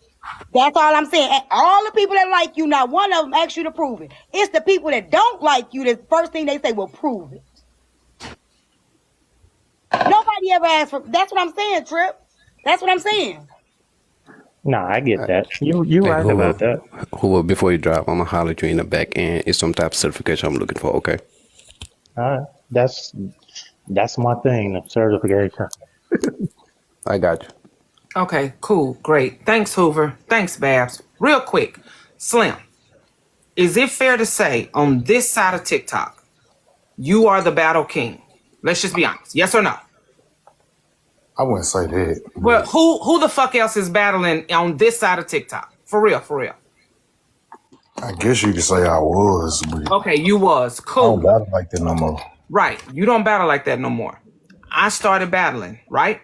That's all I'm saying. And all the people that like you, not one of them asks you to prove it. It's the people that don't like you, the first thing they say, well, prove it. Nobody ever asked for. That's what I'm saying, Trip. That's what I'm saying. Nah, I get that. You Hey, right about that. Hoover, before you drop, I'm gonna holler at you in the back end. It's some type of certification I'm looking for, okay? All right. That's my thing, the certification. I got you. Okay, cool, great. Thanks, Hoover. Thanks, Babs. Real quick, Slim, is it fair to say on this side of TikTok, you are the battle king? Let's just be honest. Yes or no? I wouldn't say that. Well, who the fuck else is battling on this side of TikTok? For real, for real. I guess you could say I was, but Okay, you was. I don't Cool. battle like that no more. Right. You don't battle like that no more. I started battling, right?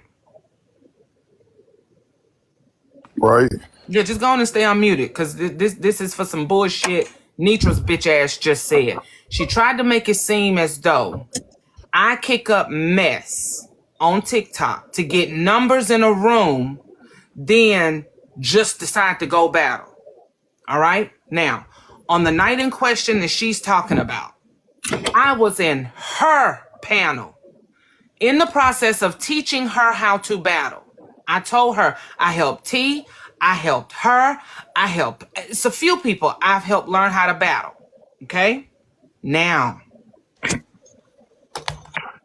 Right? Yeah, just go on and stay unmuted, because this is for some bullshit Nitra's bitch ass just said. She tried to make it seem as though I kick up mess on TikTok to get numbers in a room, then just decide to go battle. All right? Now, on the night in question that she's talking about, I was in her panel in the process of teaching her how to battle. I told her I helped T, I helped her, it's a few people I've helped learn how to battle. Okay? Now,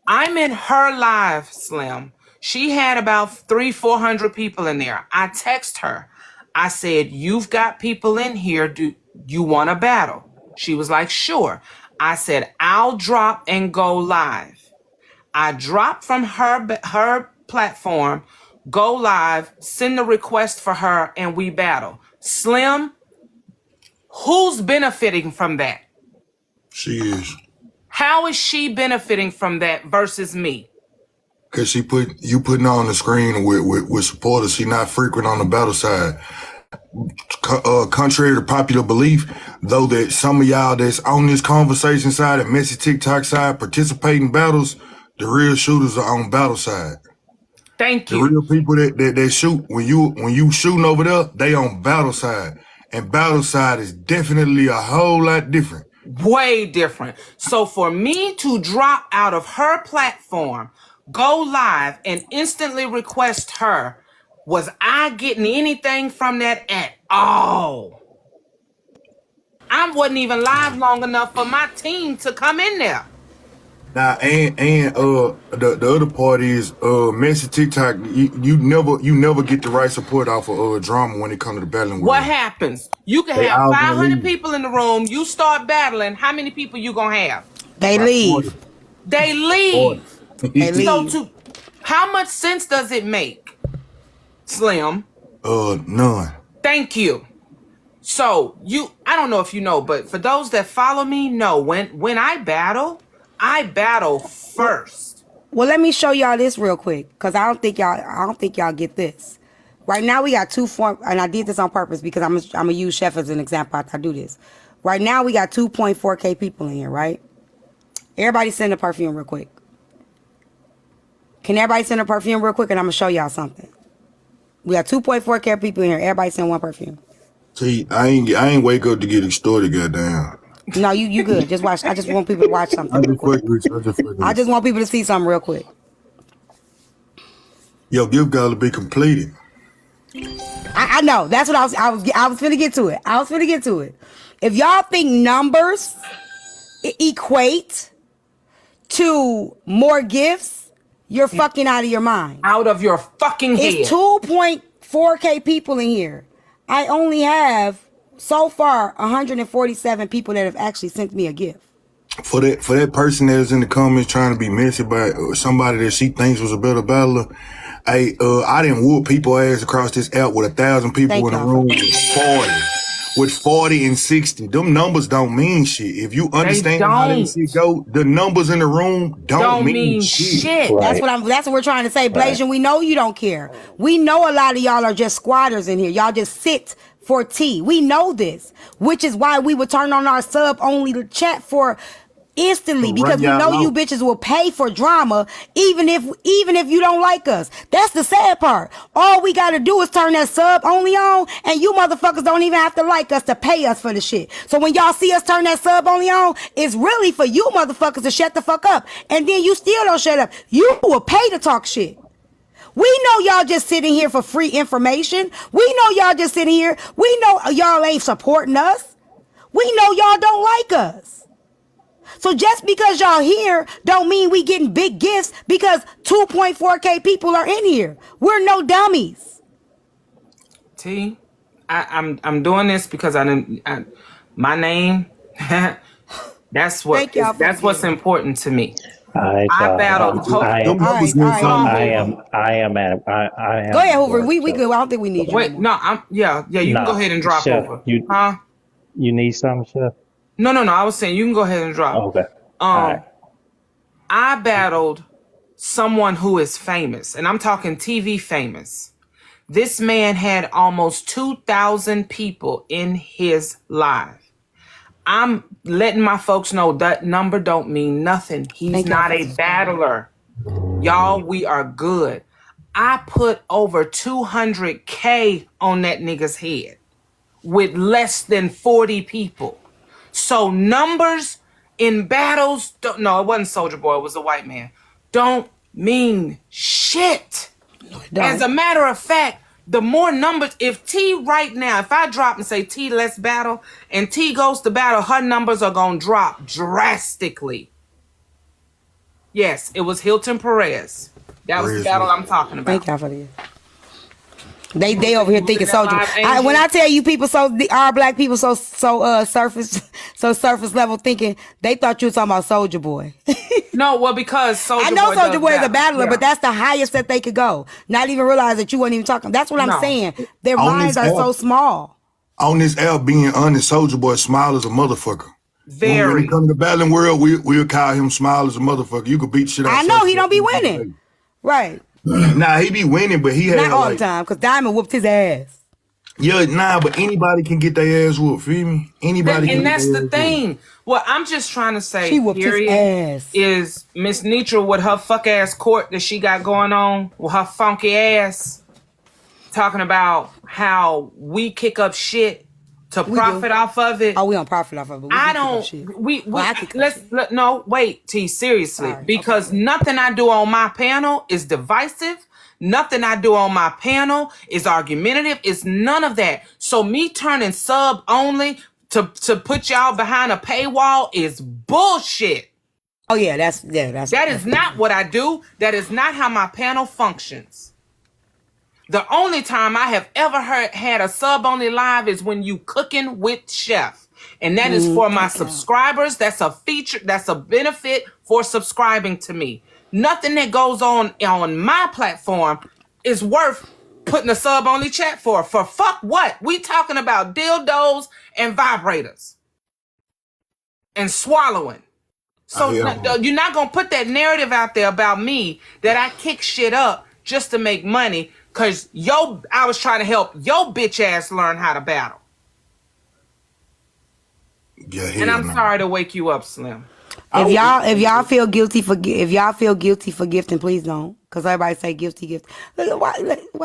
I'm in her live, Slim. She had about 300-400 people in there. I text her. I said, you've got people in here. Do you want to battle? She was like, sure. I said, I'll drop and go live. I drop from her platform, go live, send the request for her, and we battle. Slim, who's benefiting from that? She is. How is she benefiting from that versus me? Cause you putting her on the screen with supporters. She not frequent on the battle side. Contrary to popular belief, though, that some of y'all that's on this conversation side and messy TikTok side participate in battles, the real shooters are on battle side. Thank The you. real people that shoot when you shooting over there, they on battle side, and battle side is definitely a whole lot different. Way different. So for me to drop out of her platform, go live, and instantly request her, was I getting anything from that at all? I wasn't even live long enough for my team to come in there. Now and the other part is messy TikTok. You never get the right support off of drama when it comes to the battling world. What happens? You can They have all gonna 500 leave. people in the room. You start battling. How many people you gonna have? They About leave. 40. They leave. They So leave. how much sense does it make, Slim? None. Thank you. So I don't know if you know, but for those that follow me, know when I battle first. Well, let me show y'all this real quick, because I don't think y'all get this. Right now we got two form, and I did this on purpose because I'm gonna use Chef as an example after I do this. Right now we got 2.4K people in here, right? Everybody send a perfume real quick. Can everybody send a perfume real quick, and I'm gonna show y'all something. We got 2.4K people in here. Everybody send one perfume. See, I ain't wake up to get extorted, goddamn. No, you good. Just watch. I just want people to watch something real quick. I just want people to see something real quick. Your gift gotta be completed. I know. That's what I was finna get to it. If y'all think numbers equate to more gifts, you're fucking out of your mind. Out of your fucking head. It's 2.4K people in here. I only have so far 147 people that have actually sent me a gift. For that person that's in the comments trying to be messy about somebody that she thinks was a better battler, I didn't whoop people ass across this app with 1,000 people in a room with 40 and 60. Them numbers don't mean shit. If you understand how that shit go, the numbers in the room don't mean shit. Right. That's what we're trying to say. Blasian, we know you don't care. We know a lot of y'all are just squatters in here. Y'all just sit for tea. We know this, which is why we would turn on our sub only chat for instantly, because we know you bitches will pay for drama even if you don't like us. That's the sad part. All we gotta do is turn that sub only on, and you motherfuckers don't even have to like us to pay us for the shit. So when y'all see us turn that sub only on, it's really for you motherfuckers to shut the fuck up, and then you still don't shut up. You will pay to talk shit. We know y'all just sitting here for free information. We know y'all just sitting here. We know y'all ain't supporting us. We know y'all don't like us. So just because y'all here don't mean we getting big gifts, because 2.4K people are in here. We're no dummies. T, I'm doing this because my name. That's what's important to me. I battled. I am. Go ahead, Hoover. We good. I don't think we need you. Wait, no, you can go ahead and drop Chef, over. You need something, Chef? No. I was saying you can go ahead and drop. Okay. Right. I battled someone who is famous, and I'm talking TV famous. This man had almost 2,000 people in his live. I'm letting my folks know that number don't mean nothing. He's not a battler. Y'all, we are good. I put over 200K on that nigga's head with less than 40 people. So numbers in battles, it wasn't Soulja Boy, it was a white man, don't mean shit. As a matter of fact, the more numbers, if T right now, if I drop and say T, let's battle, and T goes to battle, her numbers are going to drop drastically. Yes, it was Hilton Perez. That was the battle I'm talking about. Thank y'all for this. They over here thinking Soulja. When I tell you people, our black people surface level thinking, they thought you were talking about Soulja Boy. No, well, because Soulja Boy, I know Soulja Boy is a battler, but that's the highest that they could go. Not even realize that you weren't even talking. That's what I'm saying. Their minds are so small. On this app, being honest, Soulja Boy smile as a motherfucker. Very. When it comes to the battling world, we'll call him smile as a motherfucker. You could beat shit out. I know he don't be winning. Right. Nah, he be winning, but he had not all the time, because Diamond whooped his ass. Yeah, nah, but anybody can get their ass whooped, feel me? Anybody can And get that's their the ass whooped. thing. What I'm just trying to She say, whooped his period, ass. is Miss Nitra with her fuck ass court that she got going on with her funky ass, talking about how we kick up shit to We do. profit off of it. Oh, we don't profit off of it. We I do kick up don't. shit. We I kick up let's shit. no wait. T seriously, Sorry. because Okay. nothing I do on my panel is divisive. Nothing I do on my panel is argumentative. It's none of that. So me turning sub only to put y'all behind a paywall is bullshit. Oh yeah, that's That is not what I do. That is not how my panel functions. The only time I have ever had a sub only live is when you cooking with Chef. And that is for my subscribers. That's a feature. That's a benefit for subscribing to me. Nothing that goes on my platform is worth putting a sub only chat for. For fuck what? We talking about dildos and vibrators and swallowing. So you're not going to put that narrative out there about me that I kick shit up just to make money because I was trying to help your bitch ass learn how to battle. Yeah, and I'm sorry to wake you up, Slim. If y'all feel guilty for gifting, please don't. Cause everybody say guilty. Look, why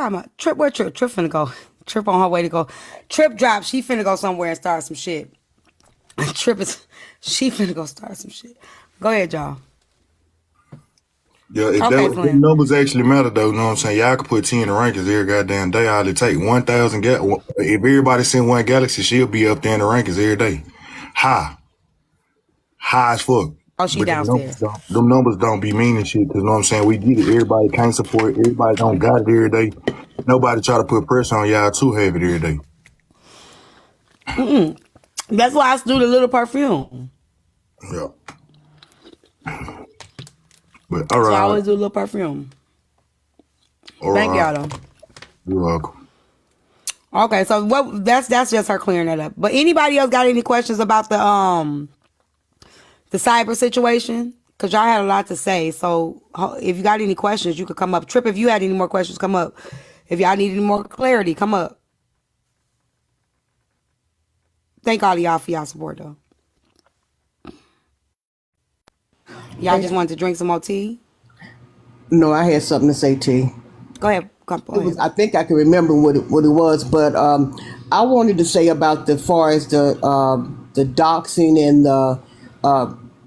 am I Trip? Where Trip? Trip finna go. Trip on her way to go. Trip drop. She finna go somewhere and start some shit. She finna go start some shit. Go ahead, y'all. Yeah, if Okay, the numbers actually matter, though, you know what I'm saying? Y'all could put 10 in the rankings every goddamn day. All it take 1,000. If everybody send one galaxy, she'll be up there in the rankings every day. High as fuck. Oh, she But downstairs. them numbers don't be meaning shit, because you know what I'm saying? We get it. Everybody can't support. Everybody don't got it every day. Nobody try to put pressure on y'all to have it every day. That's why I do the little perfume. Yeah. But all right. So I always do a little perfume. Thank y'all though. You're welcome. Okay, so what? That's just her clearing that up. But anybody else got any questions about the cyber situation? Cause y'all had a lot to say. So if you got any questions, you could come up. Trip, if you had any more questions, come up. If y'all need any more clarity, come up. Thank all of y'all for y'all support though. Y'all just wanted to drink some more tea? No, I had something to say, T. Go ahead. I think I can remember what it was, but I wanted to say about far as the doxing and the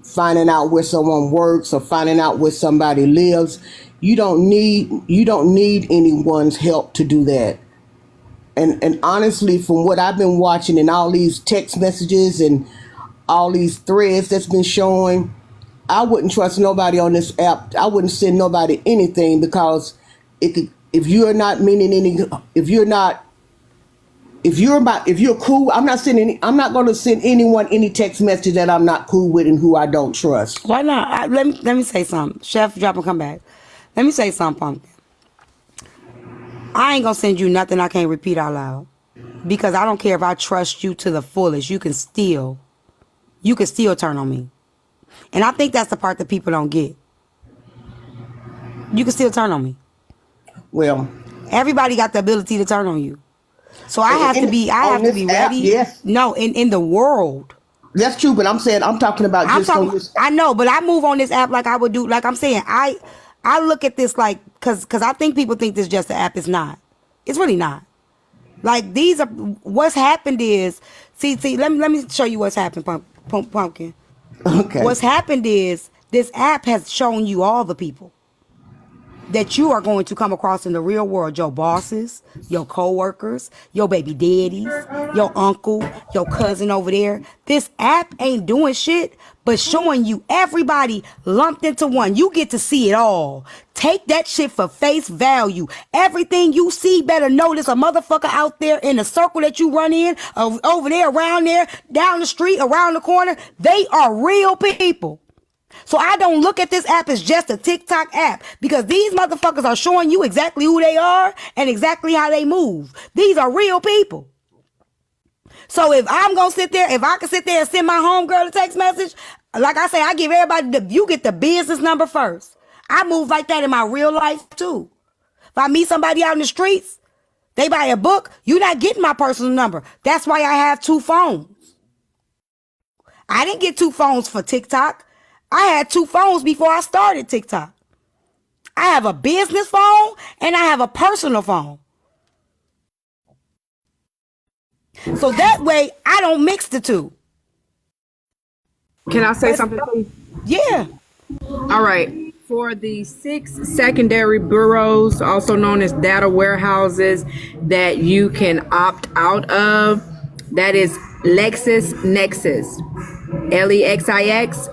finding out where someone works or finding out where somebody lives. You don't need anyone's help to do that. And honestly, from what I've been watching and all these text messages and all these threads that's been showing, I wouldn't trust nobody on this app. I wouldn't send nobody anything because if you're not meaning any, if you're cool, I'm not going to send anyone any text message that I'm not cool with and who I don't trust. Why not? Let me say something. Chef, drop and come back. Let me say something, Pumpkin. I ain't gonna send you nothing I can't repeat out loud. Because I don't care if I trust you to the fullest. You can still turn on me. And I think that's the part that people don't get. You can still turn on me. Well, everybody got the ability to turn on you. So I have to be ready. App, yes. No, in the world. That's true, but I'm talking about on this. I know, but I move on this app like I would do. Like I'm saying, I look at this like because I think people think this is just an app. It's not. It's really not. Like what's happened is see. Let me show you what's happened, Pumpkin. Okay. What's happened is this app has shown you all the people that you are going to come across in the real world. Your bosses, your co-workers, your baby daddies, your uncle, your cousin over there. This app ain't doing shit but showing you everybody lumped into one. You get to see it all. Take that shit for face value. Everything you see, better know there's a motherfucker out there in the circle that you run in, over there, around there, down the street, around the corner. They are real people. So I don't look at this app as just a TikTok app because these motherfuckers are showing you exactly who they are and exactly how they move. These are real people. So if I'm going to sit there, if I can sit there and send my homegirl a text message, like I say, I give everybody, you get the business number first. I move like that in my real life too. If I meet somebody out in the streets, They buy a book, you're not getting my personal number. That's why I have 2 phones. I didn't get 2 phones for TikTok. I had 2 phones before I started TikTok. I have a business phone and I have a personal phone. So that way I don't mix the two. Can I say something, please? Yeah. All right. For the 6 secondary bureaus, also known as data warehouses, that you can opt out of, that is LexisNexis, LEXIXNEXIS,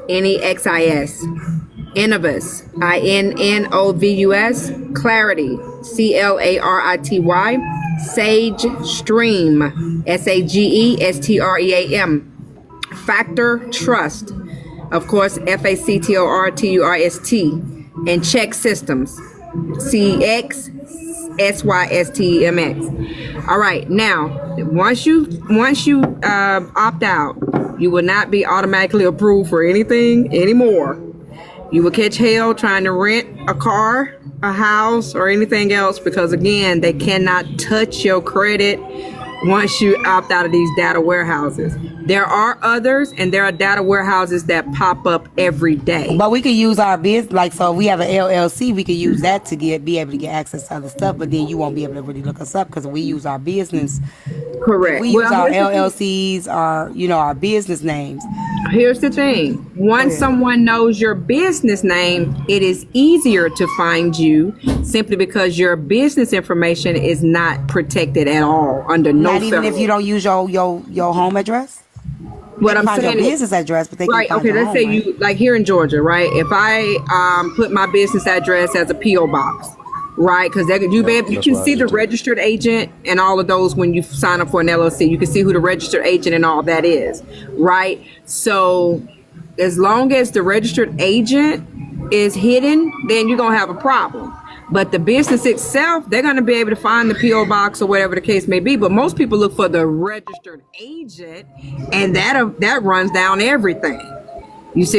Innovus, INNOVUS, Clarity, CLARITY, Sage Stream, SAGESTREAM, Factor Trust, of course, FACTORTURST, and Check Systems, CXSYSTEMX. All right, now once you opt out, you will not be automatically approved for anything anymore. You will catch hell trying to rent a car, a house, or anything else, because again, they cannot touch your credit once you opt out of these data warehouses. There are others, and there are data warehouses that pop up every day. But we could use our business, like, so if we have an LLC, we could use that to be able to get access to other stuff, but then you won't be able to really look us up because we use our business. Correct. If we use our LLCs, our business names. Here's the thing. Once someone knows your business name, it is easier to find you simply because your business information is not protected at all under no Not even if you don't use your home address? What I'm find saying your is, business address, but they can right, find okay, your let's home, say right? you, like here in Georgia, right? If I put my business address as a P.O. box, right? Because you can see the registered agent and all of those when you sign up for an LLC. You can see who the registered agent and all that is, right? So as long as the registered agent is hidden, then you're going to have a problem. But the business itself, they're going to be able to find the P.O. box or whatever the case may be. But most people look for the registered agent, and that runs down everything. You see?